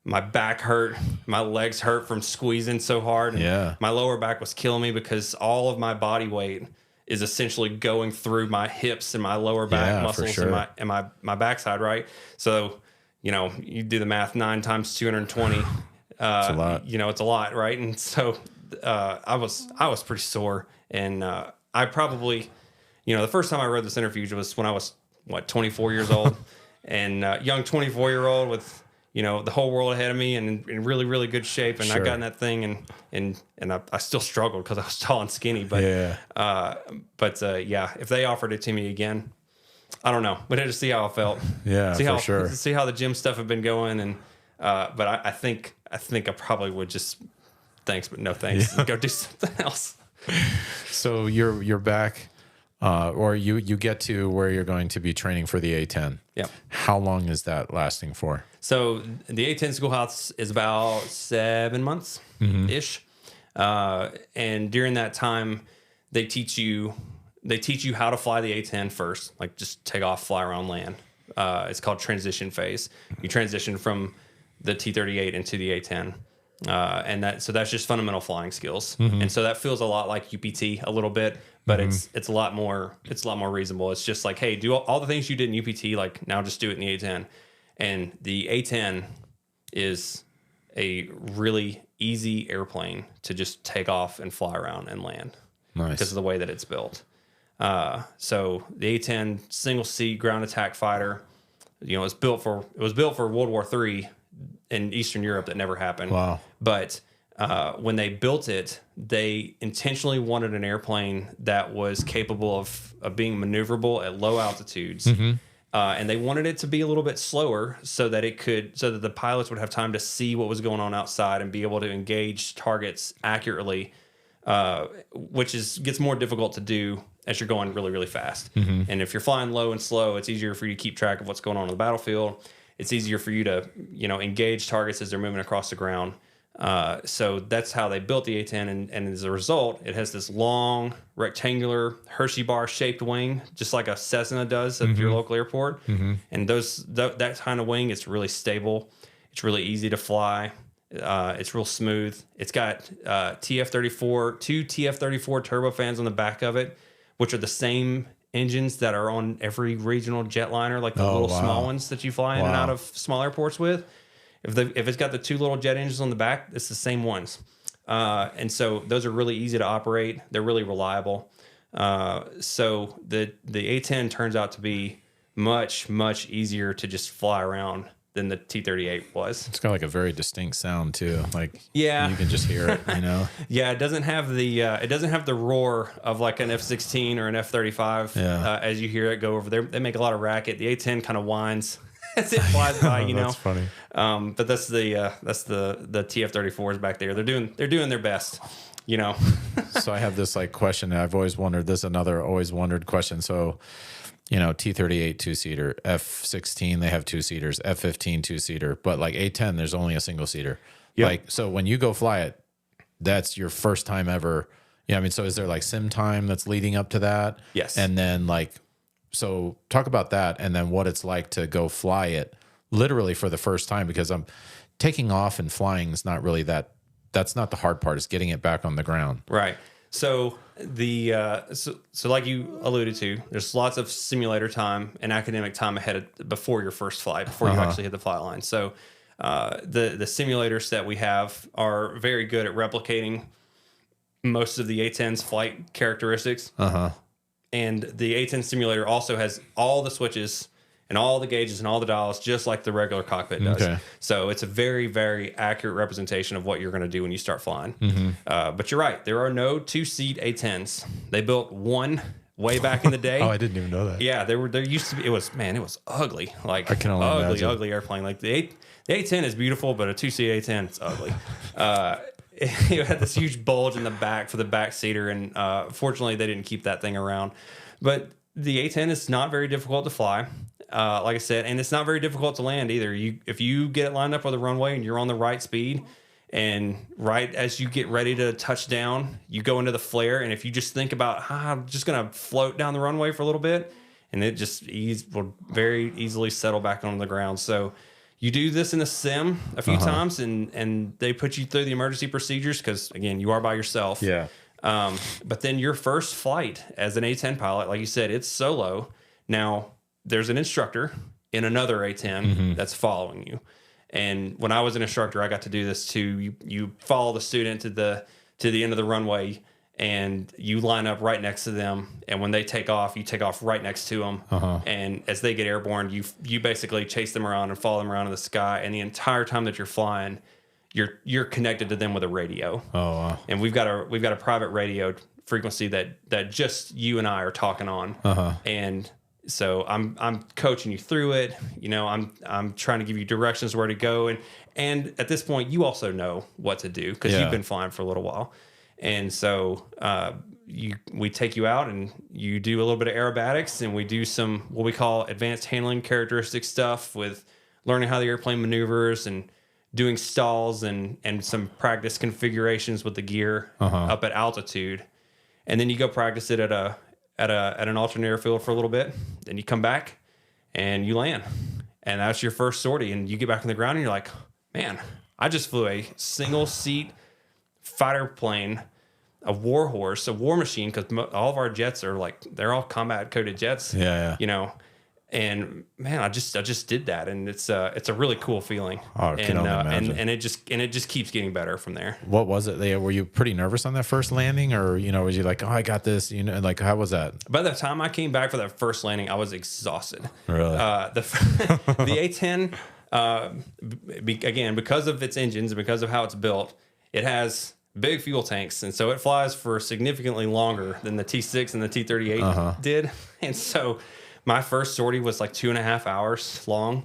My back hurt. My legs hurt from squeezing so hard. And my lower back was killing me because all of my body weight is essentially going through my hips and my lower back muscles and my backside, right? So, you do the math, 9 times 220. It's a lot. It's a lot, right? And so I was pretty sore. And I probably, the first time I rode the centrifuge was when I was, 24 years old. And young 24-year-old with... the whole world ahead of me and in really, really good shape. And I got in that thing and I still struggled because I was tall and skinny. But, if they offered it to me again, I don't know. We'd have to see how I felt. Yeah, see how the gym stuff had been going. And, but I think I probably would just, thanks, but no thanks. Go do something else. So you're back or you get to where you're going to be training for the A-10. Yeah. How long is that lasting for? So the A-10 schoolhouse is about 7 months ish. And during that time, they teach you how to fly the A-10 first, like just take off, fly around land. It's called transition phase. You transition from the T-38 into the A-10. And that's just fundamental flying skills. And so that feels a lot like UPT a little bit, but it's a lot more reasonable. It's just like, hey, do all the things you did in UPT, like now just do it in the A-10. And the A-10 is a really easy airplane to just take off and fly around and land. Nice. Because of the way that it's built. So the A-10 single seat ground attack fighter, it was built for World War III in Eastern Europe. That never happened. Wow. But when they built it, they intentionally wanted an airplane that was capable of being maneuverable at low altitudes. And they wanted it to be a little bit slower so that the pilots would have time to see what was going on outside and be able to engage targets accurately, which gets more difficult to do as you're going really, really fast. And if you're flying low and slow, it's easier for you to keep track of what's going on the battlefield. It's easier for you to, engage targets as they're moving across the ground. So that's how they built the A-10, and as a result, it has this long, rectangular Hershey bar shaped wing, just like a Cessna does at your local airport. And that kind of wing, it's really stable. It's really easy to fly. It's real smooth. It's got two TF-34 turbofans on the back of it, which are the same engines that are on every regional jetliner, like the little small ones that you fly in and out of small airports with. If it's got the two little jet engines on the back, it's the same ones. And so those are really easy to operate. They're really reliable. So the A-10 turns out to be much, much easier to just fly around than the T-38 was. It's got like a very distinct sound too. Like, yeah, you can just hear it, Yeah, it doesn't have the roar of like an F-16 or an F-35 as you hear it go over there. They make a lot of racket. The A-10 kind of whines as it flies by, That's funny. But that's the TF-34s back there. They're doing their best, So I have this like question that I've always wondered. This is another always wondered question. So, T-38 2-seater, F-16 they have 2-seaters, F-15 2-seater, but like A-10 there's only a single seater. Yep. Like, so when you go fly it, that's your first time ever. So is there like sim time that's leading up to that? Yes. And then so talk about that, and then what it's like to go fly it literally for the first time, because I'm taking off and flying is not really that's not the hard part, is getting it back on the ground. Right. So so like you alluded to, there's lots of simulator time and academic time before your first flight, before you actually hit the flight line. So the simulators that we have are very good at replicating most of the A-10's flight characteristics. And the A-10 simulator also has all the switches and all the gauges and all the dials, just like the regular cockpit does. Okay. So it's a very, very accurate representation of what you're going to do when you start flying. But you're right. There are no 2-seat A-10s. They built one way back in the day. Oh, I didn't even know that. Yeah, there used to be. It was ugly. Like, I can only imagine. Ugly airplane. Like the A-10 is beautiful, but a 2-seat A-10, it's ugly. It had this huge bulge in the back for the back seater, and fortunately they didn't keep that thing around. But the A-10 is not very difficult to fly, like I said, and it's not very difficult to land either. If you get it lined up with the runway and you're on the right speed, and right as you get ready to touch down, you go into the flare, and if you just think about, I'm just going to float down the runway for a little bit, and it just will very easily settle back on the ground. So you do this in a sim a few times, and they put you through the emergency procedures because, again, you are by yourself. Yeah. But then your first flight as an A-10 pilot, like you said, it's solo. Now, there's an instructor in another A-10 that's following you. And when I was an instructor, I got to do this too. You follow the student to the end of the runway, and you line up right next to them. And when they take off, you take off right next to them. And as they get airborne, you basically chase them around and follow them around in the sky. And the entire time that you're flying, you're connected to them with a radio. Oh, wow. And we've got a private radio frequency that just you and I are talking on. And so I'm coaching you through it. I'm trying to give you directions where to go. And at this point, you also know what to do because you've been flying for a little while. And so we take you out and you do a little bit of aerobatics, and we do some what we call advanced handling characteristic stuff with learning how the airplane maneuvers and doing stalls and some practice configurations with the gear up at altitude. And then you go practice it at an alternate airfield for a little bit. Then you come back and you land. And that's your first sortie. And you get back on the ground and you're like, man, I just flew a single seat fighter plane, a war horse, a war machine, because all of our jets are like, they're all combat coded jets. Yeah. You know, and man, I just did that, and it's a really cool feeling. Oh, I can only imagine. And it just keeps getting better from there. What was it? Were you pretty nervous on that first landing, or was you like, oh, I got this? Like how was that? By the time I came back for that first landing, I was exhausted. Really? The A-10, again, because of its engines and because of how it's built, it has big fuel tanks, and so it flies for significantly longer than the T6 and the T38 did, and so. My first sortie was like 2.5 hours long,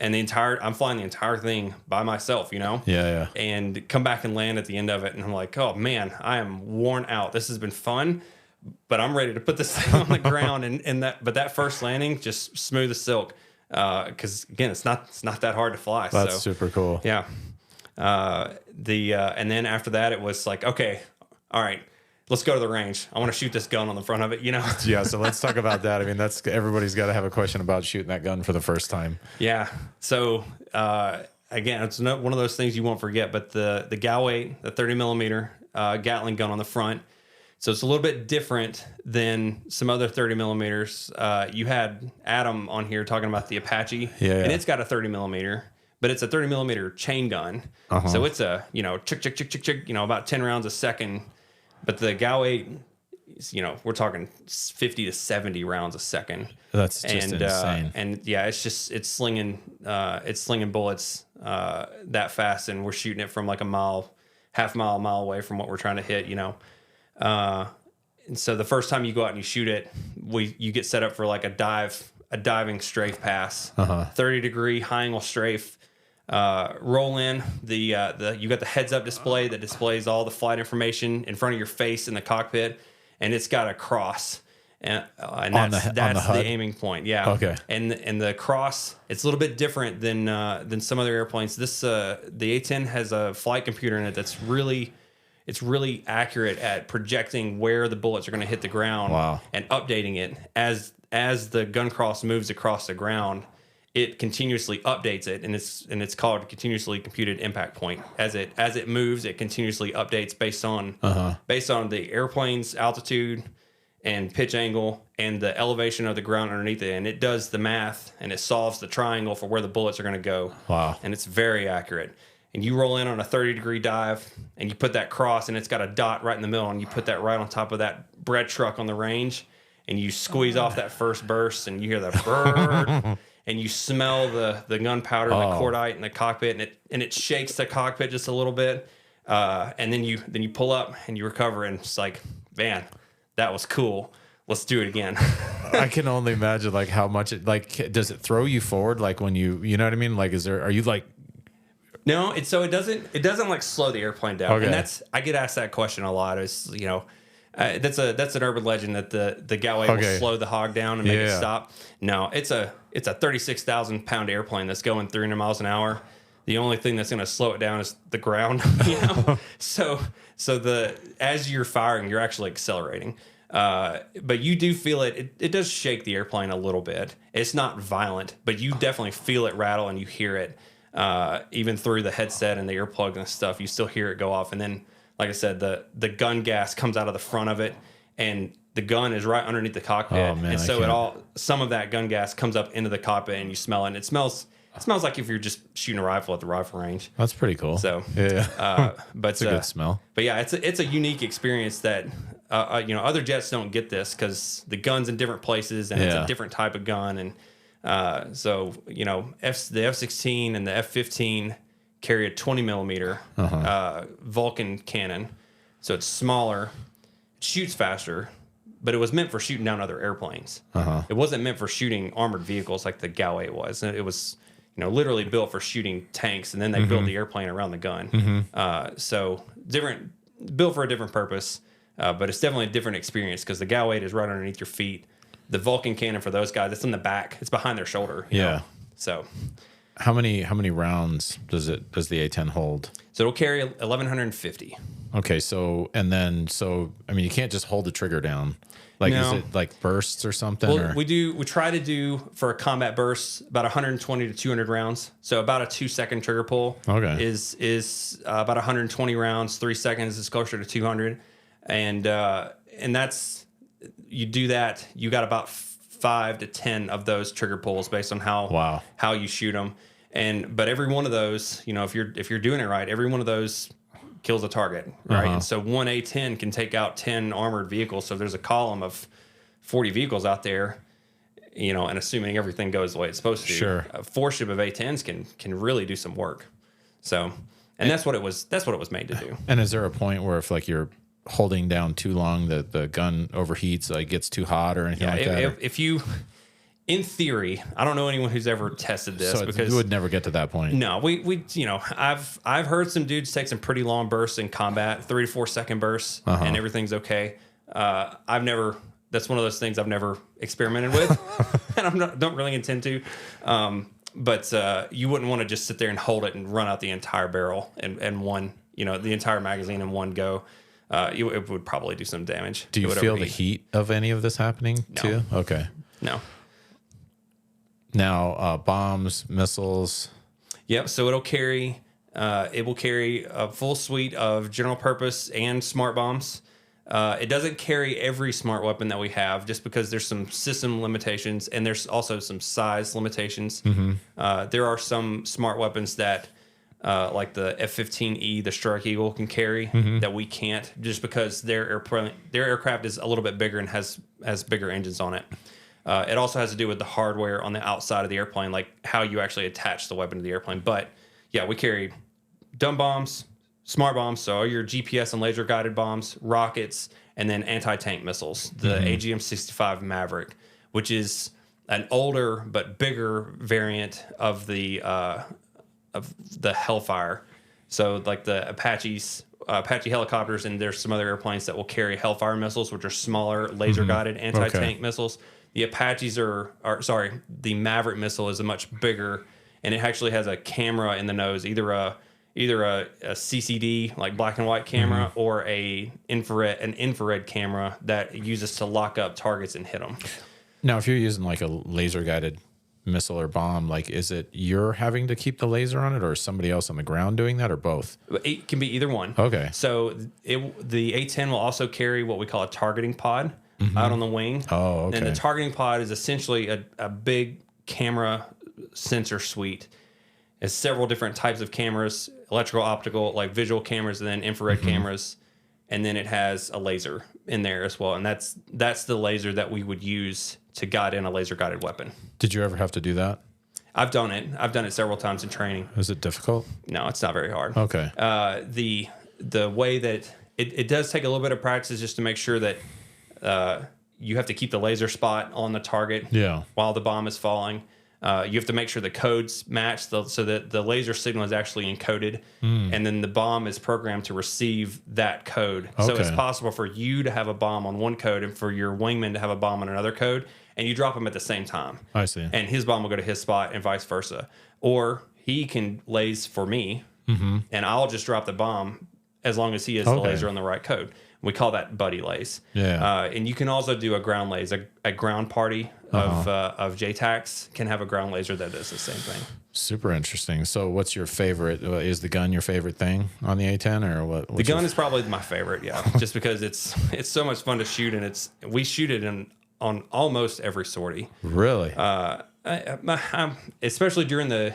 and I'm flying the entire thing by myself, Yeah. and come back and land at the end of it. And I'm like, oh man, I am worn out. This has been fun, but I'm ready to put this thing on the ground. But that first landing, just smooth as silk. Cause again, it's not that hard to fly. That's super cool. Yeah. And then after that, it was like, okay, all right, let's go to the range. I want to shoot this gun on the front of it, Yeah, so let's talk about that. I mean, that's everybody's got to have a question about shooting that gun for the first time. Yeah. So again, it's not one of those things you won't forget. But the Galway, the 30 millimeter Gatling gun on the front. So it's a little bit different than some other 30 millimeters. You had Adam on here talking about the Apache, and it's got a 30 millimeter. But it's a 30 millimeter chain gun. So it's a chick, chick, chick, chick, chick, about 10 rounds a second. But the Galway, we're talking 50 to 70 rounds a second. That's just insane. And yeah, it's slinging bullets that fast, and we're shooting it from like half mile away from what we're trying to hit. And so the first time you go out and you shoot it, you get set up for like a diving strafe pass, 30-degree high angle strafe. Roll in you got the heads up display that displays all the flight information in front of your face in the cockpit, and it's got a cross, and that's the aiming point. Yeah. Okay. And the cross, it's a little bit different than some other airplanes. The A-10 has a flight computer in it that's really accurate at projecting where the bullets are going to hit the ground. Wow. And updating it as the gun cross moves across the ground. It continuously updates it, and it's called continuously computed impact point. As it moves, it continuously updates based on the airplane's altitude and pitch angle and the elevation of the ground underneath it. And it does the math, and it solves the triangle for where the bullets are going to go. Wow! And it's very accurate. And you roll in on a 30-degree dive, and you put that cross, and it's got a dot right in the middle, and you put that right on top of that bread truck on the range, and you squeeze off that first burst, and you hear that bird. And you smell the gunpowder and the cordite in the cockpit, and it shakes the cockpit just a little bit, and then you pull up and you recover, and it's like, man, that was cool. Let's do it again. I can only imagine like how much does it throw you forward? Like when you know what I mean? Like are you like? No, it doesn't like slow the airplane down, okay. And I get asked that question a lot. Is that's an urban legend that the Galway will slow the hog down and make it stop. No, it's a 36,000 pound airplane that's going 300 miles an hour. The only thing that's going to slow it down is the ground. So as you're firing, you're actually accelerating. But you do feel it. It does shake the airplane a little bit. It's not violent, but you definitely feel it rattle, and you hear it even through the headset and the earplugs and stuff. You still hear it go off, and then. Like I said, the gun gas comes out of the front of it, and the gun is right underneath the cockpit. Oh, man, and so some of that gun gas comes up into the cockpit, and you smell it. And it smells like if you're just shooting a rifle at the rifle range. That's pretty cool. So but it's a good smell. But yeah, it's a unique experience that other jets don't get this because the gun's in different places and it's a different type of gun, and so the F-16 and the F-15. Carry a 20 millimeter Vulcan cannon, so it's smaller, it shoots faster, but it was meant for shooting down other airplanes. It wasn't meant for shooting armored vehicles like the Galway was. It was literally built for shooting tanks, and then they built the airplane around the gun. So built for a different purpose. But it's definitely a different experience because the Gal-8 is right underneath your feet. The Vulcan cannon for those guys, it's in the back. It's behind their shoulder. You know? So how many rounds does the A-10 hold? So it'll carry 1,150. Okay, so I mean, you can't just hold the trigger down. Like, No. is it like bursts or something? Well, or? we try to do for a combat burst about 120 to 200 rounds. So about a 2-second trigger pull is about 120 rounds. 3 seconds is closer to 200, and that's you do that. You got about 5 to 10 of those trigger pulls based on how you shoot them. But every one of those, you know, if you're doing it right, every one of those kills a target, right? And so one A-10 can take out 10 armored vehicles. So there's a column of 40 vehicles out there, you know, and assuming everything goes the way it's supposed to, a 4-ship of A-10s can really do some work. So, and that's what it was made to do. And is there a point where if like you're holding down too long, the gun overheats, like gets too hot or anything like that? If you, in theory, I don't know anyone who's ever tested this, so because you would never get to that point. No, we you know, I've heard some dudes take some pretty long bursts in combat, 3 to 4 second bursts, and everything's okay. That's one of those things I've never experimented with, and don't really intend to. But you wouldn't want to just sit there and hold it and run out the entire barrel and one, you know, the entire magazine in one go. It would probably do some damage. Do you feel the heat of any of this happening too? Okay. No. Now, bombs, missiles. Yep. So it will carry a full suite of general purpose and smart bombs. It doesn't carry every smart weapon that we have, just because there's some system limitations and there's also some size limitations. There are some smart weapons that, like the F-15E, the Strike Eagle, can carry that we can't, just because their aircraft is a little bit bigger and has bigger engines on it. It also has to do with the hardware on the outside of the airplane, like how you actually attach the weapon to the airplane. But yeah, we carry dumb bombs, smart bombs, so all your GPS and laser guided bombs, rockets, and then anti-tank missiles. The AGM-65 Maverick, which is an older but bigger variant of the Hellfire. So like the Apache helicopters, and there's some other airplanes that will carry Hellfire missiles, which are smaller laser guided anti-tank missiles. The Apaches the Maverick missile is a much bigger, and it actually has a camera in the nose, either a CCD, like black and white camera, or an infrared camera that uses to lock up targets and hit them. Now, if you're using like a laser guided missile or bomb, like, is it you're having to keep the laser on it, or is somebody else on the ground doing that, or both? It can be either one. Okay. So the A-10 will also carry what we call a targeting pod out on the wing. Oh, okay. And the targeting pod is essentially a big camera sensor suite. It's several different types of cameras, electrical, optical, like visual cameras, and then infrared cameras. And then it has a laser in there as well. And that's the laser that we would use to guide in a laser guided weapon. Did you ever have to do that? I've done it. I've done it several times in training. Is it difficult? No, it's not very hard. Okay. The way that it does take a little bit of practice, just to make sure that you have to keep the laser spot on the target while the bomb is falling. You have to make sure the codes match so that the laser signal is actually encoded, and then the bomb is programmed to receive that code. So it's possible for you to have a bomb on one code and for your wingman to have a bomb on another code, and you drop them at the same time. I see. And his bomb will go to his spot and vice versa. Or he can laze for me, and I'll just drop the bomb as long as he has the laser on the right code. We call that buddy laze. Yeah. And you can also do a ground laze. A ground party of JTACs can have a ground laser that does the same thing. Super interesting. So what's your favorite? Is the gun your favorite thing on the A-10, or what? The gun is probably my favorite, just because it's so much fun to shoot, and we shoot it on almost every sortie. Really? Especially during the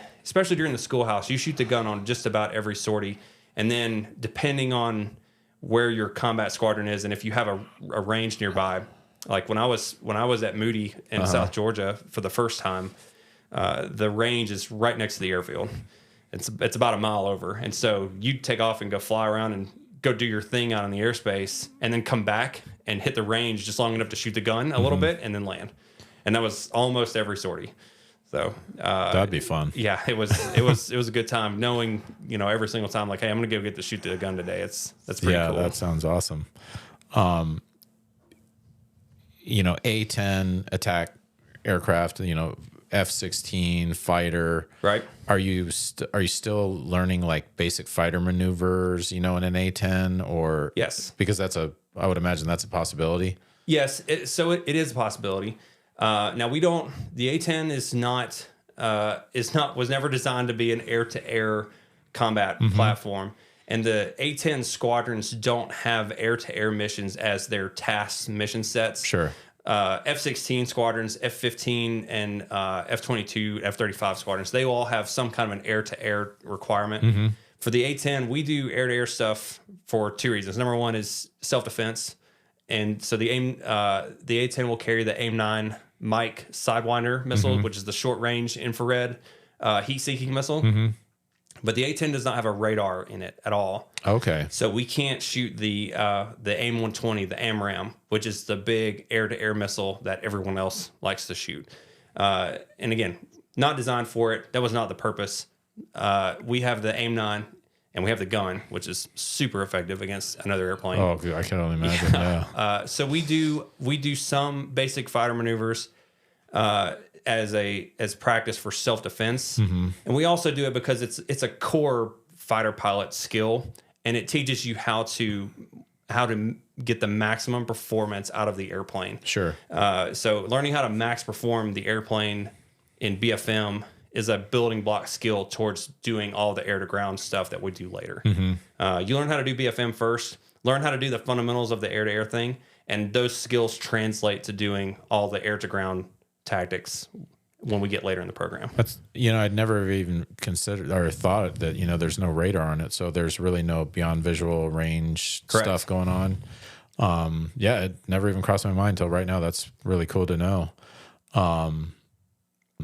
schoolhouse, you shoot the gun on just about every sortie, and then depending on where your combat squadron is, and if you have a range nearby, like when I was at Moody in South Georgia for the first time, the range is right next to the airfield. It's about a mile over, and so you take off and go fly around and go do your thing out in the airspace, and then come back and hit the range just long enough to shoot the gun a little bit, and then land. And that was almost every sortie. So that'd be fun. Yeah, it was a good time, knowing, every single time, like, hey, I'm gonna go get to shoot the gun today. That's pretty cool. That sounds awesome. A-10 attack aircraft, F-16 fighter. Right. Are you still learning like basic fighter maneuvers, in an A-10 or? Yes. Because I would imagine that's a possibility. Yes. So it is a possibility. Now the A-10 was never designed to be an air-to-air combat platform. And the A-10 squadrons don't have air-to-air missions as their task mission sets. Sure. F-16 squadrons, F-15, and F-22, F-35 squadrons, they all have some kind of an air-to-air requirement. For the A-10, we do air-to-air stuff for two reasons. Number one is self-defense. And so the A-10 will carry the AIM-9 Mike Sidewinder missile, which is the short-range infrared heat-seeking missile. But the A-10 does not have a radar in it at all. Okay. So we can't shoot the AIM-120, the AMRAAM, which is the big air-to-air missile that everyone else likes to shoot. And again, not designed for it. That was not the purpose. We have the AIM-9, and we have the gun, which is super effective against another airplane. Oh, I can only imagine. Yeah. So we do some basic fighter maneuvers as practice for self-defense. And we also do it because it's a core fighter pilot skill, and it teaches you how to get the maximum performance out of the airplane. Sure. So learning how to max perform the airplane in BFM is a building block skill towards doing all the air-to-ground stuff that we do later. You learn how to do BFM first, learn how to do the fundamentals of the air-to-air thing, and those skills translate to doing all the air-to-ground tactics when we get later in the program. That's, I'd never even considered or thought that, there's no radar on it. So there's really no beyond visual range stuff going on. Yeah, it never even crossed my mind until right now. That's really cool to know.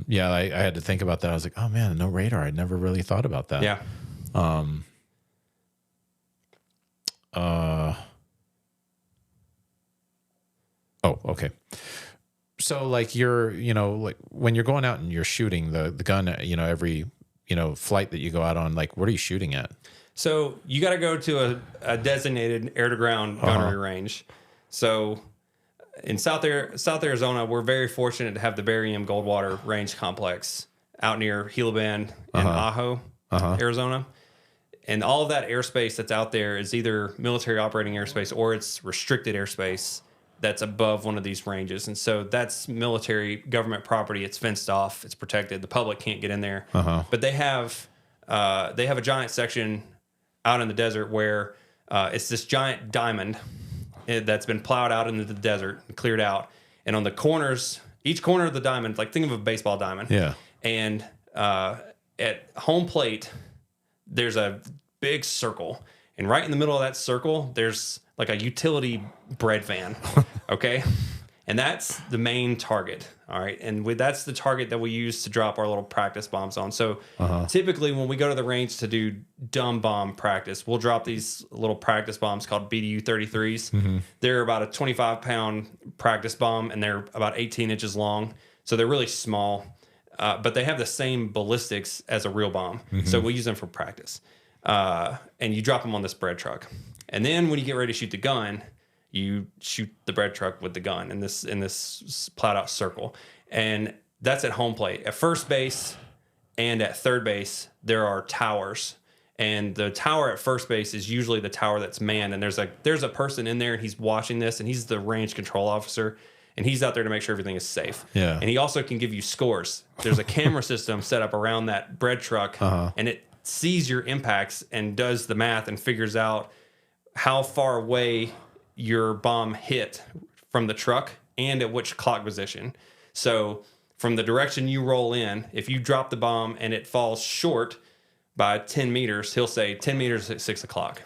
Yeah, I had to think about that. I was like, oh man, no radar. I'd never really thought about that. Yeah. Oh, okay. So like like when you're going out and you're shooting the gun, every, flight that you go out on, like what are you shooting at? So you got to go to a designated air-to-ground gunnery range. So in South Arizona, we're very fortunate to have the Barry M. Goldwater Range Complex out near Gila Bend in Ajo, Arizona. And all of that airspace that's out there is either military operating airspace or it's restricted airspace that's above one of these ranges. And so that's military government property. It's fenced off. It's protected. The public can't get in there. But they have a giant section out in the desert where it's this giant diamond that's been plowed out into the desert and cleared out. And on the corners, each corner of the diamond, like think of a baseball diamond. Yeah. And at home plate, there's a big circle. And right in the middle of that circle, there's like a utility bread van. Okay. And that's the main target. All right. And that's the target that we use to drop our little practice bombs on. So typically when we go to the range to do dumb bomb practice, we'll drop these little practice bombs called BDU 33s. They're about a 25-pound practice bomb, and they're about 18 inches long. So they're really small, but they have the same ballistics as a real bomb. So we use them for practice. And you drop them on this bread truck. And then when you get ready to shoot the gun, you shoot the bread truck with the gun in this plowed out circle. And that's at home plate. At first base and at third base, there are towers. And the tower at first base is usually the tower that's manned. And there's a person in there, and he's watching this, and he's the range control officer. And he's out there to make sure everything is safe. Yeah. And he also can give you scores. There's a camera system set up around that bread truck, and it sees your impacts and does the math and figures out how far away your bomb hit from the truck and at which clock position. So from the direction you roll in, if you drop the bomb and it falls short by 10 meters, he'll say 10 meters at 6 o'clock.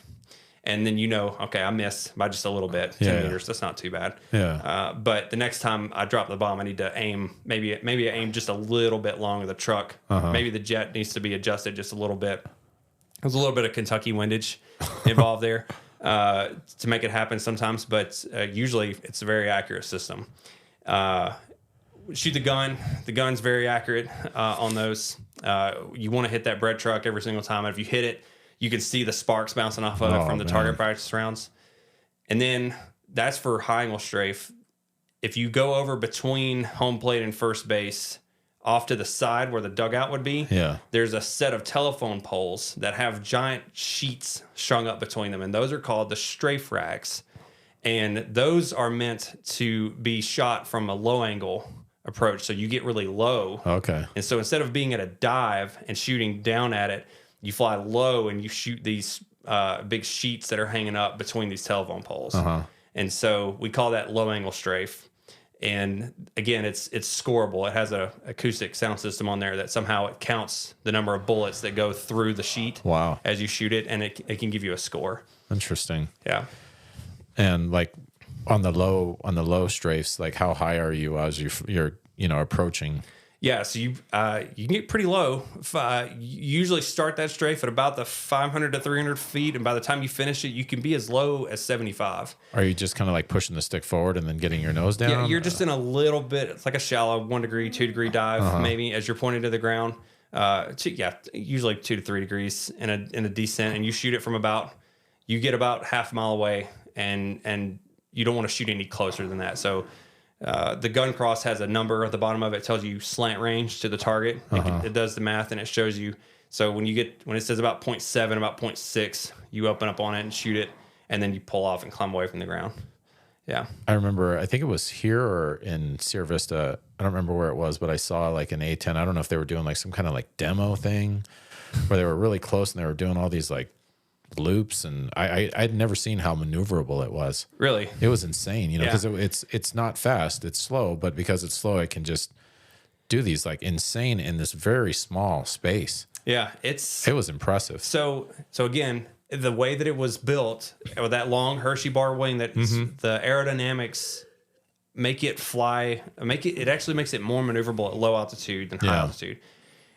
And then okay, I missed by just a little bit, 10 meters. That's not too bad. Yeah. But the next time I drop the bomb, I need to aim, maybe aim just a little bit long of the truck. Maybe the jet needs to be adjusted just a little bit. There's a little bit of Kentucky windage involved there to make it happen sometimes, but usually it's a very accurate system. Shoot the gun. The gun's very accurate on those. You want to hit that bread truck every single time. And if you hit it, you can see the sparks bouncing off of it from the target practice rounds. And then that's for high angle strafe. If you go over between home plate and first base, off to the side where the dugout would be, there's a set of telephone poles that have giant sheets strung up between them, and those are called the strafe racks. And those are meant to be shot from a low angle approach, so you get really low. Okay. And so instead of being at a dive and shooting down at it, you fly low and you shoot these big sheets that are hanging up between these telephone poles. And so we call that low angle strafe. And again, it's scoreable. It has a acoustic sound system on there that somehow it counts the number of bullets that go through the sheet as you shoot it, and it can give you a score. Interesting. Yeah. And like on the low strafes, like how high are you as you're approaching? Yeah, so you can get pretty low. You usually start that strafe at about the 500 to 300 feet, and by the time you finish it, you can be as low as 75. Are you just kind of like pushing the stick forward and then getting your nose down? Yeah, you're just in a little bit. It's like a shallow 1 degree, 2 degree dive, maybe as you're pointing to the ground. Usually 2 to 3 degrees in a descent, and you shoot it from you get about half a mile away, and you don't want to shoot any closer than that. So the gun cross has a number at the bottom of it. It tells you slant range to the target. It does the math, and it shows you. So when it says about 0.7, about 0.6, you open up on it and shoot it, and then you pull off and climb away from the ground. Yeah. I remember, I think it was here or in Sierra Vista. I don't remember where it was, but I saw like an A-10. I don't know if they were doing like some kind of like demo thing where they were really close and they were doing all these like loops, and I'd never seen how maneuverable it was. Really? It was insane, because it's not fast, it's slow, but because it's slow, it can just do these like insane in this very small space. Yeah, it was impressive. So again, the way that it was built with that long Hershey bar wing, that the aerodynamics make it fly, it actually makes it more maneuverable at low altitude than high altitude.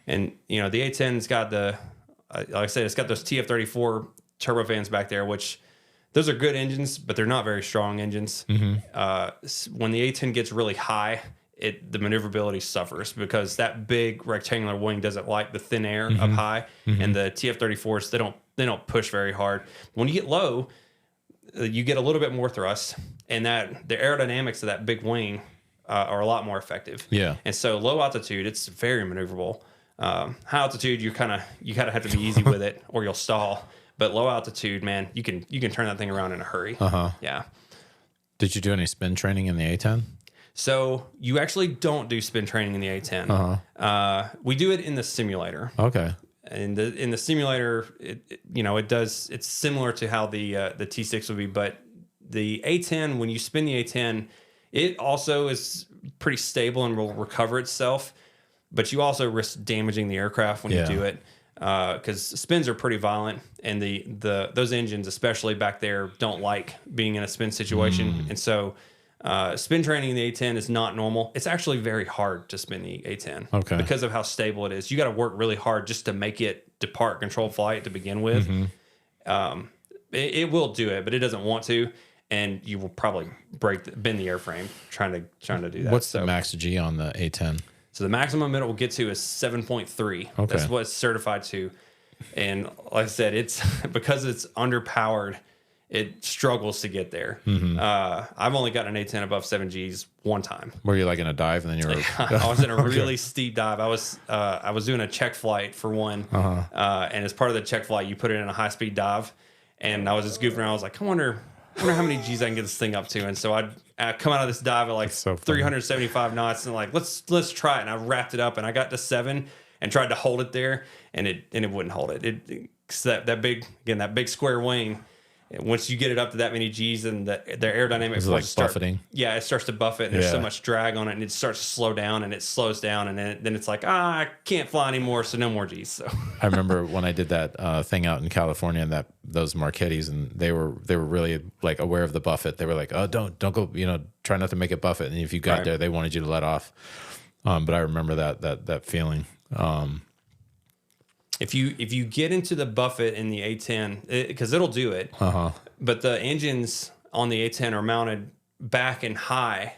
And the A-10's got like I said, it's got those TF-34 turbofans back there, which those are good engines, but they're not very strong engines. When the A-10 gets really high, the maneuverability suffers because that big rectangular wing doesn't like the thin air up high, and the TF-34s, they don't push very hard. When you get low, you get a little bit more thrust, and the aerodynamics of that big wing are a lot more effective. Yeah. And so low altitude, it's very maneuverable. High altitude, you kind of have to be easy with it, or you'll stall. But low altitude, man, you can turn that thing around in a hurry. Yeah. Did you do any spin training in the A-10? So you actually don't do spin training in the A-10. We do it in the simulator. Okay. And in the simulator, it's similar to how the T6 would be, but the A-10, when you spin the A-10, it also is pretty stable and will recover itself. But you also risk damaging the aircraft when you do it, because spins are pretty violent, and those engines, especially back there, don't like being in a spin situation. And so spin training in the A-10 is not normal. It's actually very hard to spin the A-10 because of how stable it is. You got to work really hard just to make it depart controlled flight to begin with. It will do it, but it doesn't want to, and you will probably bend the airframe trying to do that. What's the max G on the A-10? So the maximum it will get to is 7.3. Okay. That's what it's certified to. And like I said, it's because it's underpowered, it struggles to get there. I've only gotten an A-10 above 7 Gs one time. Were you like in a dive and then you were... I was in a really steep dive. I was doing a check flight for one. And as part of the check flight, you put it in a high-speed dive. And I was just goofing around. I was like, I wonder how many Gs I can get this thing up to. And so I'd come out of this dive at like 375 knots and like, let's try it. And I wrapped it up and I got to 7 and tried to hold it there, and it wouldn't hold it. That big square wing, once you get it up to that many Gs, and the aerodynamics like buffeting. Yeah, it starts to buff it, and there's so much drag on it, and it starts to slow down, and it slows down, and then it's like, I can't fly anymore, so no more Gs. So I remember when I did that thing out in California, and those Marquettis, and they were really like aware of the buffet. They were like, oh, don't go, try not to make it buffet. And if you got there, they wanted you to let off. But I remember that feeling. If you get into the buffet in the A-10, because it'll do it, but the engines on the A-10 are mounted back and high.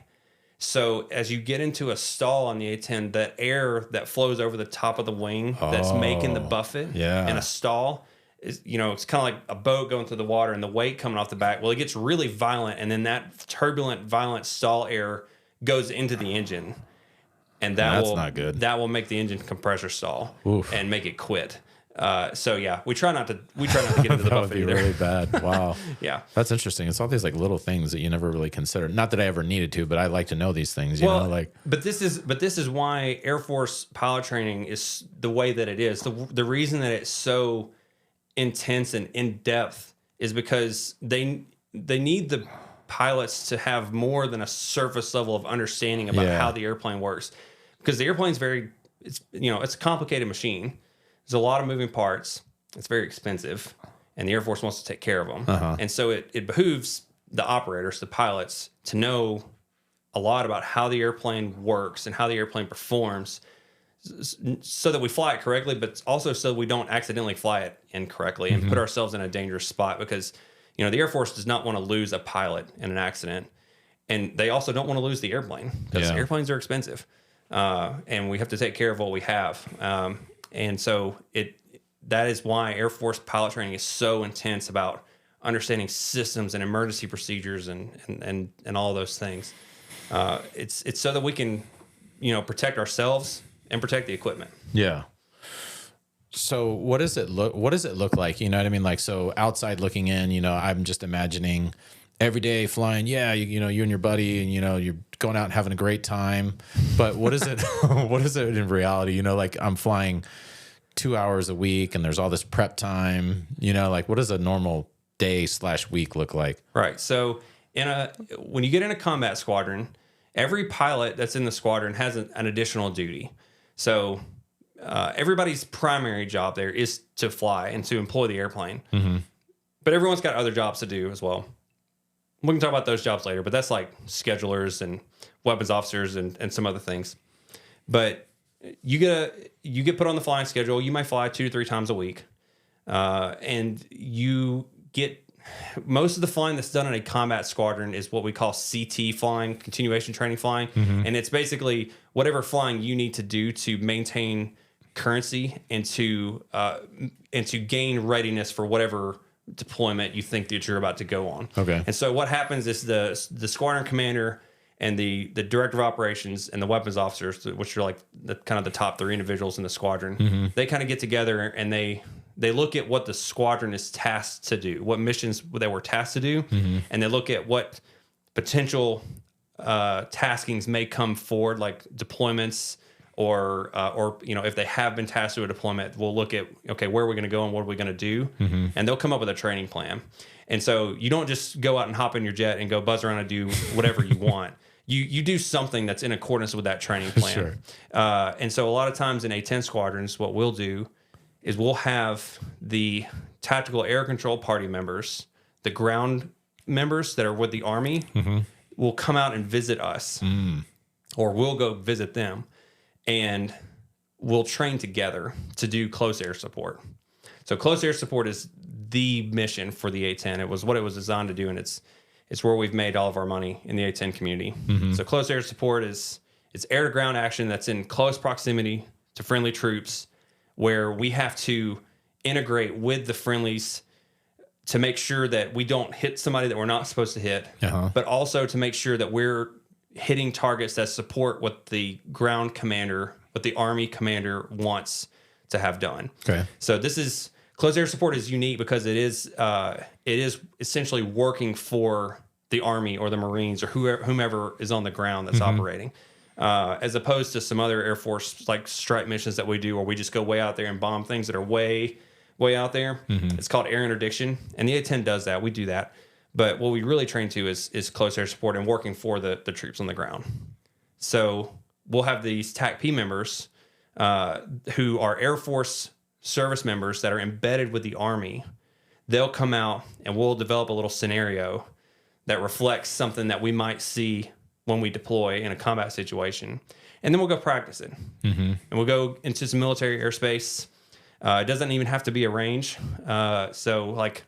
So as you get into a stall on the A-10, the air that flows over the top of the wing that's making the buffet in a stall, is, it's kind of like a boat going through the water and the weight coming off the back. Well, it gets really violent, and then that turbulent, violent stall air goes into the engine, and That's not good. That will make the engine compressor stall Oof. and make it quit. So yeah, we try not to get into the That would buffet be either. really bad. Wow. Yeah. That's interesting. It's all these like little things that you never really consider. Not that I ever needed to, but I like to know these things, you know, like. But this is why Air Force pilot training is the way that it is. The reason that it's so intense and in depth is because they need the pilots to have more than a surface level of understanding about how the airplane works, because the airplane's it's a complicated machine. There's a lot of moving parts. It's very expensive, and the Air Force wants to take care of them. And so it behooves the operators, the pilots, to know a lot about how the airplane works and how the airplane performs, so that we fly it correctly, but also so we don't accidentally fly it incorrectly and put ourselves in a dangerous spot, because the Air Force does not want to lose a pilot in an accident, and they also don't want to lose the airplane, because airplanes are expensive, and we have to take care of what we have. And so that is why Air Force pilot training is so intense about understanding systems and emergency procedures and all those things. It's so that we can, protect ourselves and protect the equipment. Yeah. So what does it look like? You know what I mean? Like, so outside looking in, I'm just imagining every day flying. Yeah. You and your buddy, and, you're going out and having a great time, but what is it, what is it in reality? Like I'm flying 2 hours a week and there's all this prep time, like what does a normal day/week look like? Right. So when you get in a combat squadron, every pilot that's in the squadron has an additional duty. So everybody's primary job there is to fly and to employ the airplane. But everyone's got other jobs to do as well. We can talk about those jobs later, but that's like schedulers and weapons officers and some other things. But you get put on the flying schedule. You might fly 2 to 3 times a week, and you get most of the flying that's done in a combat squadron is what we call CT flying, continuation training flying, and it's basically whatever flying you need to do to maintain currency and to gain readiness for whatever deployment you think that you're about to go on. Okay. And so what happens is the squadron commander and the director of operations and the weapons officers, which are like the kind of the top 3 individuals in the squadron, they kind of get together and they look at what the squadron is tasked to do, what missions they were tasked to do, and they look at what potential taskings may come forward, like deployments, or if they have been tasked to a deployment, we'll look at, okay, where are we going to go and what are we going to do, and they'll come up with a training plan. And so you don't just go out and hop in your jet and go buzz around and do whatever you want. You do something that's in accordance with that training plan. Sure. And so a lot of times in A-10 squadrons, what we'll do is we'll have the tactical air control party members, the ground members that are with the Army, will come out and visit us, or we'll go visit them, and we'll train together to do close air support. So close air support is the mission for the A-10. It was what it was designed to do, and it's where we've made all of our money in the A-10 community. So close air support it's air to ground action that's in close proximity to friendly troops, where we have to integrate with the friendlies to make sure that we don't hit somebody that we're not supposed to hit, but also to make sure that we're hitting targets that support what the ground commander, what the Army commander wants to have done. Okay. So close air support is unique because it is essentially working for the Army or the Marines or whomever is on the ground that's operating. As opposed to some other Air Force like strike missions that we do, where we just go way out there and bomb things that are way out there. It's called air interdiction, and the A-10 does that. We do that, but what we really train to is close air support and working for the troops on the ground. So we'll have these TAC-P members who are Air Force service members that are embedded with the Army. They'll come out and we'll develop a little scenario that reflects something that we might see when we deploy in a combat situation, and then we'll go practice it. And we'll go into some military airspace. It doesn't even have to be a range. So like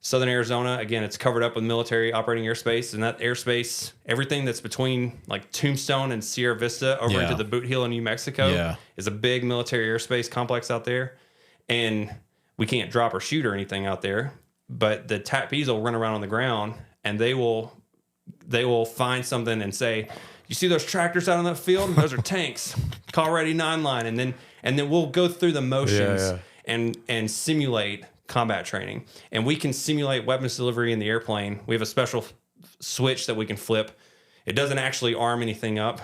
Southern Arizona, again, it's covered up with military operating airspace, and that airspace, everything that's between like Tombstone and Sierra Vista over into the Boot Heel in New Mexico is a big military airspace complex out there. And we can't drop or shoot or anything out there, but the TAPPs will run around on the ground and they will find something and say, you see those tractors out in that field? Those are tanks. Call ready 9 line. And then we'll go through the motions and simulate combat training. And we can simulate weapons delivery in the airplane. We have a special switch that we can flip. It doesn't actually arm anything up,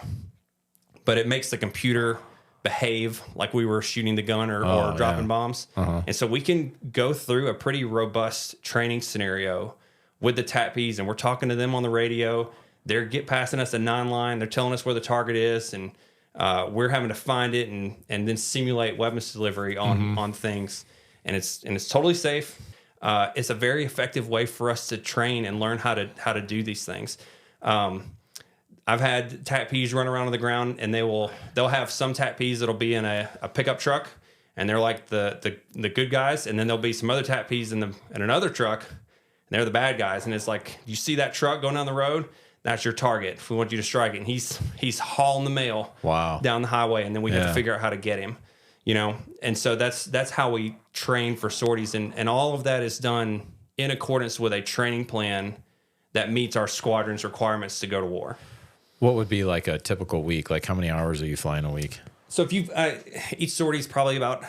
but it makes the computer behave like we were shooting the gun or dropping bombs. And so we can go through a pretty robust training scenario with the TAPPs, and we're talking to them on the radio. They're passing us a 9 line. They're telling us where the target is, and we're having to find it and then simulate weapons delivery on things. And it's totally safe. It's a very effective way for us to train and learn how to do these things. I've had TAPPs run around on the ground, and they'll have some TAPPs that'll be in a pickup truck, and they're like the good guys, and then there'll be some other TAPPs in another truck, and they're the bad guys. And it's like, you see that truck going down the road, that's your target. If we want you to strike it, and he's hauling the mail down the highway, and then we have to figure out how to get him. And so that's how we train for sorties, and all of that is done in accordance with a training plan that meets our squadron's requirements to go to war. What would be like a typical week? Like, how many hours are you flying a week? So if each sortie is probably about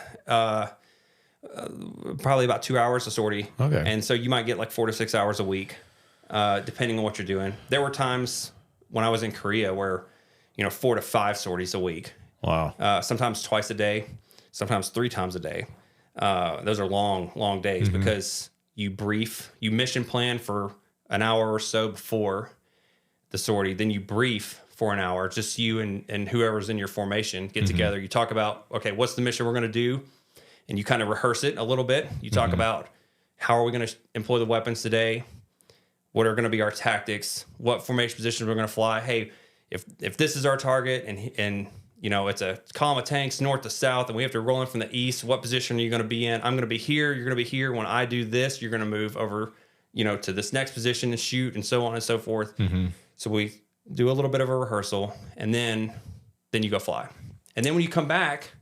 2 hours a sortie. Okay. And so you might get like 4 to 6 hours a week, depending on what you're doing. There were times when I was in Korea where, 4 to 5 sorties a week. Wow. Sometimes twice a day, sometimes 3 times a day. Those are long days because you mission plan for an hour or so before the sortie, then you brief for an hour, just you and whoever's in your formation get together. You talk about, okay, what's the mission we're going to do? And you kind of rehearse it a little bit. You talk about how are we going to employ the weapons today? What are going to be our tactics? What formation positions we're going to fly? Hey, if this is our target and it's a column of tanks north to south and we have to roll in from the east, what position are you going to be in? I'm going to be here. You're going to be here. When I do this, you're going to move over, to this next position and shoot, and so on and so forth. So we do a little bit of a rehearsal, and then you go fly. And then when you come back,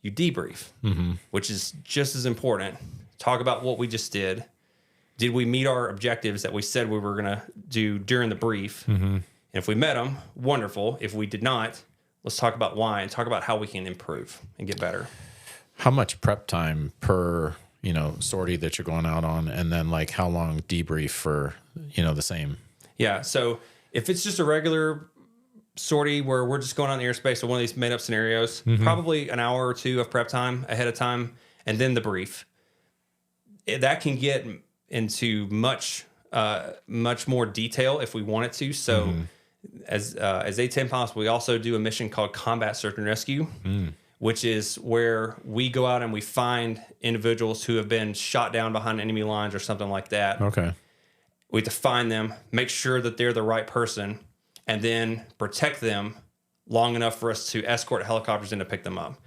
you debrief, which is just as important. Talk about what we just did. Did we meet our objectives that we said we were going to do during the brief? And if we met them, wonderful. If we did not, let's talk about why and talk about how we can improve and get better. How much prep time per, sortie that you're going out on, and then like how long debrief for, the same? Yeah. So if it's just a regular sortie where we're just going on the airspace or one of these made up scenarios, probably an hour or 2 of prep time ahead of time, and then the brief. That can get into much more detail if we want it to. So as A-10 pilots, we also do a mission called Combat Search and Rescue, which is where we go out and we find individuals who have been shot down behind enemy lines or something like that. Okay. We have to find them, make sure that they're the right person, and then protect them long enough for us to escort helicopters in to pick them up.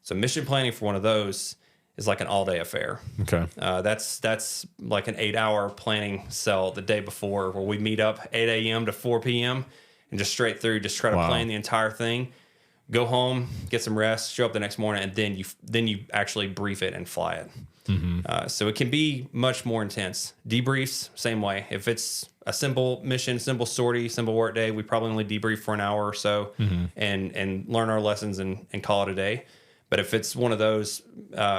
So mission planning for one of those is like an all-day affair. Okay. That's like an 8-hour planning cell the day before where we meet up 8 a.m. to 4 p.m. and just straight through, just try to plan the entire thing. Go home, get some rest, show up the next morning, and then you actually brief it and fly it. So it can be much more intense. Debriefs, same way. If it's a simple mission, simple sortie, simple work day, we probably only debrief for an hour or so and learn our lessons and call it a day. But if it's one of those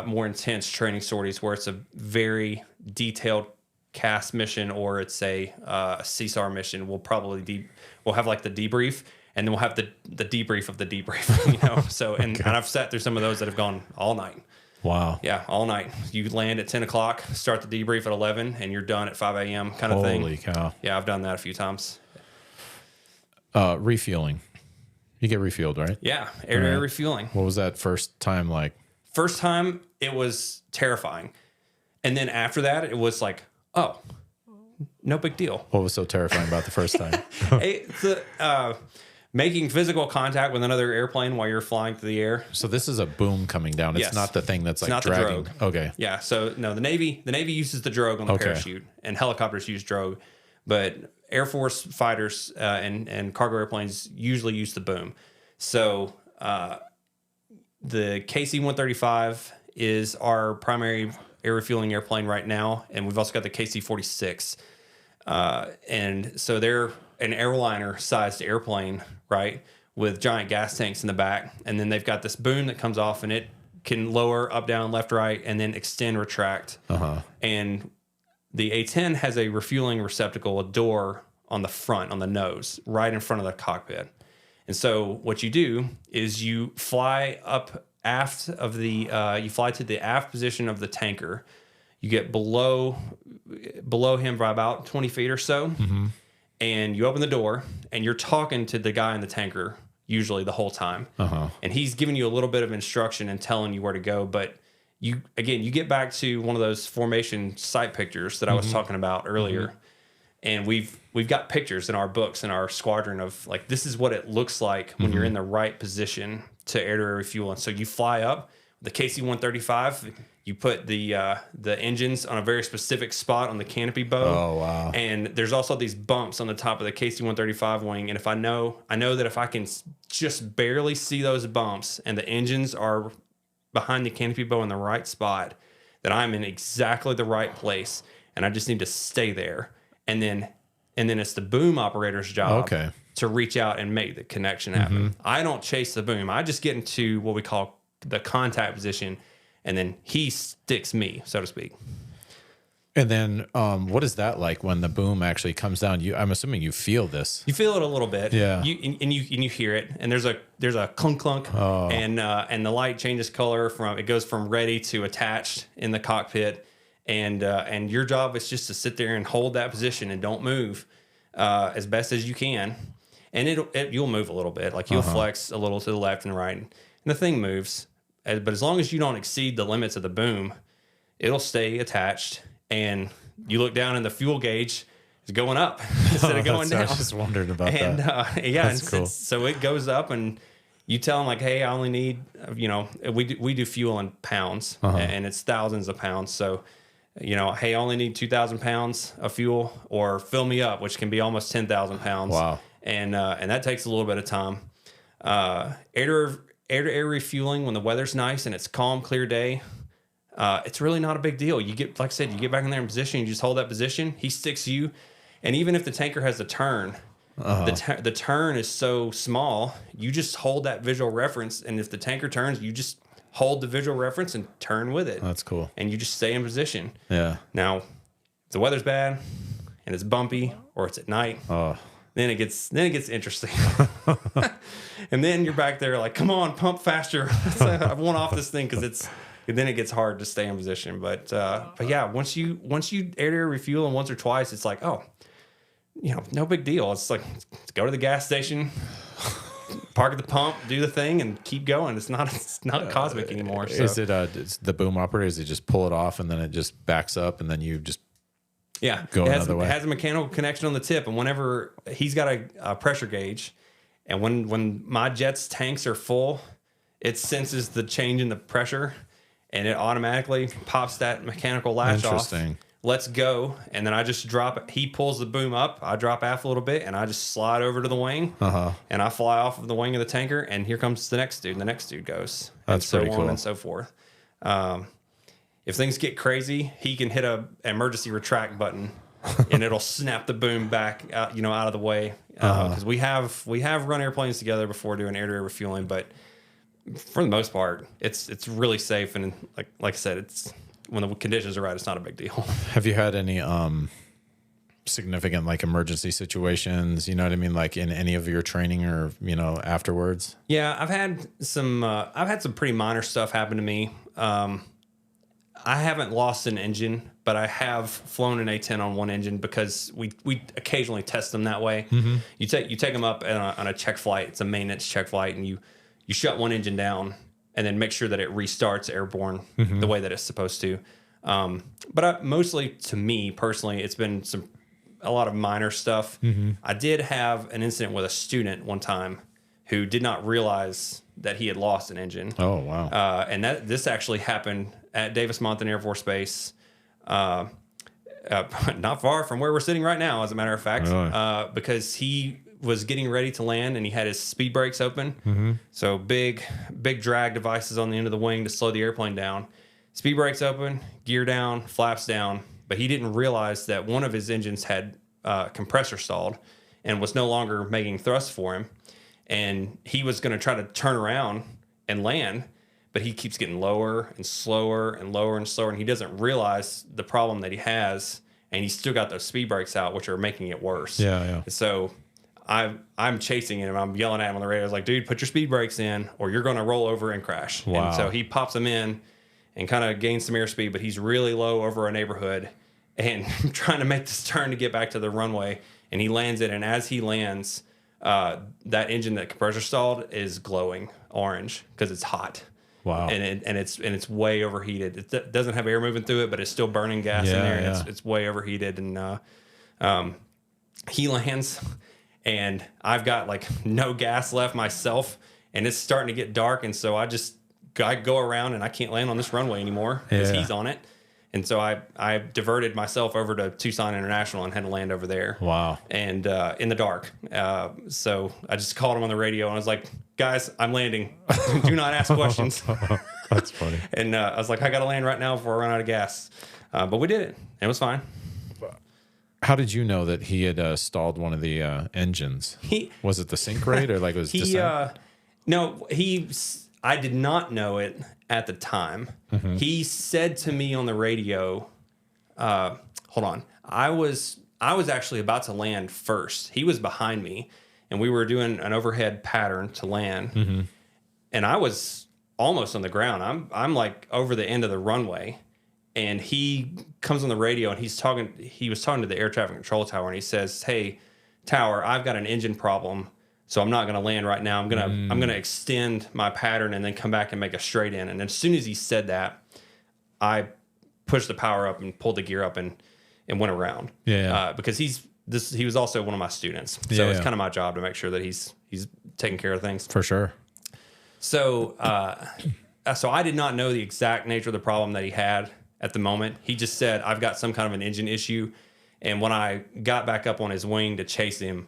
more intense training sorties where it's a very detailed CAS mission or it's a CSAR mission, we'll have like the debrief, and then we'll have the debrief of the debrief. So and I've sat through some of those that have gone all night. Wow. Yeah, all night. You land at 10 o'clock, start the debrief at 11, and you're done at 5 a.m. kind of thing. Holy cow. Yeah, I've done that a few times. Refueling. You get refueled, right? Yeah, air-to-air refueling. What was that first time like? First time, it was terrifying. And then after that, it was like, oh, no big deal. What was so terrifying about the first time? Making physical contact with another airplane while you're flying through the air. So this is a boom coming down. It's Yes. not the thing that's like not dragging. the drogue. Okay. Yeah. So no, the Navy uses the drogue on the parachute, and helicopters use drogue, but Air Force fighters and cargo airplanes usually use the boom. So the KC-135 is our primary air refueling airplane right now, and we've also got the KC-46. And so they're an airliner-sized airplane, right, with giant gas tanks in the back. And then they've got this boom that comes off, and it can lower, up, down, left, right, and then extend, retract. And the A-10 has a refueling receptacle, a door on the front, on the nose, right in front of the cockpit. And so what you do is you fly up aft of the, you fly to the aft position of the tanker. You get below him by about 20 feet or so. And you open the door, and you're talking to the guy in the tanker usually the whole time. And he's giving you a little bit of instruction and telling you where to go. But you get back to one of those formation sight pictures that I was talking about earlier. And we've got pictures in our books in our squadron of like, this is what it looks like when you're in the right position to air-to-air refuel. And so you fly up the KC-135. You put the engines on a very specific spot on the canopy bow. Oh, wow. And there's also these bumps on the top of the KC-135 wing. And if I know that if I can just barely see those bumps and the engines are behind the canopy bow in the right spot, that I'm in exactly the right place. And I just need to stay there. And then it's the boom operator's job to reach out and make the connection happen. I don't chase the boom. I just get into what we call the contact position, and then he sticks me, so to speak. And then what is that like when the boom actually comes down? I'm assuming you feel this. You feel it a little bit. Yeah. You hear it, and there's a clunk clunk, and the light changes color it goes from ready to attached in the cockpit. And your job is just to sit there and hold that position and don't move as best as you can. And you'll move a little bit, like you'll flex a little to the left and right, and the thing moves. But as long as you don't exceed the limits of the boom, it'll stay attached. And you look down, and the fuel gauge is going up instead of going down. I was just wondering about that. That's cool. So it goes up, and you tell them like, hey, I only need, we do fuel in pounds, and it's thousands of pounds. So, hey, I only need 2,000 pounds of fuel, or fill me up, which can be almost 10,000 pounds. Wow. And that takes a little bit of time. Air-to-air refueling when the weather's nice and it's calm, clear day, it's really not a big deal. You get, like I said, you get back in there in position, you just hold that position, he sticks you, and even if the tanker has a turn, the turn is so small, you just hold that visual reference, and if the tanker turns, you just hold the visual reference and turn with it. That's cool. And you just stay in position. Yeah. Now, if the weather's bad and it's bumpy or it's at night, then it gets interesting. And then you're back there like, come on, pump faster. I want off this thing because then it gets hard to stay in position. But yeah, once you air-to-air refuel and once or twice, it's like, no big deal. It's like, let's go to the gas station, park at the pump, do the thing, and keep going. It's not cosmic anymore. So. Is it it's the boom operator? Does he just pull it off and then it just backs up and then you just go another way? It has a mechanical connection on the tip, and whenever he's got a pressure gauge, and when my jet's tanks are full, it senses the change in the pressure, and it automatically pops that mechanical latch off. Let's go, and then I just drop it. He pulls the boom up, I drop aft a little bit, and I just slide over to the wing, and I fly off of the wing of the tanker, and here comes the next dude, and the next dude goes. That's and pretty so on cool. and so forth. If things get crazy, he can hit an emergency retract button, and it'll snap the boom back out, out of the way. Because we have run airplanes together before doing air-to-air refueling, but for the most part, it's really safe, and like I said, it's when the conditions are right, it's not a big deal. Have you had any significant like emergency situations? You know what I mean, like in any of your training or afterwards? Yeah, I've had some pretty minor stuff happen to me. I haven't lost an engine, but I have flown an A-10 on one engine because we occasionally test them that way. You take them up on a check flight. It's a maintenance check flight, and you shut one engine down and then make sure that it restarts airborne the way that it's supposed to. But mostly, to me personally, it's been a lot of minor stuff. I did have an incident with a student one time who did not realize that he had lost an engine. Oh, wow. And this actually happened at Davis-Monthan Air Force Base, not far from where we're sitting right now, as a matter of fact, because he was getting ready to land and he had his speed brakes open. So big drag devices on the end of the wing to slow the airplane down. speed brakes open, gear down, flaps down, but he didn't realize that one of his engines had compressor stalled and was no longer making thrust for him. And he was going to try to turn around and land, but he keeps getting lower and slower and lower and slower. And he doesn't realize the problem that he has. And he's still got those speed brakes out, which are making it worse. Yeah. So I'm chasing him. I'm yelling at him on the radio. I was like, dude, put your speed brakes in or you're going to roll over and crash. Wow. And so he pops them in and kind of gains some airspeed, but he's really low over a neighborhood and trying to make this turn to get back to the runway. And he lands it. And as he lands, that engine that compressor stalled is glowing orange because it's hot. Wow. And it's way overheated. It doesn't have air moving through it, but it's still burning gas in there. And it's way overheated. And he lands, and I've got like no gas left myself, and it's starting to get dark. And so I go around, and I can't land on this runway anymore because he's on it. And so I diverted myself over to Tucson International and had to land over there. Wow. And in the dark. So I just called him on the radio and I was like, guys, I'm landing. Do not ask questions. That's funny. And I was like, I got to land right now before I run out of gas. But we did it. It was fine. How did you know that he had stalled one of the engines? Was it the sink rate or like was it No, I did not know it at the time. Mm-hmm. He said to me on the radio, hold on. I was actually about to land first. He was behind me, and we were doing an overhead pattern to land. Mm-hmm. And I was almost on the ground. I'm like over the end of the runway, and he comes on the radio and he was talking to the air traffic control tower, and he says, "Hey, tower, I've got an engine problem. So I'm not going to land right now. I'm going to extend my pattern and then come back and make a straight in." And as soon as he said that, I pushed the power up and pulled the gear up and went around. Because he was also one of my students. So it's kind of my job to make sure that he's taking care of things. For sure. So so I did not know the exact nature of the problem that he had at the moment. He just said, "I've got some kind of an engine issue." And when I got back up on his wing to chase him,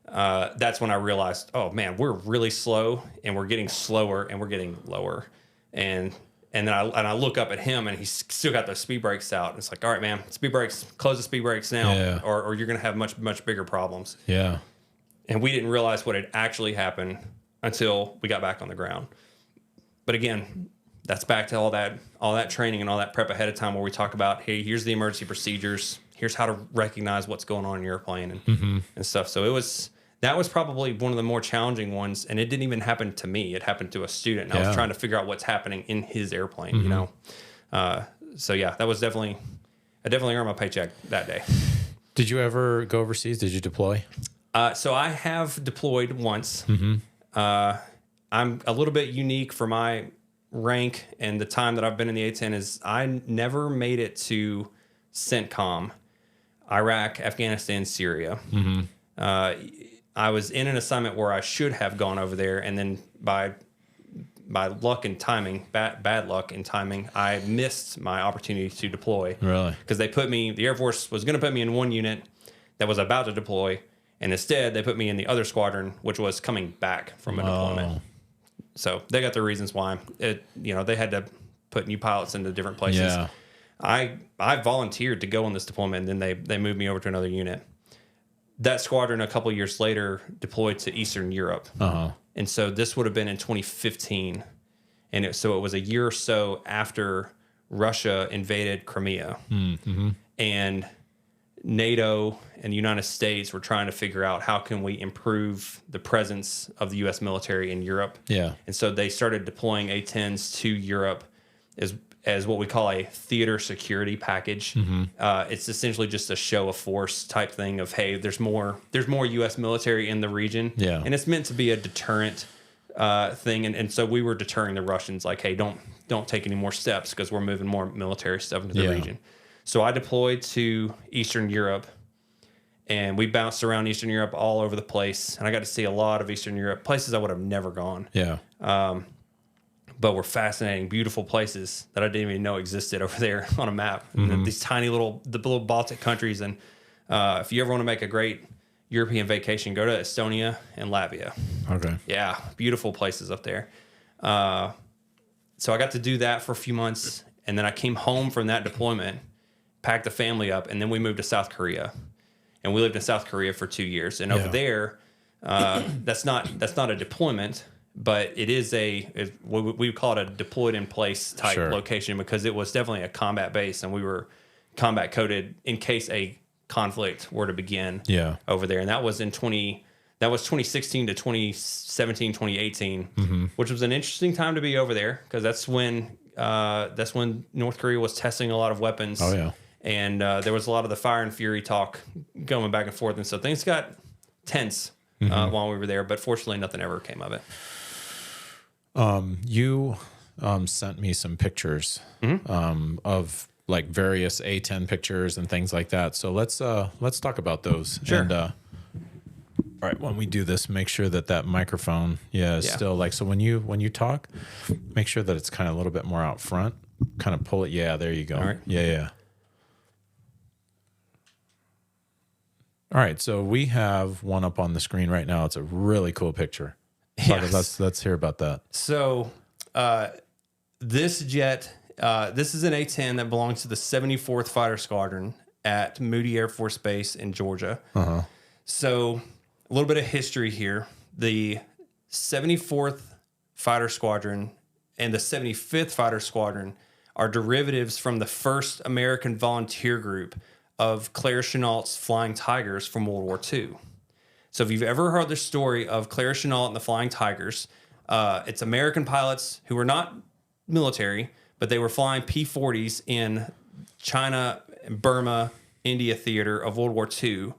that's when I realized, oh man, we're really slow and we're getting slower and we're getting lower. And then I look up at him and he's still got those speed brakes out. And it's like, all right, man, speed brakes, close the speed brakes now, or you're going to have much, much bigger problems. Yeah. And we didn't realize what had actually happened until we got back on the ground. But again, that's back to all that training and all that prep ahead of time where we talk about, hey, here's the emergency procedures. Here's how to recognize what's going on in your airplane and stuff. So that was probably one of the more challenging ones, and it didn't even happen to me. It happened to a student, and I was trying to figure out what's happening in his airplane, you know? So yeah, that was I definitely earned my paycheck that day. Did you ever go overseas? Did you deploy? So I have deployed once. I'm a little bit unique for my rank, and the time that I've been in the A-10 is I never made it to CENTCOM, Iraq, Afghanistan, Syria. I was in an assignment where I should have gone over there, and then by luck and timing, bad luck and timing, I missed my opportunity to deploy. Really? Because the Air Force was going to put me in one unit that was about to deploy, and instead they put me in the other squadron, which was coming back from a deployment. So they got their reasons why. They had to put new pilots into different places. Yeah. I volunteered to go on this deployment, and then they moved me over to another unit. That squadron a couple years later deployed to Eastern Europe. And so this would have been in 2015. And so it was a year or so after Russia invaded Crimea. And NATO and the United States were trying to figure out how can we improve the presence of the U.S. military in Europe. Yeah. And so they started deploying A-10s to Europe as what we call a theater security package. It's essentially just a show of force type thing of, hey, there's more U.S. military in the region. Yeah. And it's meant to be a deterrent thing. And so we were deterring the Russians, like, hey, don't take any more steps because we're moving more military stuff into the region. So I deployed to Eastern Europe, and we bounced around Eastern Europe all over the place. And I got to see a lot of Eastern Europe, places I would have never gone. Yeah. But were fascinating, beautiful places that I didn't even know existed over there on a map. And these tiny little Baltic countries. And if you ever want to make a great European vacation, go to Estonia and Latvia. Okay. Yeah, beautiful places up there. So I got to do that for a few months. And then I came home from that deployment, packed the family up, and then we moved to South Korea. And we lived in South Korea for 2 years. And over there, that's not a deployment, but it is we call it a deployed in place type location, because it was definitely a combat base, and we were combat coded in case a conflict were to begin over there. And that was 2016 to 2017, 2018, which was an interesting time to be over there, because that's when North Korea was testing a lot of weapons. Oh yeah. And there was a lot of the fire and fury talk going back and forth. And so things got tense while we were there. But fortunately, nothing ever came of it. You sent me some pictures of like various A-10 pictures and things like that. So let's talk about those. Sure. And, all right, when we do this, make sure that microphone is still like, so when you talk, make sure that it's kind of a little bit more out front. Kind of pull it. Yeah, there you go. All right. Yeah. All right, so we have one up on the screen right now. It's a really cool picture. Yes. Let's hear about that. So this jet, this is an A-10 that belongs to the 74th Fighter Squadron at Moody Air Force Base in Georgia. So a little bit of history here. The 74th Fighter Squadron and the 75th Fighter Squadron are derivatives from the first American volunteer group of Claire Chennault's Flying Tigers from World War II. So if you've ever heard the story of Claire Chennault and the Flying Tigers, it's American pilots who were not military, but they were flying P-40s in China, Burma, India theater of World War II.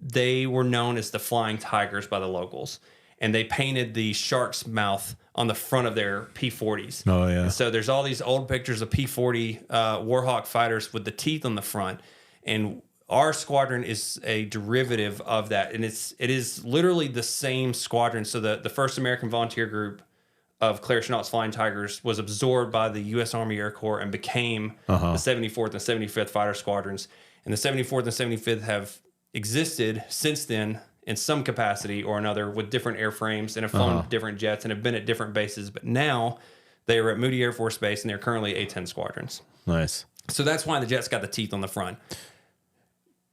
They were known as the Flying Tigers by the locals, and they painted the shark's mouth on the front of their P-40s. Oh, yeah. And so there's all these old pictures of P-40 Warhawk fighters with the teeth on the front. And our squadron is a derivative of that. And it is literally the same squadron. So the first American volunteer group of Claire Chennault's Flying Tigers was absorbed by the U.S. Army Air Corps and became the 74th and 75th Fighter Squadrons. And the 74th and 75th have existed since then in some capacity or another with different airframes and have flown different jets and have been at different bases. But now they are at Moody Air Force Base, and they're currently A-10 squadrons. Nice. So that's why the jet's got the teeth on the front.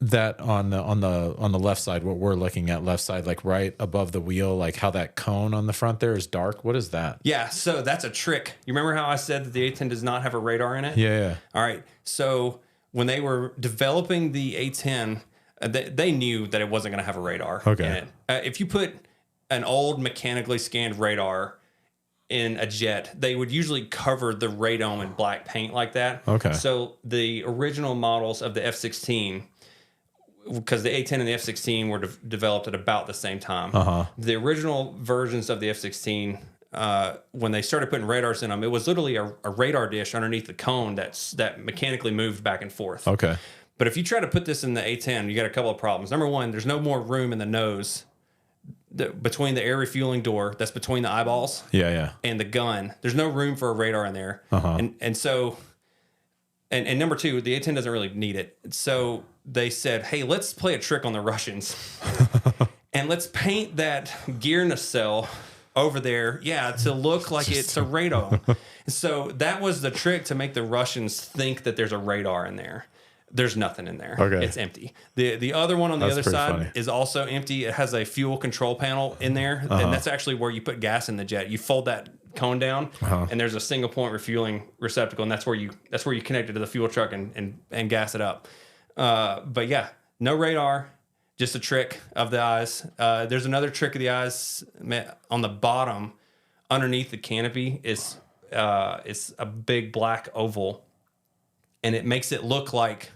That on the left side, what we're looking at left side, like right above the wheel, like how that cone on the front there is dark. What is that? Yeah, so that's a trick. You remember how I said that the A-10 does not have a radar in it? Yeah. All right. So when they were developing the A-10, they knew that it wasn't going to have a radar in it. If you put an old mechanically scanned radar in a jet, they would usually cover the radome in black paint like that. Okay. So the original models of the F-16, because the A-10 and the F-16 were developed at about the same time. The original versions of the F-16, when they started putting radars in them, it was literally a radar dish underneath the cone that mechanically moved back and forth. Okay. But if you try to put this in the A-10, you got a couple of problems. Number one, there's no more room in the nose between the air refueling door that's between the eyeballs and the gun. There's no room for a radar in there. And so, and number two, the A-10 doesn't really need it. So they said, hey, let's play a trick on the Russians. And let's paint that gear nacelle over there, to look like it's a radar. So that was the trick to make the Russians think that there's a radar in there. There's nothing in there. Okay. It's empty. The other one on the other side is also empty. It has a fuel control panel in there, and that's actually where you put gas in the jet. You fold that cone down, and there's a single point refueling receptacle, and that's where you connect it to the fuel truck and gas it up. But yeah, no radar, just a trick of the eyes. There's another trick of the eyes on the bottom, underneath the canopy is a big black oval, and it makes it look like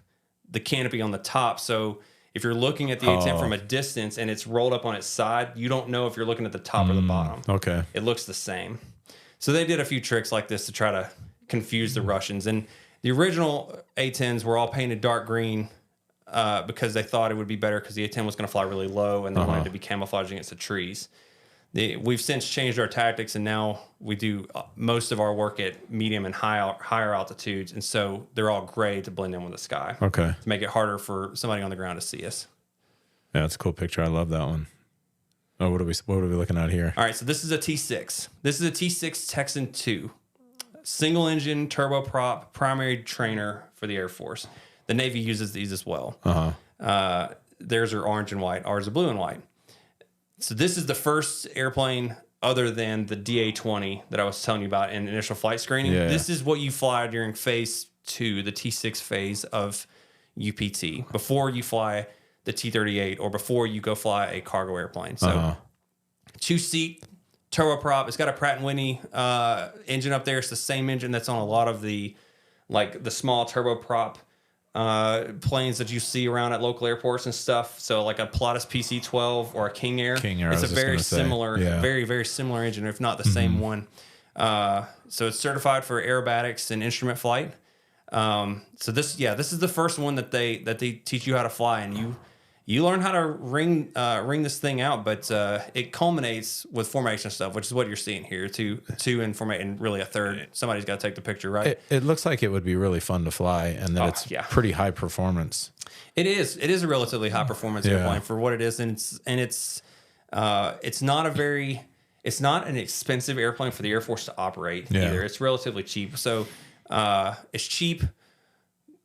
the canopy on the top. So if you're looking at the A-10 from a distance and it's rolled up on its side, you don't know if you're looking at the top or the bottom. Okay. It looks the same. So they did a few tricks like this to try to confuse the Russians. And the original A-10s were all painted dark green because they thought it would be better because the A-10 was going to fly really low and they wanted to be camouflaged against the trees. We've since changed our tactics, and now we do most of our work at medium and higher altitudes, and so they're all gray to blend in with the sky. Okay. To make it harder for somebody on the ground to see us. Yeah, that's a cool picture. I love that one. Oh, what are we looking at here? All right, so this is a T6. This is a T6 Texan 2. single engine turboprop primary trainer for the Air Force. The Navy uses these as well. Theirs are orange and white. Ours are blue and white. So this is the first airplane other than the DA-20 that I was telling you about in initial flight screening. Yeah. This is what you fly during phase 2, the T6 phase of UPT, before you fly the T-38 or before you go fly a cargo airplane. So 2-seat turboprop. It's got a Pratt & Whitney engine up there. It's the same engine that's on a lot of the small turboprop planes that you see around at local airports and stuff. So like a Pilatus PC-12 or a King Air. It's a very similar, very, very similar engine, if not the same one. So it's certified for aerobatics and instrument flight. So this is the first one that they teach you how to fly, and you learn how to ring this thing out, but it culminates with formation stuff, which is what you're seeing here. Two in formation, and really a third. Somebody's got to take the picture, right? It looks like it would be really fun to fly, and that it's pretty high performance. It is. It is a relatively high performance airplane for what it is, and it's not an expensive airplane for the Air Force to operate either. It's relatively cheap. So it's cheap,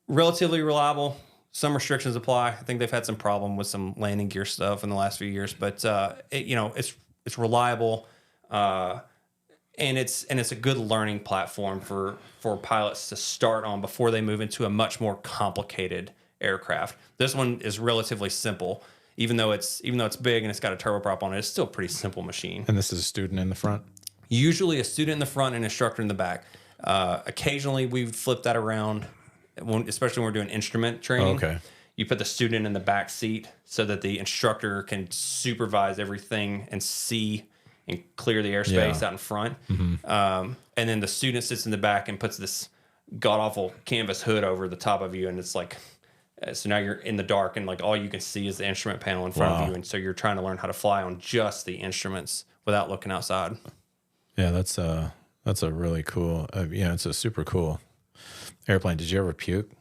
relatively reliable. Some restrictions apply. I think they've had some problem with some landing gear stuff in the last few years, but it's reliable, and it's a good learning platform for pilots to start on before they move into a much more complicated aircraft. This one is relatively simple, even though it's big and it's got a turboprop on it. It's still a pretty simple machine. And this is a student in the front? Usually a student in the front and an instructor in the back. Occasionally we flip that around, especially when we're doing instrument training. You put the student in the back seat so that the instructor can supervise everything and see and clear the airspace out in front. And then the student sits in the back and puts this god-awful canvas hood over the top of you, and it's like, so now you're in the dark and like all you can see is the instrument panel in front of you, and so you're trying to learn how to fly on just the instruments without looking outside. Yeah, that's a really cool. It's a super cool airplane. Did you ever puke?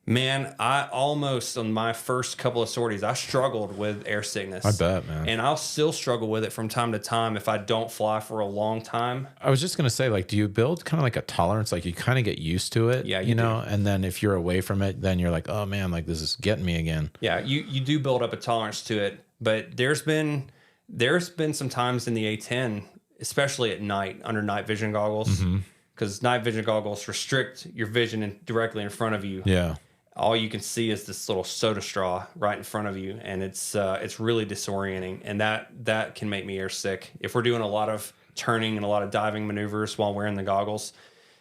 Man, I almost, on my first couple of sorties, I struggled with air sickness. I bet, man. And I'll still struggle with it from time to time if I don't fly for a long time. I was just going to say, like, do you build kind of like a tolerance? Like, you kind of get used to it, you know? do. And then if you're away from it, then you're like, oh, man, like, this is getting me again. Yeah, you do build up a tolerance to it. But there's been some times in the A-10, especially at night, under night vision goggles, because night vision goggles restrict your vision directly in front of you. Yeah. All you can see is this little soda straw right in front of you, and it's really disorienting, and that can make me air sick. If we're doing a lot of turning and a lot of diving maneuvers while wearing the goggles,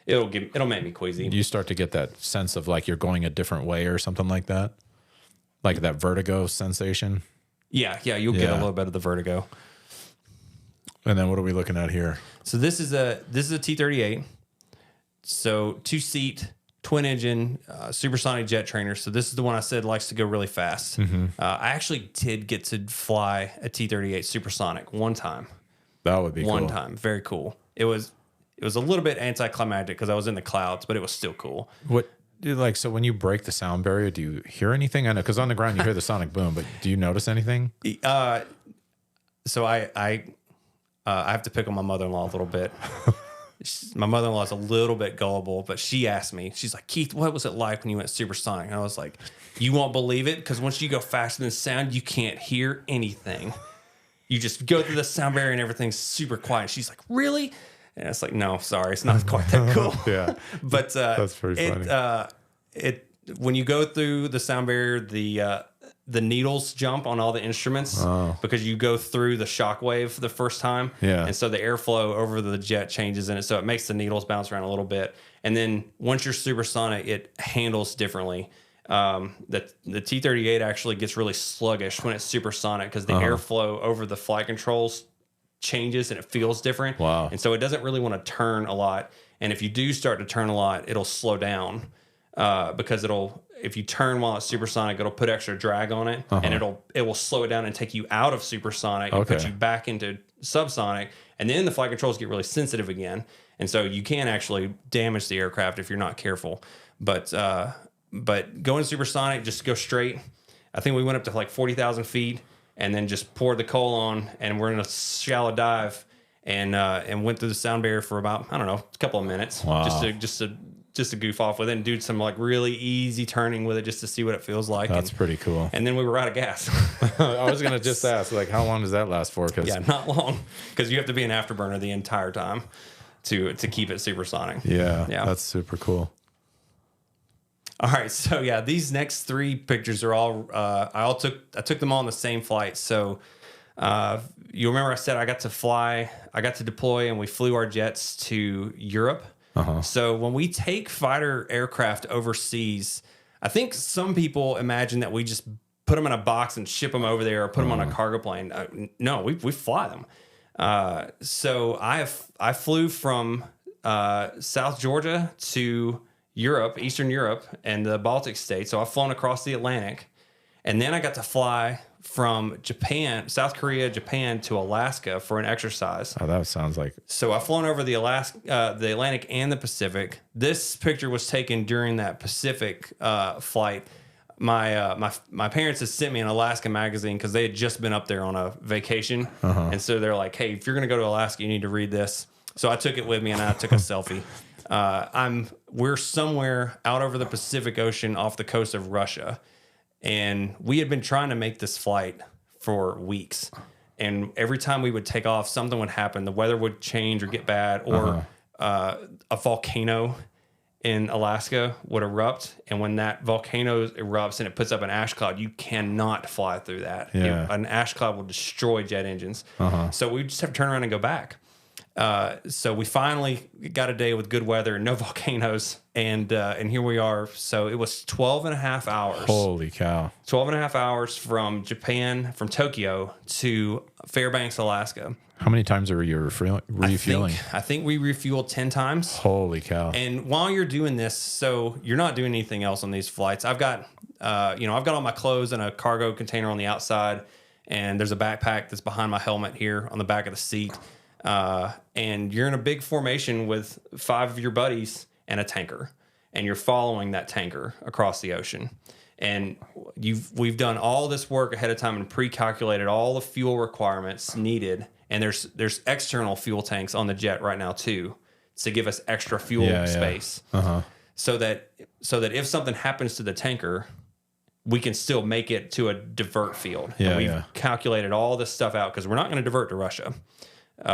it'll make me queasy. You start to get that sense of like you're going a different way or something like that, like that vertigo sensation. Yeah, you'll get a little bit of the vertigo. And then what are we looking at here? So this is a T-38, so 2-seat. Twin engine, supersonic jet trainer. So this is the one I said likes to go really fast. I actually did get to fly a T-38 supersonic one time. That would be cool. One time. Very cool. It was a little bit anticlimactic because I was in the clouds, but it was still cool. So when you break the sound barrier, do you hear anything? I know because on the ground you hear the sonic boom, but do you notice anything? So I have to pick on my mother-in-law a little bit. My mother-in-law is a little bit gullible, but she asked me, she's like, Keith, what was it like when you went supersonic? And I was like, you won't believe it, because once you go faster than sound, you can't hear anything. You just go through the sound barrier and everything's super quiet. She's like, really? And it's like, no, sorry, it's not quite that cool. Yeah. But that's pretty funny. When you go through the sound barrier, the needles jump on all the instruments because you go through the shockwave the first time. Yeah. And so the airflow over the jet changes in it. So it makes the needles bounce around a little bit. And then once you're supersonic, it handles differently. The T-38 actually gets really sluggish when it's supersonic because the airflow over the flight controls changes and it feels different. Wow. And so it doesn't really want to turn a lot. And if you do start to turn a lot, it'll slow down because if you turn while it's supersonic, it'll put extra drag on it, and it will slow it down and take you out of supersonic and put you back into subsonic, and then the flight controls get really sensitive again, and so you can actually damage the aircraft if you're not careful. But going supersonic, just go straight. I think we went up to like 40,000 feet, and then just poured the coal on, and we're in a shallow dive, and went through the sound barrier for about, I don't know, a couple of minutes. Wow. Just to goof off with it and do some like really easy turning with it just to see what it feels like. That's pretty cool. And then we were out of gas. I was gonna just ask, like, how long does that last for? Because Yeah, not long, because you have to be an afterburner the entire time to keep it supersonic. yeah, Yeah. that's super cool. All right, so yeah, these next 3 pictures are all I took them all on the same flight. So you remember I said I got to deploy, and we flew our jets to Europe. So when we take fighter aircraft overseas, I think some people imagine that we just put them in a box and ship them over there, or put them on a cargo plane. No, we fly them. So I flew from South Georgia to Europe, Eastern Europe, and the Baltic states. So I've flown across the Atlantic, and then I got to fly from Japan, South Korea, Japan to Alaska for an exercise. Oh, that sounds like. So I've flown over the Atlantic and the Pacific. This picture was taken during that Pacific flight. My parents had sent me an Alaska magazine because they had just been up there on a vacation, and so they're like, "Hey, if you're gonna go to Alaska, you need to read this." So I took it with me and I took a selfie. We're somewhere out over the Pacific Ocean off the coast of Russia. And we had been trying to make this flight for weeks. And every time we would take off, something would happen. The weather would change or get bad, or a volcano in Alaska would erupt. And when that volcano erupts and it puts up an ash cloud, you cannot fly through that. Yeah. An ash cloud will destroy jet engines. So we just have to turn around and go back. So we finally got a day with good weather and no volcanoes, and here we are. So it was 12 and a half hours. Holy cow. 12 and a half hours from Tokyo to Fairbanks, Alaska. How many times are you refueling? I think we refueled 10 times. Holy cow. And while you're doing this, so you're not doing anything else on these flights. I've got all my clothes in a cargo container on the outside, and there's a backpack that's behind my helmet here on the back of the seat. And you're in a big formation with 5 of your buddies and a tanker, and you're following that tanker across the ocean. And we've done all this work ahead of time and pre-calculated all the fuel requirements needed. And there's external fuel tanks on the jet right now too, to give us extra fuel space. So that if something happens to the tanker, we can still make it to a divert field. And we've calculated all this stuff out because we're not going to divert to Russia.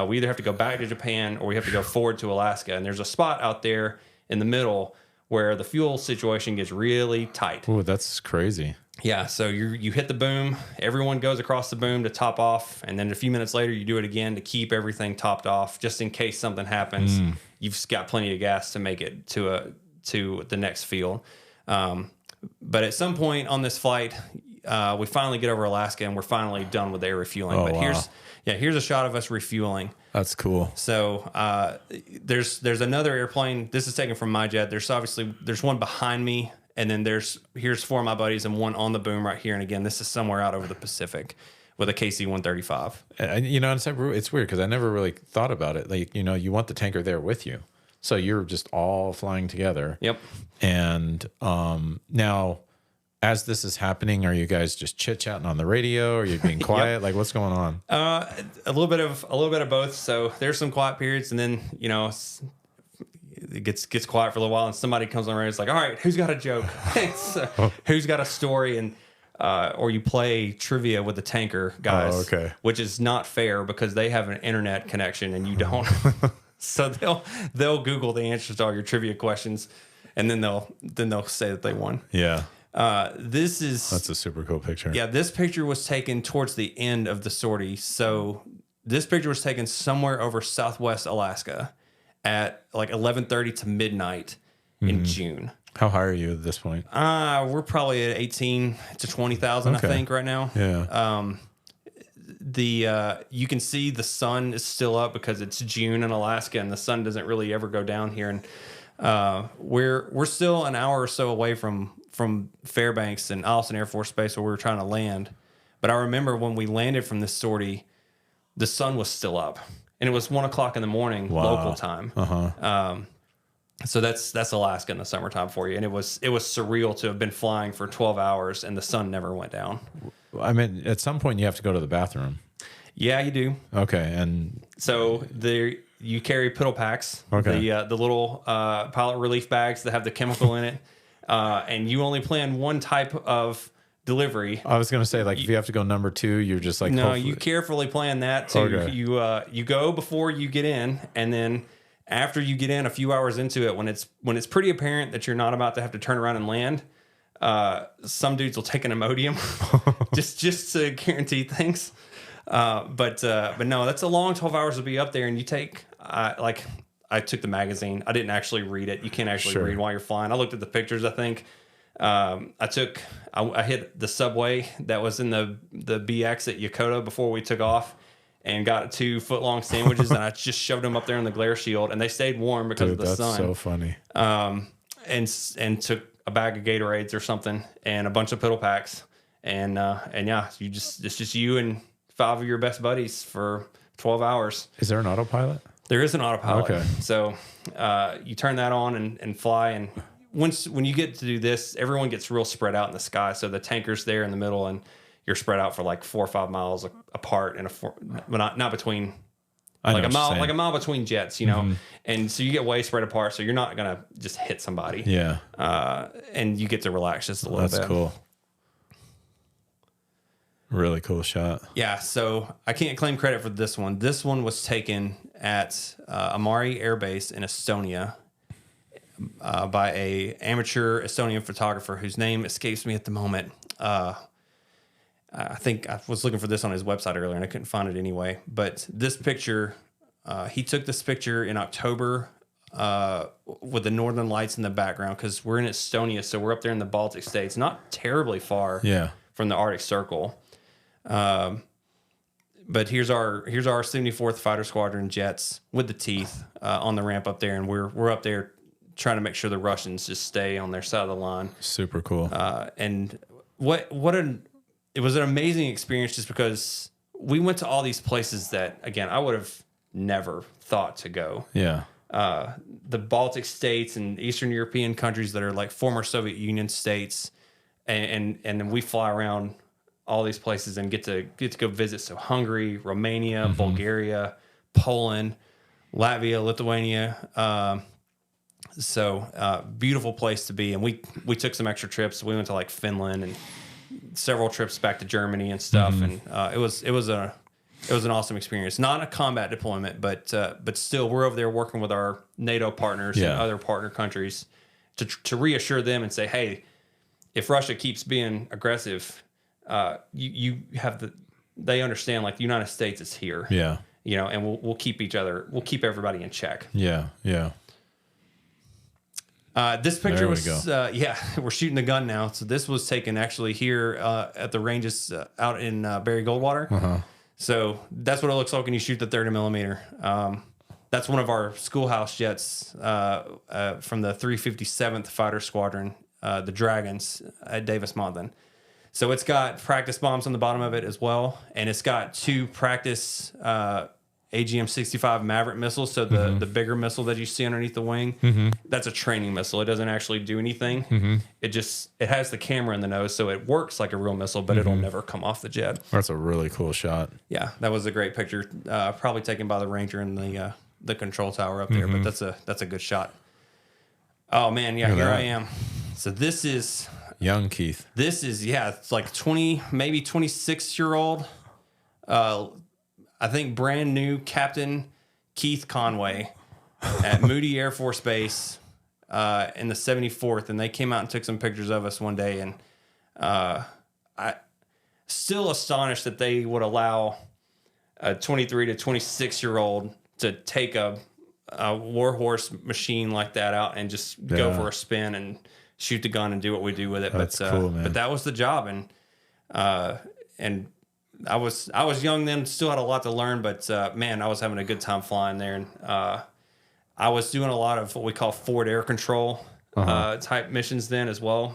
We either have to go back to Japan or we have to go forward to Alaska. And there's a spot out there in the middle where the fuel situation gets really tight. Ooh, that's crazy. Yeah, so you hit the boom. Everyone goes across the boom to top off, and then a few minutes later you do it again to keep everything topped off, just in case something happens. You've got plenty of gas to make it to the next field. But at some point on this flight, we finally get over Alaska, and we're finally done with air refueling. Oh, but wow. here's a shot of us refueling. That's cool. So there's another airplane. This is taken from my jet. There's one behind me, and then here's 4 of my buddies and one on the boom right here. And again, this is somewhere out over the Pacific with a KC-135. It's weird because I never really thought about it. Like, you want the tanker there with you, so you're just all flying together. Yep. And now, as this is happening, are you guys just chit chatting on the radio? Are you being quiet? Like, what's going on? A little bit of both. So there's some quiet periods, and then it gets quiet for a little while, and somebody comes on the radio. It's like, all right, who's got a joke? Who's got a story? And or you play trivia with the tanker guys. Oh, okay. Which is not fair because they have an internet connection and you don't. So they'll Google the answers to all your trivia questions, and then they'll say that they won. Yeah. That's a super cool picture. Yeah, this picture was taken towards the end of the sortie. So this picture was taken somewhere over Southwest Alaska at like 11:30 to midnight in June. How high are you at this point? We're probably at 18 to 20,000, Okay. I think, right now. Yeah. You can see the sun is still up because it's June in Alaska, and the sun doesn't really ever go down here. And we're still an hour or so away from Fairbanks and Austin Air Force Base where we were trying to land. But I remember when we landed from this sortie, the sun was still up, and it was 1:00 in the morning local time. So that's Alaska in the summertime for you. And it was surreal to have been flying for 12 hours and the sun never went down. I mean, at some point you have to go to the bathroom. Yeah, you do. Okay. And So you carry piddle packs, Okay. the little pilot relief bags that have the chemical in it, and you only plan one type of delivery. I was gonna say, like, if you have to go number 2, you're just like, No, hopefully- you carefully plan that too. Okay. You go before you get in, and then after you get in, a few hours into it, when it's pretty apparent that you're not about to have to turn around and land, some dudes will take an Imodium just to guarantee things. But no, that's a long 12 hours to be up there, and you take I took the magazine. I didn't actually read it. You can't actually Sure. read while you're flying. I looked at the pictures. I think I hit the subway that was in the BX at Yokota before we took off, and got 2 foot-long sandwiches, and I just shoved them up there in the glare shield, and they stayed warm because Dude, of the that's sun. so funny. And took a bag of Gatorades or something and a bunch of piddle packs, and yeah, it's just you and 5 of your best buddies for 12 hours. Is there an autopilot? There is an autopilot. Okay. So you turn that on and fly, and when you get to do this, everyone gets real spread out in the sky. So the tanker's there in the middle, and you're spread out for like 4 or 5 miles apart, not between. Like a mile between jets, you know, and so you get way spread apart, so you're not gonna just hit somebody. Yeah. And you get to relax just a little bit. That's cool. Really cool shot. Yeah, so I can't claim credit for this one. This one was taken at Amari Air Base in Estonia by a amateur Estonian photographer whose name escapes me at the moment. I think I was looking for this on his website earlier and I couldn't find it anyway. But this picture, he took this picture in October with the northern lights in the background because we're in Estonia, so we're up there in the Baltic states, not terribly far from the Arctic Circle. But here's our 74th Fighter Squadron jets with the teeth on the ramp up there, and we're up there trying to make sure the Russians just stay on their side of the line. Super cool. And it was an amazing experience just because we went to all these places that, again, I would have never thought to go. Yeah. The Baltic states and Eastern European countries that are like former Soviet Union states, and then we fly around all these places and get to go visit. So Hungary, Romania, Bulgaria, Poland, Latvia, Lithuania. Beautiful place to be. And we took some extra trips. We went to like Finland and several trips back to Germany and stuff. And it was an awesome experience. Not a combat deployment, but still we're over there working with our NATO partners and other partner countries to reassure them and say, hey, if Russia keeps being aggressive, they understand like the United States is here. Yeah. You know, and we'll keep everybody in check. Yeah. Yeah. This picture was, go. We're shooting the gun now. So this was taken actually here at the ranges out in Barry Goldwater. So that's what it looks like when you shoot the 30 millimeter. That's one of our schoolhouse jets from the 357th Fighter Squadron, the Dragons at Davis-Monthan. So it's got practice bombs on the bottom of it as well, and it's got 2 practice AGM-65 Maverick missiles. So the bigger missile that you see underneath the wing, that's a training missile. It doesn't actually do anything. It has the camera in the nose, so it works like a real missile, but it'll never come off the jet. That's a really cool shot. Yeah, that was a great picture. Probably taken by the Ranger in the control tower up there, but that's a good shot. Oh man, yeah, here I am. So this is young Keith. This is it's like 20, maybe 26-year-old. I think brand new Captain Keith Conway at Moody Air Force Base in the 74th, and they came out and took some pictures of us one day, and I still astonished that they would allow a 23 to 26-year-old to take a Warhorse machine like that out and just go for a spin and shoot the gun and do what we do with it. That's cool, man. But that was the job, and I was young then, still had a lot to learn, but man, I was having a good time flying there, and I was doing a lot of what we call forward air control type missions then as well,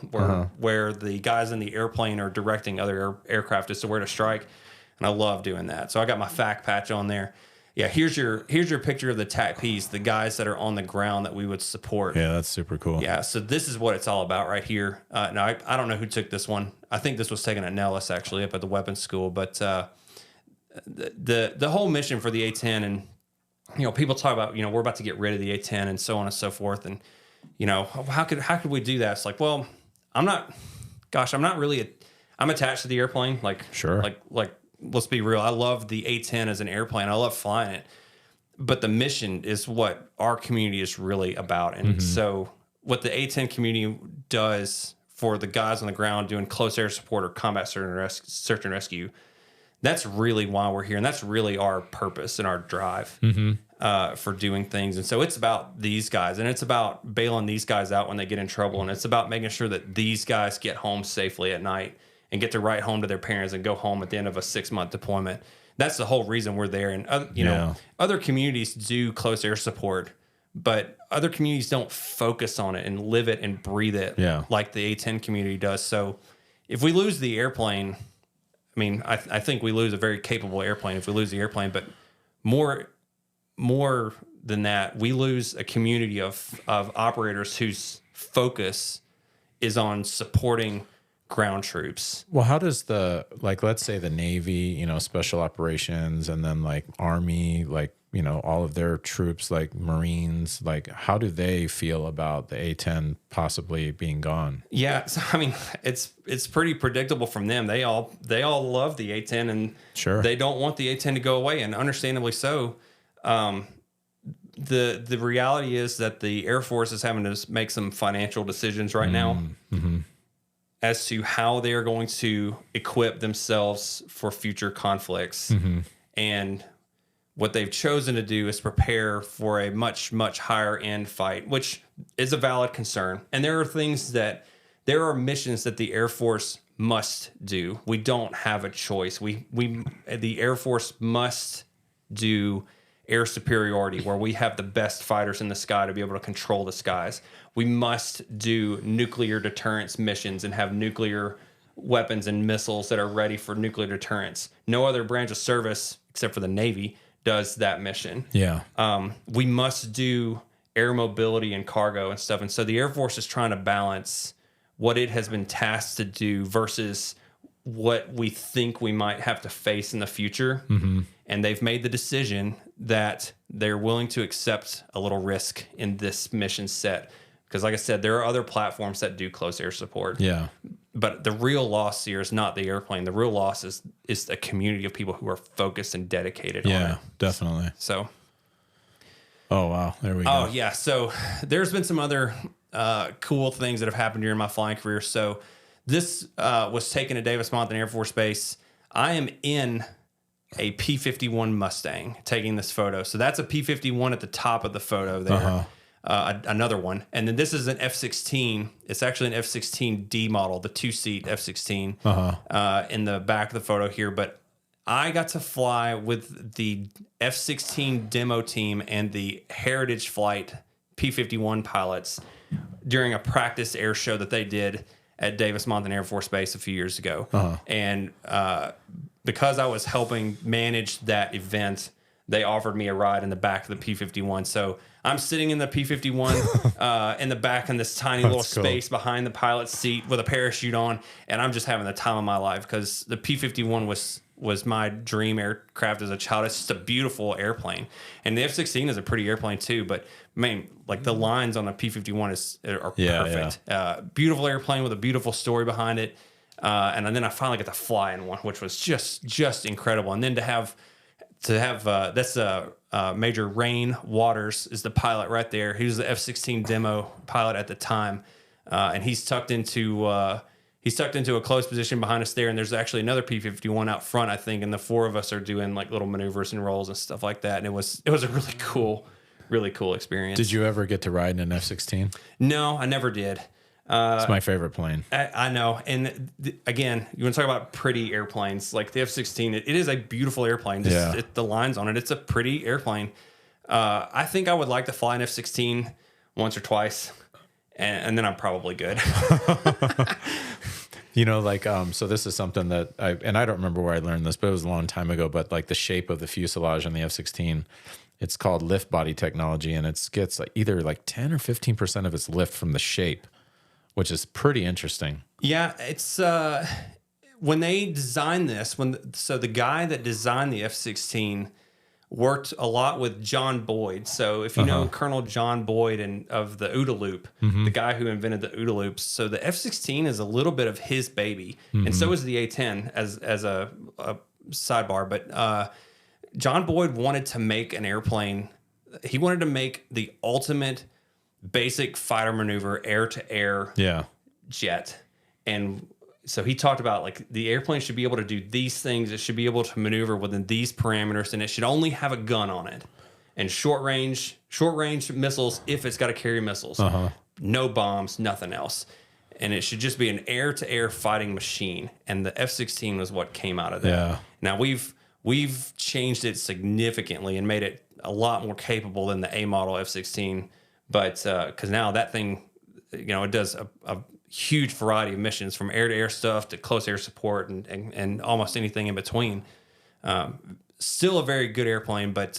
where the guys in the airplane are directing other aircraft as to where to strike, and I love doing that. So I got my FAC patch on there. Yeah, here's your picture of the TACPs, the guys that are on the ground that we would support. Yeah, that's super cool. Yeah, so this is what it's all about right here. Now, I don't know who took this one. I think this was taken at Nellis, actually, up at the weapons school. But the whole mission for the A-10, and people talk about, we're about to get rid of the A-10 and so on and so forth. And, how could we do that? It's like, well, I'm not really, I'm attached to the airplane. Like, Sure. Like, let's be real. I love the A-10 as an airplane. I love flying it, but the mission is what our community is really about. And so what the A-10 community does for the guys on the ground doing close air support or combat search and rescue, that's really why we're here. And that's really our purpose and our drive for doing things. And so it's about these guys, and it's about bailing these guys out when they get in trouble. And it's about making sure that these guys get home safely at night and get to ride home to their parents and go home at the end of a 6-month deployment. That's the whole reason we're there. And, other communities do close air support, but other communities don't focus on it and live it and breathe it like the A-10 community does. So if we lose the airplane, I mean, I think we lose a very capable airplane if we lose the airplane, but more than that, we lose a community of operators whose focus is on supporting ground troops. Well, how does let's say the Navy, special operations, and then like Army, all of their troops, like Marines, like how do they feel about the A-10 possibly being gone? Yeah, so, I mean, it's pretty predictable from them. They all love the A-10, and sure, they don't want the A-10 to go away, and understandably so. The reality is that the Air Force is having to make some financial decisions right now as to how they are going to equip themselves for future conflicts. And what they've chosen to do is prepare for a much, much higher end fight, which is a valid concern. And there are missions that the Air Force must do. We don't have a choice. The Air Force must do air superiority, where we have the best fighters in the sky to be able to control the skies. We must do nuclear deterrence missions and have nuclear weapons and missiles that are ready for nuclear deterrence. No other branch of service, except for the Navy, does that mission. Yeah. We must do air mobility and cargo and stuff. And so the Air Force is trying to balance what it has been tasked to do versus what we think we might have to face in the future. And they've made the decision that they're willing to accept a little risk in this mission set. Because like I said, there are other platforms that do close air support. Yeah. But the real loss here is not the airplane. The real loss is a community of people who are focused and dedicated on it. Yeah, definitely. So. Oh, wow. There we go. Oh, yeah. So there's been some other cool things that have happened during my flying career. So this was taken at Davis-Monthan Air Force Base. I am in a P-51 Mustang taking this photo. So that's a P-51 at the top of the photo there. Another one. And then this is an F-16. It's actually an F-16D model, the 2-seat F-16 in the back of the photo here. But I got to fly with the F-16 demo team and the Heritage Flight P-51 pilots during a practice air show that they did at Davis-Monthan Air Force Base a few years ago. And because I was helping manage that event, they offered me a ride in the back of the P-51. So I'm sitting in the P-51 in the back in this tiny little space behind the pilot's seat with a parachute on, and I'm just having the time of my life because the P-51 was my dream aircraft as a child. It's just a beautiful airplane, and the F-16 is a pretty airplane too. But man, like the lines on the P-51 are perfect. Beautiful airplane with a beautiful story behind it, and then I finally got to fly in one, which was just incredible. And then to have that's Major Rain Waters is the pilot right there. He was the F-16 demo pilot at the time, and he's tucked into a close position behind us there. And there's actually another P-51 out front, I think, and the four of us are doing like little maneuvers and rolls and stuff like that. And it was a really cool experience. Did you ever get to ride in an F-16? No, I never did. It's my favorite plane. I know. And again, you want to talk about pretty airplanes, like the F-16, it is a beautiful airplane. The lines on it, it's a pretty airplane. I think I would like to fly an F-16 once or twice, and then I'm probably good. So this is something that I don't remember where I learned this, but it was a long time ago, but like the shape of the fuselage on the F-16, it's called lift body technology, and it gets like either like 10 or 15% of its lift from the shape, which is pretty interesting. Yeah, it's when they designed this, so the guy that designed the F-16 worked a lot with John Boyd. So if you know Colonel John Boyd and of the OODA loop, the guy who invented the OODA loops, so the F-16 is a little bit of his baby, and so is the A-10 as a sidebar. But John Boyd wanted to make an airplane. He wanted to make the ultimate basic fighter maneuver, air-to-air jet, and so he talked about like the airplane should be able to do these things. It should be able to maneuver within these parameters, and it should only have a gun on it and short range missiles if it's got to carry missiles. No bombs, nothing else. And it should just be an air-to-air fighting machine. And the F-16 was what came out of that. Yeah. Now we've changed it significantly and made it a lot more capable than the A model F-16. But because now that thing, it does a huge variety of missions, from air-to-air stuff to close air support and almost anything in between. Still a very good airplane, but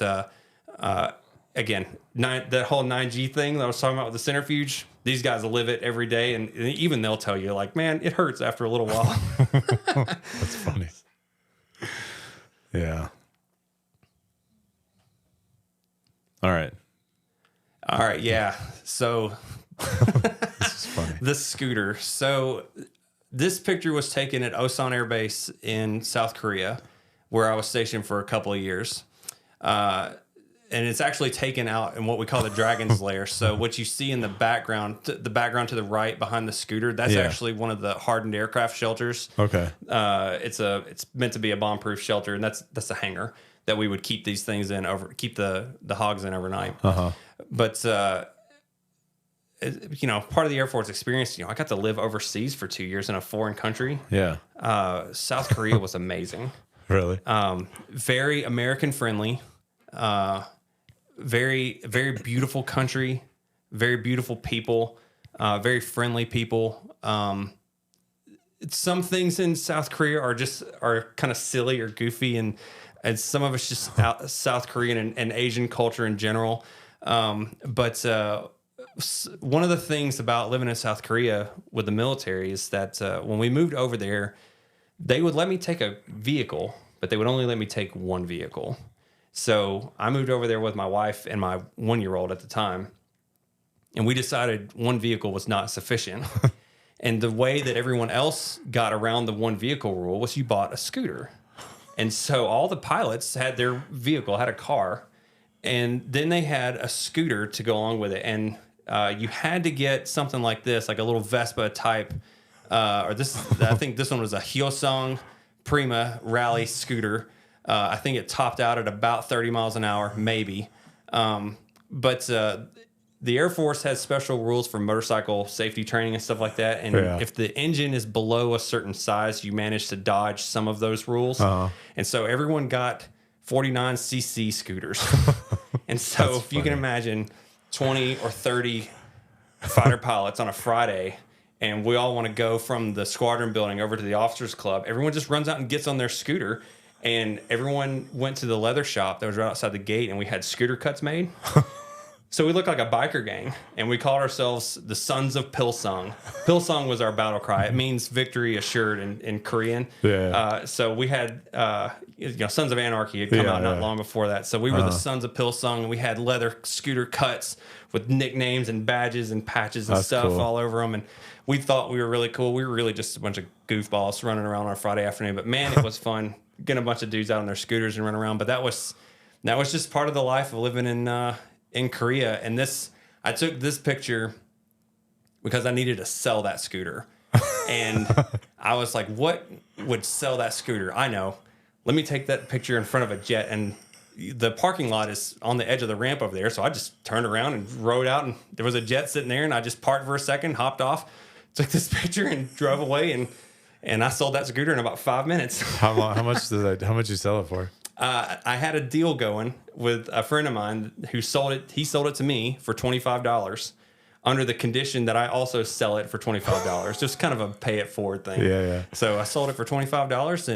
again, that whole 9G thing that I was talking about with the centrifuge, these guys live it every day, and even they'll tell you, like, man, it hurts after a little while. That's funny. Yeah. All right, yeah. So... This is funny. The scooter. So this picture was taken at Osan Air Base in South Korea, where I was stationed for a couple of years. And it's actually taken out in what we call the Dragon's Lair. So what you see in the background to the right behind the scooter, that's actually one of the hardened aircraft shelters. Okay. It's meant to be a bomb-proof shelter, and that's a hangar that we would keep these things in keep the hogs in overnight. But part of the Air Force experience, I got to live overseas for 2 years in a foreign country. Yeah. South Korea was amazing. Really? Very American friendly. Very, very beautiful country. Very beautiful people. Very friendly people. Some things in South Korea are kind of silly or goofy, and some of it's just South Korean and Asian culture in general. But one of the things about living in South Korea with the military is that when we moved over there, they would let me take a vehicle, but they would only let me take one vehicle. So I moved over there with my wife and my 1-year-old at the time, and we decided one vehicle was not sufficient. And the way that everyone else got around the one vehicle rule was you bought a scooter. And so all the pilots had their vehicle, had a car, and then they had a scooter to go along with it. And you had to get something like this, like a little Vespa type, I think this one was a Hyosung Prima rally scooter. I think it topped out at about 30 miles an hour, maybe. But the Air Force has special rules for motorcycle safety training and stuff like that. And if the engine is below a certain size, you manage to dodge some of those rules. And so everyone got 49cc scooters. And so if you can imagine 20 or 30 fighter pilots on a Friday, and we all want to go from the squadron building over to the officers club, everyone just runs out and gets on their scooter, and everyone went to the leather shop that was right outside the gate, and we had scooter cuts made. So we looked like a biker gang, and we called ourselves the Sons of Pilsung. Pilsung was our battle cry. It means victory assured in Korean. So we had, Sons of Anarchy had come out not long before that. So we were the Sons of Pilsung, and we had leather scooter cuts with nicknames and badges and patches and stuff all over them. And we thought we were really cool. We were really just a bunch of goofballs running around on a Friday afternoon. But man, it was fun getting a bunch of dudes out on their scooters and running around. But that was just part of the life of living in Korea. And I took this picture because I needed to sell that scooter. And I was like, what would sell that scooter? I know. Let me take that picture in front of a jet. And the parking lot is on the edge of the ramp over there. So I just turned around and rode out, and there was a jet sitting there, and I just parked for a second, hopped off, took this picture and drove away. And I sold that scooter in about 5 minutes. How much you sell it for? I had a deal going with a friend of mine who sold it. He sold it to me for $25 under the condition that I also sell it for $25. Just kind of a pay it forward thing. Yeah. So I sold it for $25,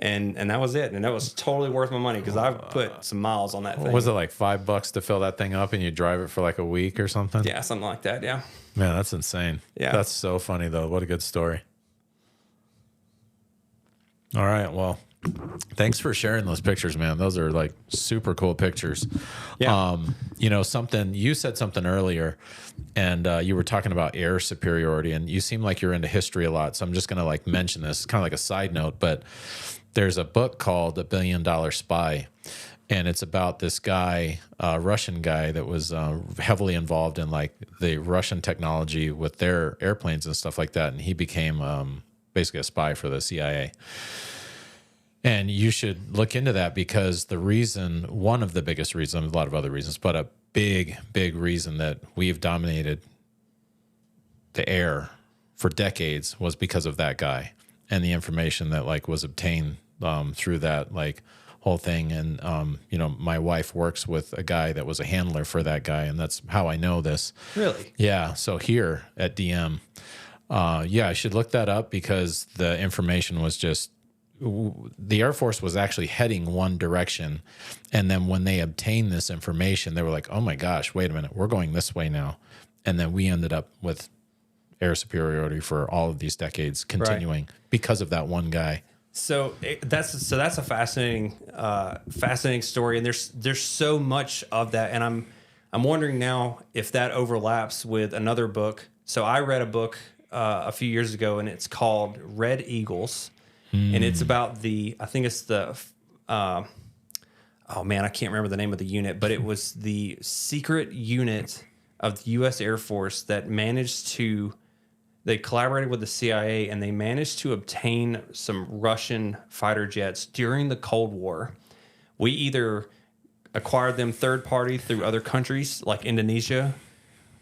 and that was it. And that was totally worth my money because I put some miles on that thing. Was it like $5 to fill that thing up, and you drive it for like a week or something? Yeah, something like that. Yeah. Man, that's insane. Yeah. That's so funny though. What a good story. All right. Well, Thanks for sharing those pictures, man. Those are like super cool pictures. Yeah. You know, you said something earlier, and you were talking about air superiority, and you seem like you're into history a lot. So I'm just going to like mention this, kind of like a side note, but there's a book called A $1 Billion Spy, and it's about this guy, Russian guy that was heavily involved in like the Russian technology with their airplanes and stuff like that. And he became basically a spy for the CIA. And you should look into that because one of the biggest reasons, a lot of other reasons, but a big reason that we've dominated the air for decades was because of that guy and the information that like was obtained through that like whole thing. And, you know, my wife works with a guy that was a handler for that guy. And that's how I know this. Really? Yeah. So here at DM, I should look that up because the information was just, the Air Force was actually heading one direction. And then when they obtained this information, they were like, oh my gosh, wait a minute, we're going this way now. And then we ended up with air superiority for all of these decades continuing because of that one guy. So that's a fascinating story. And there's so much of that. And I'm wondering now if that overlaps with another book. So I read a book a few years ago, and it's called Red Eagles. And it's about I think it's the, oh man, I can't remember the name of the unit, but it was the secret unit of the U.S. Air Force that they collaborated with the CIA, and they managed to obtain some Russian fighter jets during the Cold War. We either acquired them third party through other countries like Indonesia,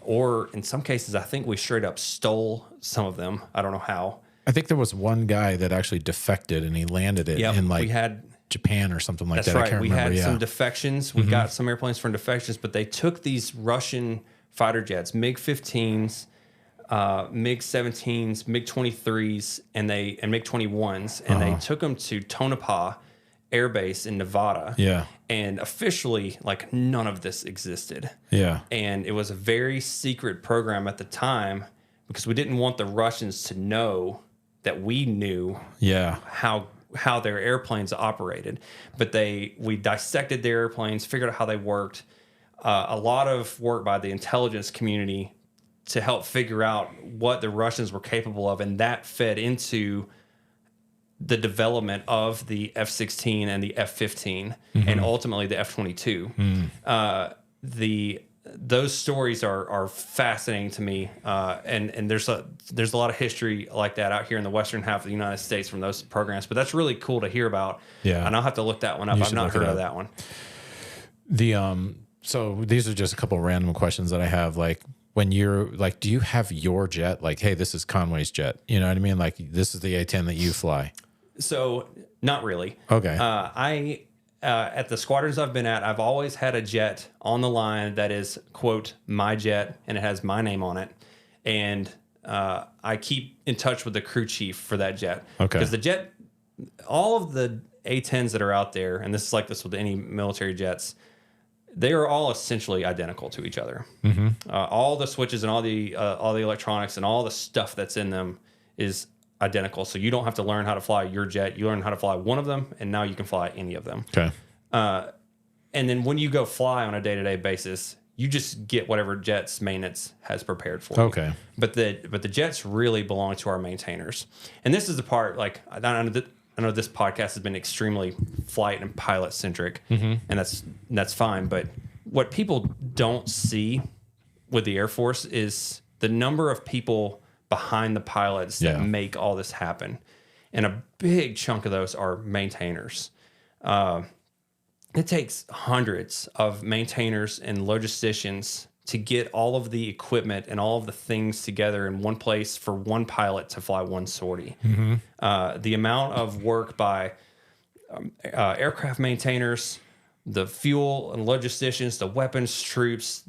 or in some cases, I think we straight up stole some of them. I don't know how. I think there was one guy that actually defected and he landed it in like Japan or something like that. That's right. I can't We remember. had some defections. We got some airplanes from defections, but they took these Russian fighter jets, MiG-15s, MiG-17s, MiG-23s, and MiG-21s, and they took them to Tonopah Air Base in Nevada. Yeah. And officially, like, none of this existed. Yeah. And it was a very secret program at the time because we didn't want the Russians to know that we knew how their airplanes operated. But we dissected their airplanes, figured out how they worked. A lot of work by the intelligence community to help figure out what the Russians were capable of, and that fed into the development of the F-16 and the F-15, and ultimately the F-22. Those stories are fascinating to me, and there's a lot of history like that out here in the western half of the United States from those programs. But that's really cool to hear about. Yeah, and I'll have to look that one up. I've not heard of that one. So these are just a couple of random questions that I have. Like, when you're like, do you have your jet? Like, hey, this is Conway's jet. You know what I mean? Like, this is the A-10 that you fly. So not really. Okay. At the squadrons I've been at, I've always had a jet on the line that is, quote, my jet, and it has my name on it. And I keep in touch with the crew chief for that jet. Okay. Because the jet, all of the A-10s that are out there, and this is like this with any military jets, they are all essentially identical to each other. All the switches and all the electronics and all the stuff that's in them is identical. So you don't have to learn how to fly your jet. You learn how to fly one of them, and now you can fly any of them. Okay. And then when you go fly on a day-to-day basis, you just get whatever jet's maintenance has prepared for you. Okay. But the jets really belong to our maintainers. And this is the part, like, I know this podcast has been extremely flight and pilot centric, and that's fine. But what people don't see with the Air Force is the number of people behind the pilots that make all this happen. And a big chunk of those are maintainers. It takes hundreds of maintainers and logisticians to get all of the equipment and all of the things together in one place for one pilot to fly one sortie. The amount of work by aircraft maintainers, the fuel and logisticians, the weapons troops,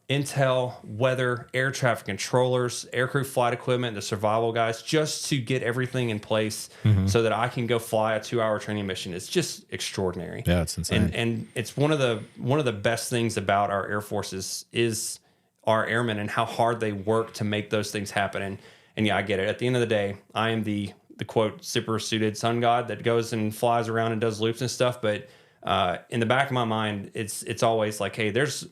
intel, weather, air traffic controllers, aircrew flight equipment, the survival guys, just to get everything in place so that I can go fly a 2-hour training mission. It's just extraordinary. Yeah, it's insane. And it's one of the best things about our Air Forces is our airmen and how hard they work to make those things happen. And yeah, I get it. At the end of the day, I am the the quote super suited sun god that goes and flies around and does loops and stuff. But in the back of my mind, it's always like, hey, there's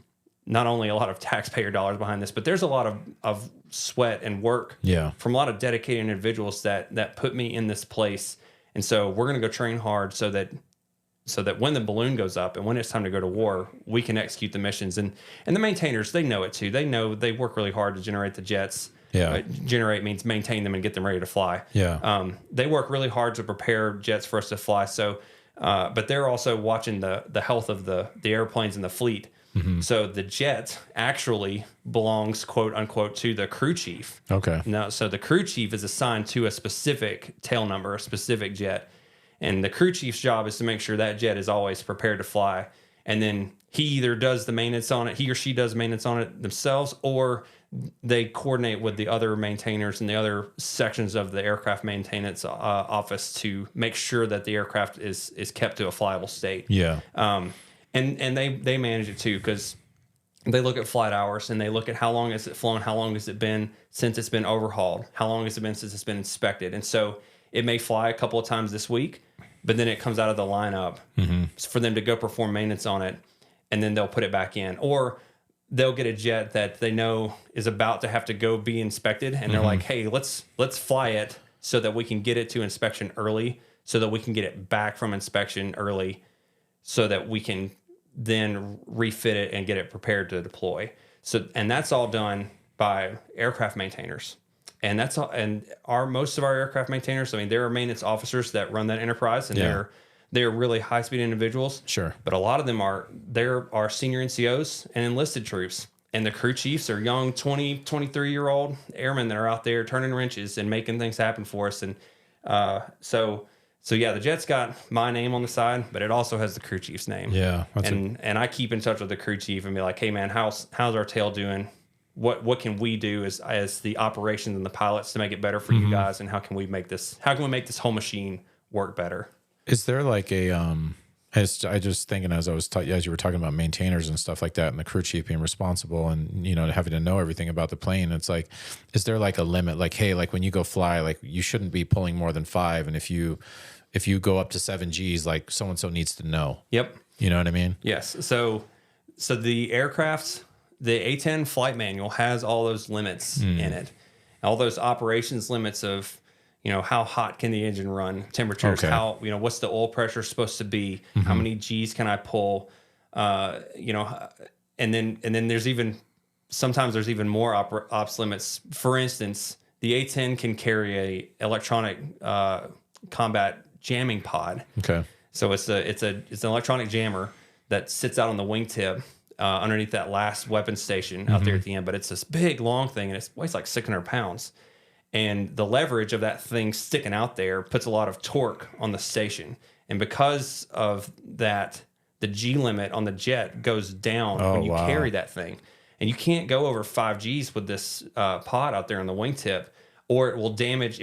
not only a lot of taxpayer dollars behind this, but there's a lot of sweat and work from a lot of dedicated individuals that put me in this place. And so we're going to go train hard so that when the balloon goes up and when it's time to go to war, we can execute the missions. And the maintainers, they know it too. They know they work really hard to generate the jets. Yeah. Generate means maintain them and get them ready to fly. Yeah. They work really hard to prepare jets for us to fly. So, but they're also watching the health of the airplanes in the fleet. Mm-hmm. So the jet actually belongs, quote unquote, to the crew chief. Okay. No, so the crew chief is assigned to a specific tail number, a specific jet. And the crew chief's job is to make sure that jet is always prepared to fly. And then he either does the maintenance on it, he or she does maintenance on it themselves, or they coordinate with the other maintainers and the other sections of the aircraft maintenance office to make sure that the aircraft is kept to a flyable state. Yeah. And they manage it too, because they look at flight hours and they look at how long has it flown, how long has it been since it's been overhauled, how long has it been since it's been inspected. And so it may fly a couple of times this week, but then it comes out of the lineup for them to go perform maintenance on it, and then they'll put it back in. Or they'll get a jet that they know is about to have to go be inspected, and they're like, hey, let's fly it so that we can get it to inspection early, so that we can get it back from inspection early, so that we can then refit it and get it prepared to deploy. So, and that's all done by aircraft maintainers. And that's all. And most of our aircraft maintainers, I mean, there are maintenance officers that run that enterprise, and they're really high speed individuals. Sure. But a lot of them are senior NCOs and enlisted troops. And the crew chiefs are young 20, 23-year-old airmen that are out there turning wrenches and making things happen for us. And So yeah, the jet's got my name on the side, but it also has the crew chief's name. Yeah, and I keep in touch with the crew chief and be like, hey man, how's our tail doing? What can we do as the operations and the pilots to make it better for you guys? And how can we make this whole machine work better? Is there like a I just thinking as you were talking about maintainers and stuff like that, and the crew chief being responsible and having to know everything about the plane, it's like, is there like a limit? Like, hey, like when you go fly, like you shouldn't be pulling more than 5, and if you go up to 7 Gs, like so and so needs to know. Yep. You know what I mean? Yes. So the aircraft, the A-10 flight manual has all those limits in it, all those operations limits of how hot can the engine run, temperatures, how what's the oil pressure supposed to be, how many Gs can I pull, and then there's sometimes there's even more ops limits. For instance, the A-10 can carry a electronic combat jamming pod. Okay. So it's an electronic jammer that sits out on the wingtip underneath that last weapon station out there at the end. But it's this big long thing, and it weighs like 600 pounds. And the leverage of that thing sticking out there puts a lot of torque on the station. And because of that, the G limit on the jet goes down when you carry that thing. And you can't go over 5 Gs with this pod out there on the wingtip, or it won't damage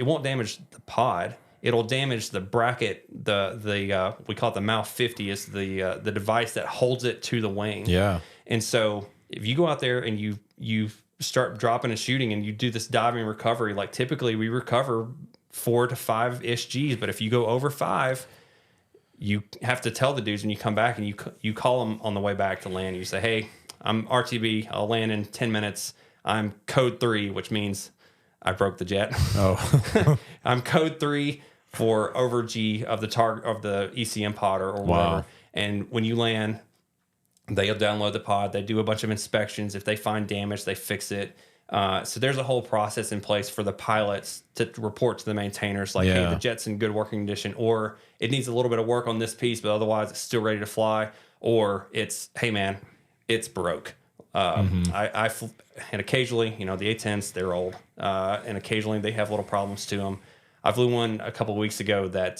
the pod. It'll damage the bracket. The we call it the MAL 50 is the device that holds it to the wing. Yeah. And so if you go out there and you start dropping and shooting and you do this diving recovery, like typically we recover 4 to 5-ish Gs, but if you go over 5, you have to tell the dudes when you come back, and you call them on the way back to land. You say, hey, I'm RTB. I'll land in 10 minutes. I'm code 3, which means I broke the jet. Oh. I'm code 3 for over G of the target of the ECM pod or whatever. Wow. And when you land, they'll download the pod. They do a bunch of inspections. If they find damage, they fix it. So there's a whole process in place for the pilots to report to the maintainers, like, hey, the jet's in good working condition, or it needs a little bit of work on this piece, but otherwise it's still ready to fly, or it's, hey man, it's broke. And occasionally, the A-10s, they're old, and occasionally they have little problems to them. I flew one a couple of weeks ago that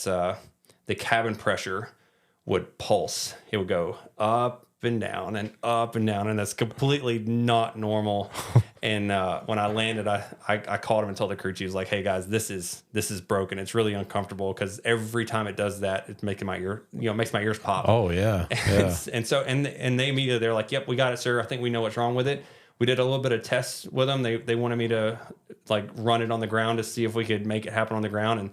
the cabin pressure would pulse. It would go up and down and up and down, and that's completely not normal. And when I landed, I called him and told the crew chief, like, hey guys, this is broken. It's really uncomfortable because every time it does that, it's making my ear, makes my ears pop. Oh yeah. And so they immediately, they're like, yep, we got it, sir. I think we know what's wrong with it. We did a little bit of tests with them. They wanted me to like run it on the ground to see if we could make it happen on the ground.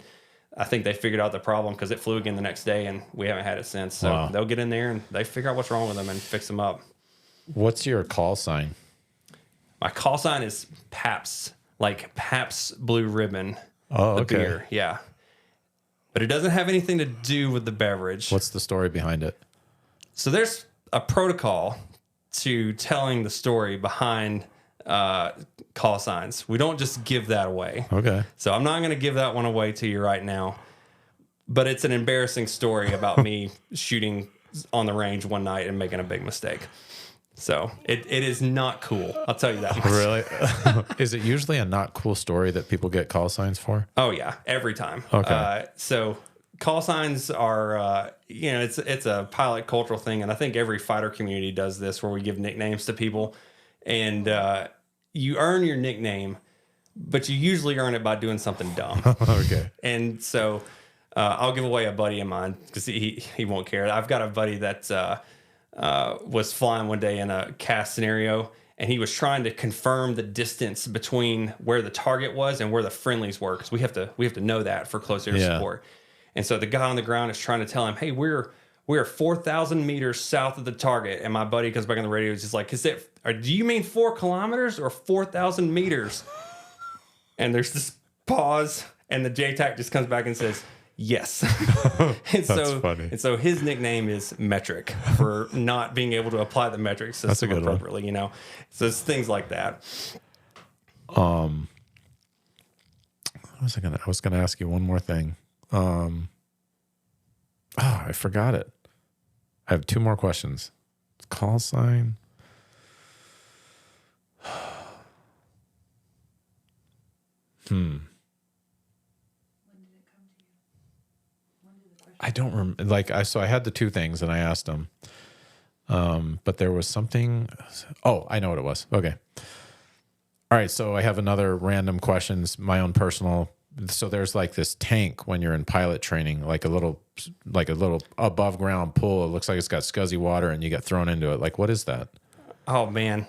I think they figured out the problem because it flew again the next day, and we haven't had it since. So Wow. they'll get in there and they figure out what's wrong with them and fix them up. What's your call sign? My call sign is Pabst, like Pabst Blue Ribbon. Oh, the okay. beer, yeah. But it doesn't have anything to do with the beverage. What's the story behind it? So there's a protocol to telling the story behind call signs. We don't just give that away. Okay. So I'm not going to give that one away to you right now. But it's an embarrassing story about me shooting on the range one night and making a big mistake. So it is not cool. I'll tell you that much. Really? Is it usually a not cool story that people get call signs for? Oh yeah, every time. Okay. So call signs are, it's a pilot cultural thing, and I think every fighter community does this, where we give nicknames to people, and you earn your nickname, but you usually earn it by doing something dumb. Okay. And so I'll give away a buddy of mine because he won't care. I've got a buddy that was flying one day in a cast scenario, and he was trying to confirm the distance between where the target was and where the friendlies were, because we have to know that for close air support. And so the guy on the ground is trying to tell him, hey, we're 4,000 meters south of the target. And my buddy comes back on the radio, is just like, do you mean 4 kilometers or 4,000 meters? And there's this pause, and the JTAC just comes back and says, yes. And funny. And so his nickname is Metric, for not being able to apply the metric system a good appropriately, So it's things like that. I was gonna ask you one more thing. I forgot it. I have 2 more questions. Call sign. I don't remember. So I had the 2 things, and I asked them. But there was something. Oh, I know what it was. Okay. All right. So I have another random questions, my own personal. So there's like this tank when you're in pilot training, like a little above ground pool. It looks like it's got scuzzy water, and you get thrown into it. Like, what is that? Oh man,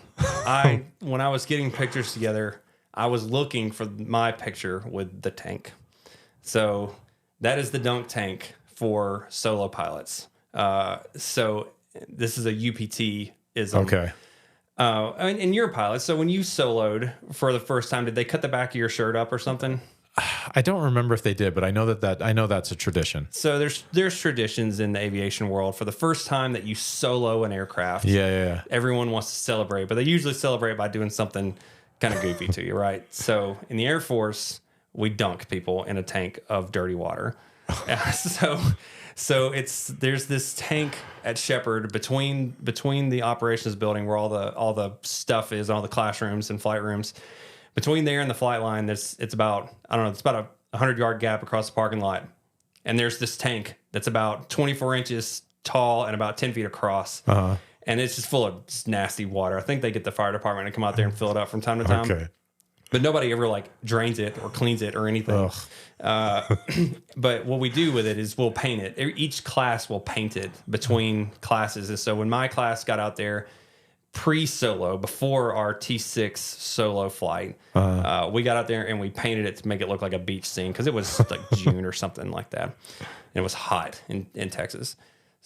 when I was getting pictures together, I was looking for my picture with the tank. So that is the dunk tank for solo pilots. So this is a UPT-ism. Okay. And you're a pilot, so when you soloed for the first time, did they cut the back of your shirt up or something? I don't remember if they did, but I know that's a tradition. So there's traditions in the aviation world. For the first time that you solo an aircraft, Yeah. everyone wants to celebrate, but they usually celebrate by doing something kind of goofy to you, right? So in the Air Force, we dunk people in a tank of dirty water. So there's this tank at Shepherd between the operations building where all the stuff is, all the classrooms and flight rooms. Between there and the flight line, it's about a 100-yard gap across the parking lot. And there's this tank that's about 24 inches tall and about 10 feet across. Uh-huh. And it's just full of just nasty water. I think they get the fire department to come out there and fill it up from time to time. Okay. But nobody ever drains it or cleans it or anything. But what we do with it is we'll paint it. Each class will paint it between classes. And so when my class got out there pre-solo, before our T6 solo flight, we got out there and we painted it to make it look like a beach scene, because it was like June or something like that. And it was hot in Texas.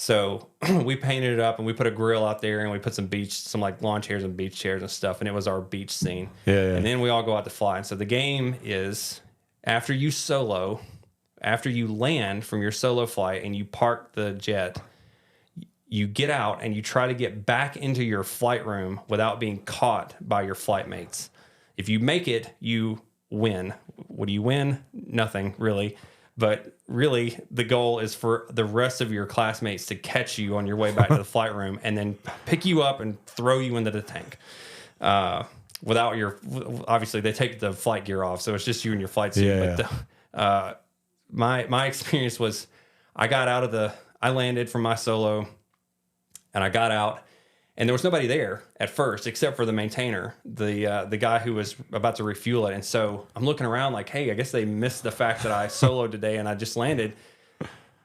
So we painted it up and we put a grill out there and we put some lawn chairs and beach chairs and stuff. And it was our beach scene. Yeah. And then we all go out to fly. And so the game is, after you land from your solo flight and you park the jet, you get out and you try to get back into your flight room without being caught by your flight mates. If you make it, you win. What do you win? Nothing, really. But really, the goal is for the rest of your classmates to catch you on your way back to the flight room and then pick you up and throw you into the tank. Obviously, they take the flight gear off, so it's just you and your flight suit. Yeah. But my experience was, I landed from my solo, and I got out, and there was nobody there at first except for the maintainer, the guy who was about to refuel it. And so I'm looking around like, hey, I guess they missed the fact that I soloed today and I just landed.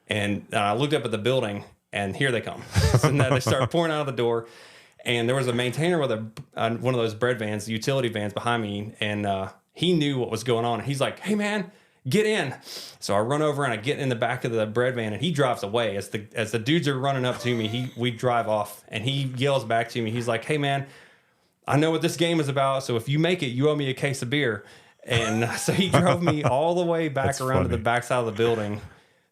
And I looked up at the building, and here they come. So now they start pouring out of the door. And there was a maintainer with one of those bread vans, utility vans behind me, and he knew what was going on. And he's like, hey, man, get in. So I run over and I get in the back of the bread van, and he drives away. As the dudes are running up to me, we drive off, and he yells back to me. He's like, "Hey man, I know what this game is about. So if you make it, you owe me a case of beer." And so he drove me all the way back around to the backside of the building,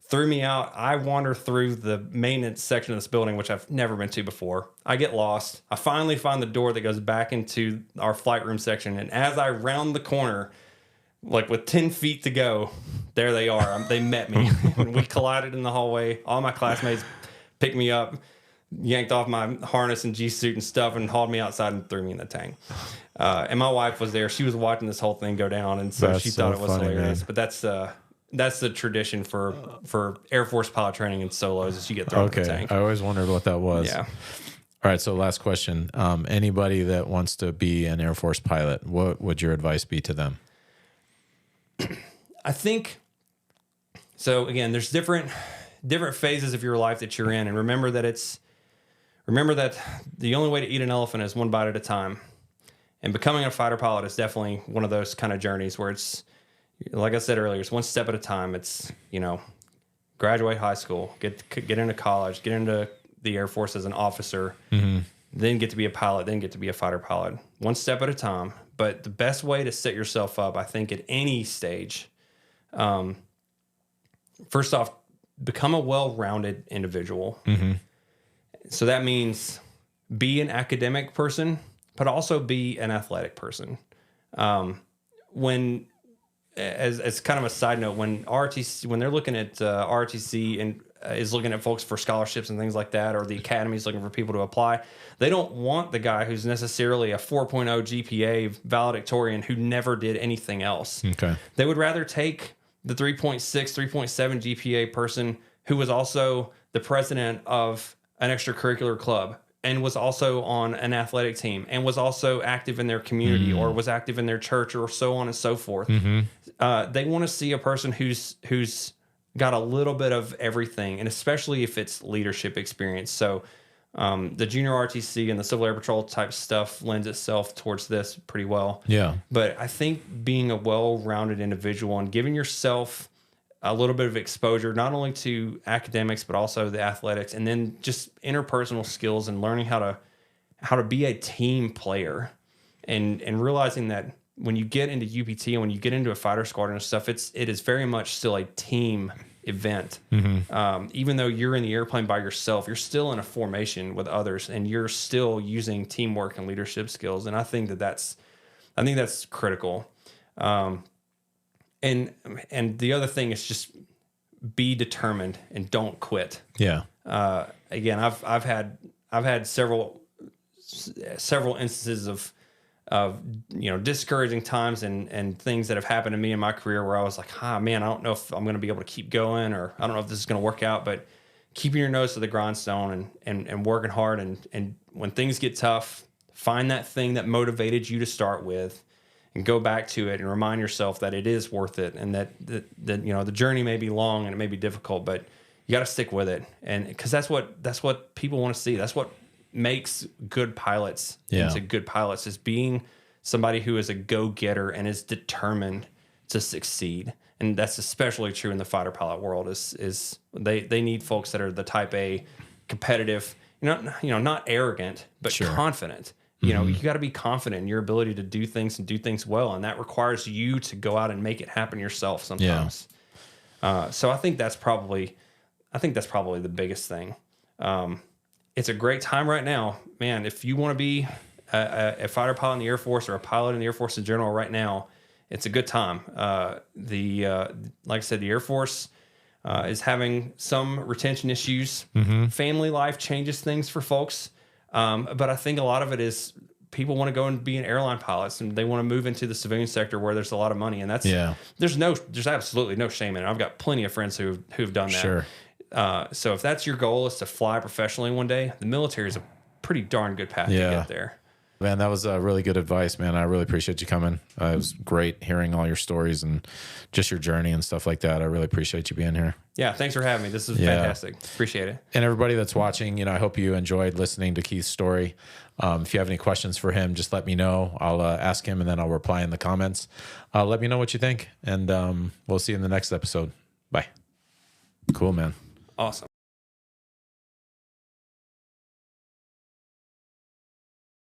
threw me out. I wander through the maintenance section of this building, which I've never been to before. I get lost. I finally find the door that goes back into our flight room section. And as I round the corner, like with 10 feet to go, there they are. They met me. And we collided in the hallway. All my classmates picked me up, yanked off my harness and G-suit and stuff, and hauled me outside and threw me in the tank. And my wife was there. She was watching this whole thing go down, and so she thought it was funny, hilarious. Man. But that's the tradition for Air Force pilot training and solos, is you get thrown in the tank. I always wondered what that was. Yeah. All right, so last question. Anybody that wants to be an Air Force pilot, what would your advice be to them? I think, so again, there's different phases of your life that you're in, and remember that the only way to eat an elephant is one bite at a time. And becoming a fighter pilot is definitely one of those kind of journeys where it's, like I said earlier, it's one step at a time. It's, graduate high school, get into college, get into the Air Force as an officer, then get to be a pilot, then get to be a fighter pilot. One step at a time. But the best way to set yourself up, I think, at any stage, first off, become a well-rounded individual. So that means be an academic person, but also be an athletic person. As kind of a side note, when they're looking at RTC and is looking at folks for scholarships and things like that, or the academy is looking for people to apply, they don't want the guy who's necessarily a 4.0 GPA valedictorian who never did anything else. Okay. They would rather take the 3.6, 3.7 GPA person who was also the president of an extracurricular club and was also on an athletic team and was also active in their community or was active in their church or so on and so forth. They want to see a person who's got a little bit of everything, and especially if it's leadership experience. So the junior RTC and the Civil Air Patrol type stuff lends itself towards this pretty well. Yeah. But I think being a well-rounded individual and giving yourself a little bit of exposure, not only to academics, but also the athletics, and then just interpersonal skills and learning how to be a team player, and realizing that when you get into UPT and when you get into a fighter squadron and stuff, it is very much still a team event. Even though you're in the airplane by yourself, you're still in a formation with others, and you're still using teamwork and leadership skills. And I think that's critical. And the other thing is just be determined and don't quit. Yeah. Again, I've had several instances of discouraging times and things that have happened to me in my career where I was like, man, I don't know if I'm going to be able to keep going, or I don't know if this is going to work out. But keeping your nose to the grindstone and working hard, and when things get tough, find that thing that motivated you to start with, and go back to it and remind yourself that it is worth it, and that the journey may be long and it may be difficult, but you got to stick with it. And because that's what people want to see. That's what makes good pilots into good pilots, is being somebody who is a go-getter and is determined to succeed. And that's especially true in the fighter pilot world. Is they need folks that are the type A, competitive, not arrogant, but confident. You got to be confident in your ability to do things and do things well, and that requires you to go out and make it happen yourself sometimes. So I think that's probably the biggest thing. It's a great time right now, man. If you want to be a fighter pilot in the Air Force, or a pilot in the Air Force in general right now, it's a good time. Like I said, the Air Force is having some retention issues. Family life changes things for folks. But I think a lot of it is people want to go and be an airline pilots, and they want to move into the civilian sector where there's a lot of money, and there's absolutely no shame in it. I've got plenty of friends who've done that. Sure. So if that's your goal, is to fly professionally one day, the military is a pretty darn good path to get there. Man, that was really good advice, man. I really appreciate you coming. It was great hearing all your stories and just your journey and stuff like that. I really appreciate you being here. Yeah, thanks for having me. This is fantastic. Appreciate it. And everybody that's watching, I hope you enjoyed listening to Keith's story. If you have any questions for him, just let me know. I'll ask him and then I'll reply in the comments. Let me know what you think, and we'll see you in the next episode. Bye. Cool, man. Awesome.